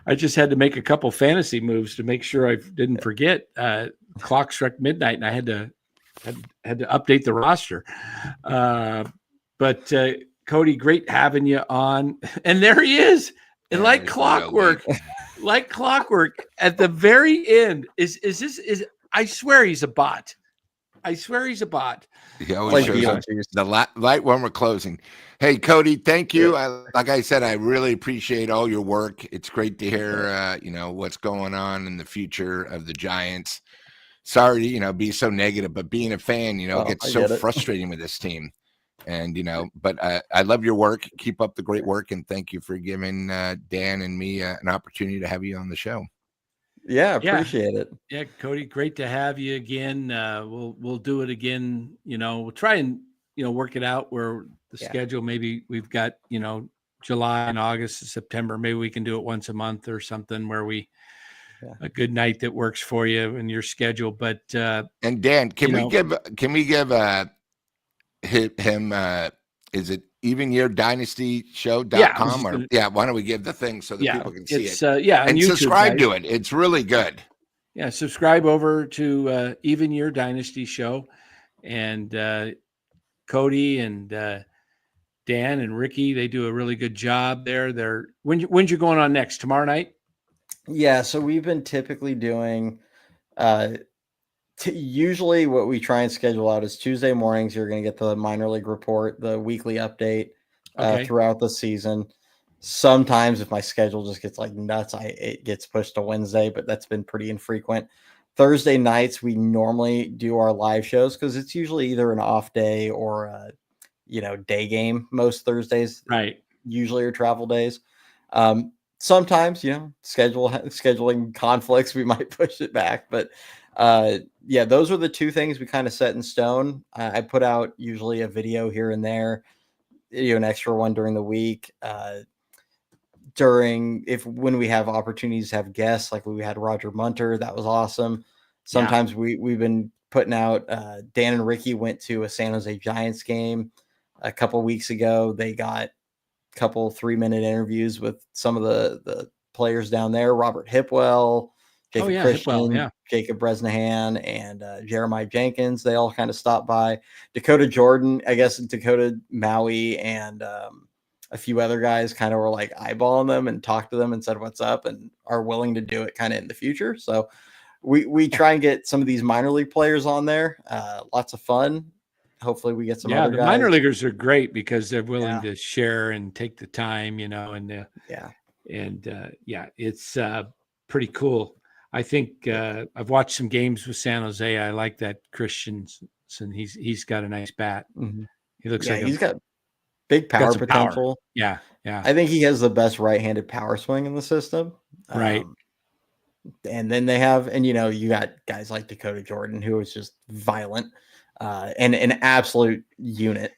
I just had to make a couple fantasy moves to make sure I didn't forget. Clock struck midnight and I had to update the roster. But Cody, great having you on. And there he is. And like clockwork at the very end is I swear he's a bot. He always shows up the light when we're closing. Hey, Cody, thank you. Like I said, I really appreciate all your work. It's great to hear, what's going on in the future of the Giants. Sorry to, be so negative, but being a fan, gets so frustrating with this team. And, but I love your work. Keep up the great work. And thank you for giving Dan and me an opportunity to have you on the show. Yeah, appreciate it. Yeah, Cody, great to have you again. We'll do it again. We'll try and work it out where the schedule. Maybe we've got July and August and September. Maybe we can do it once a month or something where we a good night that works for you and your schedule. But and Dan, can we give him? Is it evenyeardynastyshow.com or why don't we give the thing so that people can see it? And YouTube, subscribe to it. It's really good. Yeah, subscribe over to Even Your Dynasty Show, and Cody and Dan and Ricky, they do a really good job there. When's you going on next? Tomorrow night? Yeah, so we've been typically doing usually what we try and schedule out is Tuesday mornings. You're going to get the minor league report, the weekly update throughout the season. Sometimes if my schedule just gets like nuts, it gets pushed to Wednesday, but that's been pretty infrequent. Thursday nights, we normally do our live shows because it's usually either an off day or a day game. Most Thursdays, usually are travel days. Sometimes, scheduling conflicts, we might push it back, but those are the two things we kind of set in stone. I put out usually a video here and there, an extra one during the week. When we have opportunities to have guests, like we had Roger Munter, that was awesome. Sometimes we've been putting out, Dan and Ricky went to a San Jose Giants game a couple weeks ago. They got a couple 3-minute interviews with some of the players down there. Robert Hipwell, Jacob Christian, Hipwell, yeah. Jacob Bresnahan, and Jeremiah Jenkins. They all kind of stopped by. Dakota Jordan, I guess Dakota Maui, and a few other guys kind of were like eyeballing them and talked to them and said what's up and are willing to do it kind of in the future. So we try and get some of these minor league players on there. Lots of fun. Hopefully we get some other the guys. minor leaguers are great because they're willing to share and take the time, it's pretty cool. I think I've watched some games with San Jose. I like that Christensen. He's got a nice bat. Mm-hmm. He looks he's got big power potential. Yeah. I think he has the best right-handed power swing in the system. Right. And then they have, you got guys like Dakota Jordan, who is just violent and an absolute unit.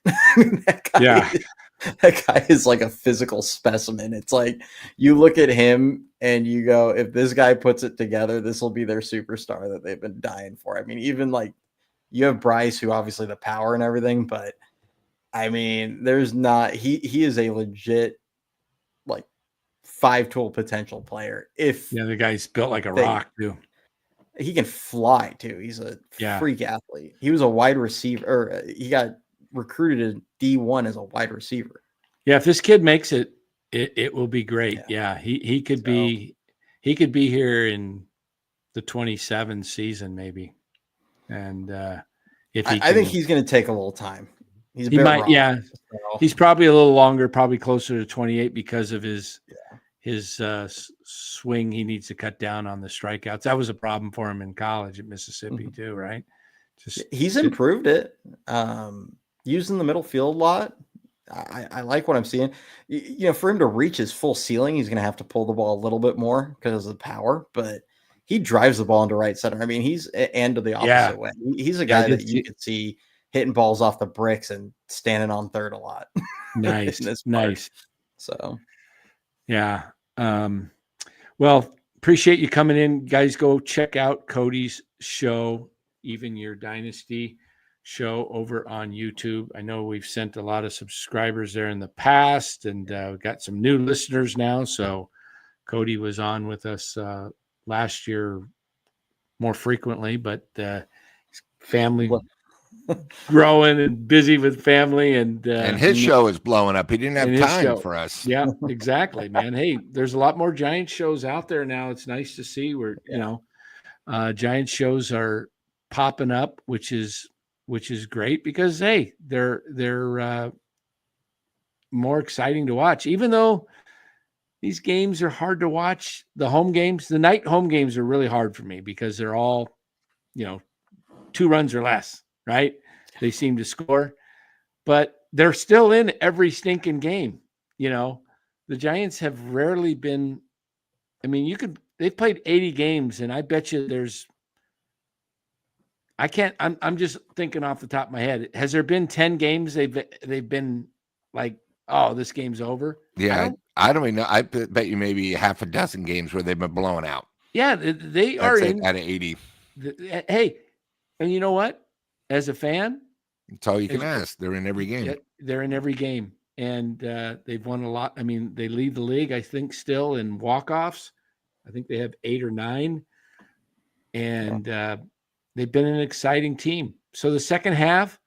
That guy is like a physical specimen. It's like you look at him and you go, if this guy puts it together, this will be their superstar that they've been dying for. I mean, even like you have Bryce, who obviously the power and everything, but I mean, there's not, he is a legit like 5-tool potential player. The guy's built like a rock too. He can fly too. He's a freak athlete. He was a wide receiver, or he got recruited to D1 as a wide receiver. Yeah, if this kid makes it, it will be great. Yeah, he could be here in the 27 season maybe. And I think he's going to take a little time. He might, he's probably a little longer, probably closer to 28 because of his swing. He needs to cut down on the strikeouts. That was a problem for him in college at Mississippi too, right? He's improved it. Using the middle field a lot. I like what I'm seeing. For him to reach his full ceiling, he's going to have to pull the ball a little bit more because of the power, but he drives the ball into right center. I mean, he's and to the opposite way. He's a guy that you could see hitting balls off the bricks and standing on third a lot. Nice. Nice. So, yeah. Well, appreciate you coming in, guys. Go check out Cody's show, Even Your Dynasty show over on YouTube. I know we've sent a lot of subscribers there in the past, and we've got some new listeners now. So Cody was on with us last year more frequently, but his family growing and busy with family, and his show is blowing up. He didn't have time for us. Yeah, exactly, man. Hey, there's a lot more Giants shows out there now. It's nice to see where Giants shows are popping up, which is great because they're more exciting to watch, even though these games are hard to watch. The home games, the night home games are really hard for me because they're all, 2 runs or less, right? They seem to score, but they're still in every stinking game. The Giants have rarely been, they've played 80 games, and I bet you I'm just thinking off the top of my head. Has there been 10 games they've been like, oh, this game's over? Yeah, I don't even know. I bet you maybe half a dozen games where they've been blown out. Yeah, they are in out of 80. Hey, and you know what? As a fan, that's all you can ask. They're in every game. They're in every game, and they've won a lot. They lead the league, I think, still in walk-offs. I think they have 8 or 9, and they've been an exciting team. So the second half,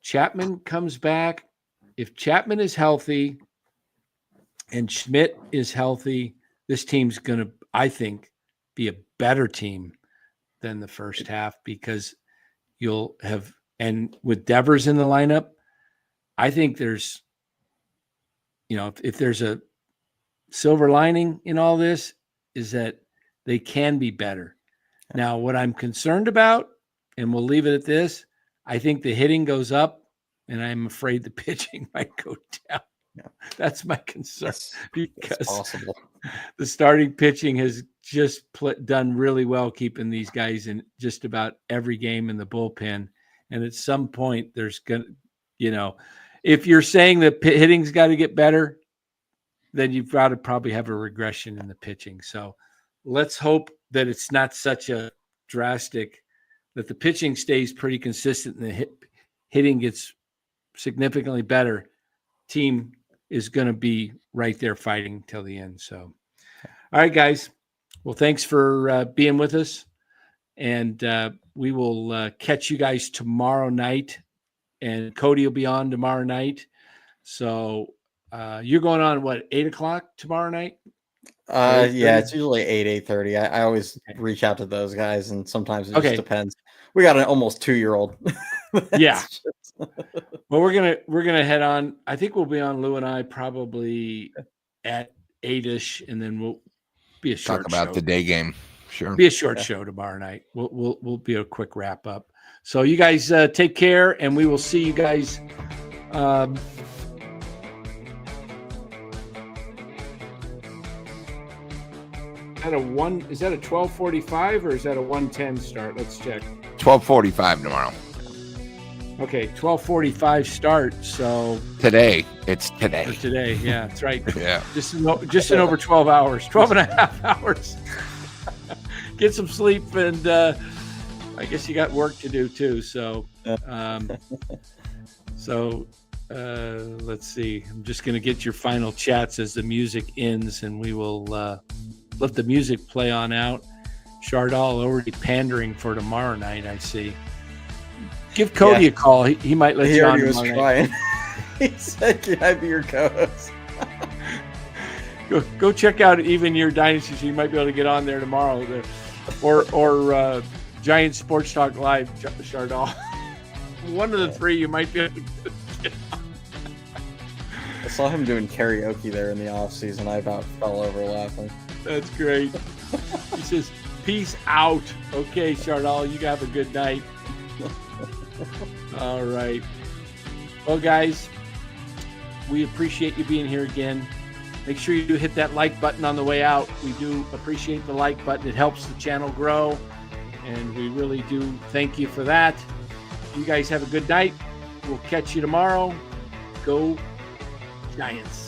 Chapman comes back. If Chapman is healthy and Schmidt is healthy, this team's going to, I think, be a better team than the first half because you'll have, and with Devers in the lineup, I think there's, if there's a silver lining in all this, is that they can be better. Now, what I'm concerned about, and we'll leave it at this, I think the hitting goes up, and I'm afraid the pitching might go down. Yeah. That's my concern because possible. The starting pitching has just done really well keeping these guys in just about every game in the bullpen. And at some point, there's going to, if you're saying that hitting's got to get better, then you've got to probably have a regression in the pitching. So let's hope that it's not such a drastic, that the pitching stays pretty consistent and the hitting gets significantly better team is going to be right there fighting till the end. So, all right, guys. Well, thanks for being with us. And we will catch you guys tomorrow night. And Cody will be on tomorrow night. So you're going on, what, 8 o'clock tomorrow night? Yeah, it's usually 8:30. I always reach out to those guys, and sometimes it just depends. We got an almost 2-year-old. Yeah. Well, we're gonna head on. I think we'll be on, Lou and I, probably at 8-ish, and then we'll be a short Talk about show. the day game. Sure. Be a short show tomorrow night. We'll be a quick wrap up. So you guys take care, and we will see you guys. Is that a 12:45 or is that a 1:10 start? Let's check. 12:45 tomorrow. Okay, 12:45 start. So today, it's today. Today, yeah, that's right. Yeah, just in over 12 hours, 12 and a half hours. Get some sleep, and I guess you got work to do too. So, let's see. I'm just going to get your final chats as the music ends, and we will let the music play on out. Chardal already pandering for tomorrow night, I see. Give Cody a call. He might let you on tomorrow night. He said, "Can I be your co-host?" Go check out Even Your Dynasty. So you might be able to get on there tomorrow. Or Giant Sports Talk Live, Chardal. One of the three you might be able to get on. I saw him doing karaoke there in the off season. I about fell over laughing. That's great. He says, "Peace out." Okay, Chardal, you have a good night. All right. Well, guys, we appreciate you being here again. Make sure you do hit that like button on the way out. We do appreciate the like button. It helps the channel grow, and we really do thank you for that. You guys have a good night. We'll catch you tomorrow. Go Giants.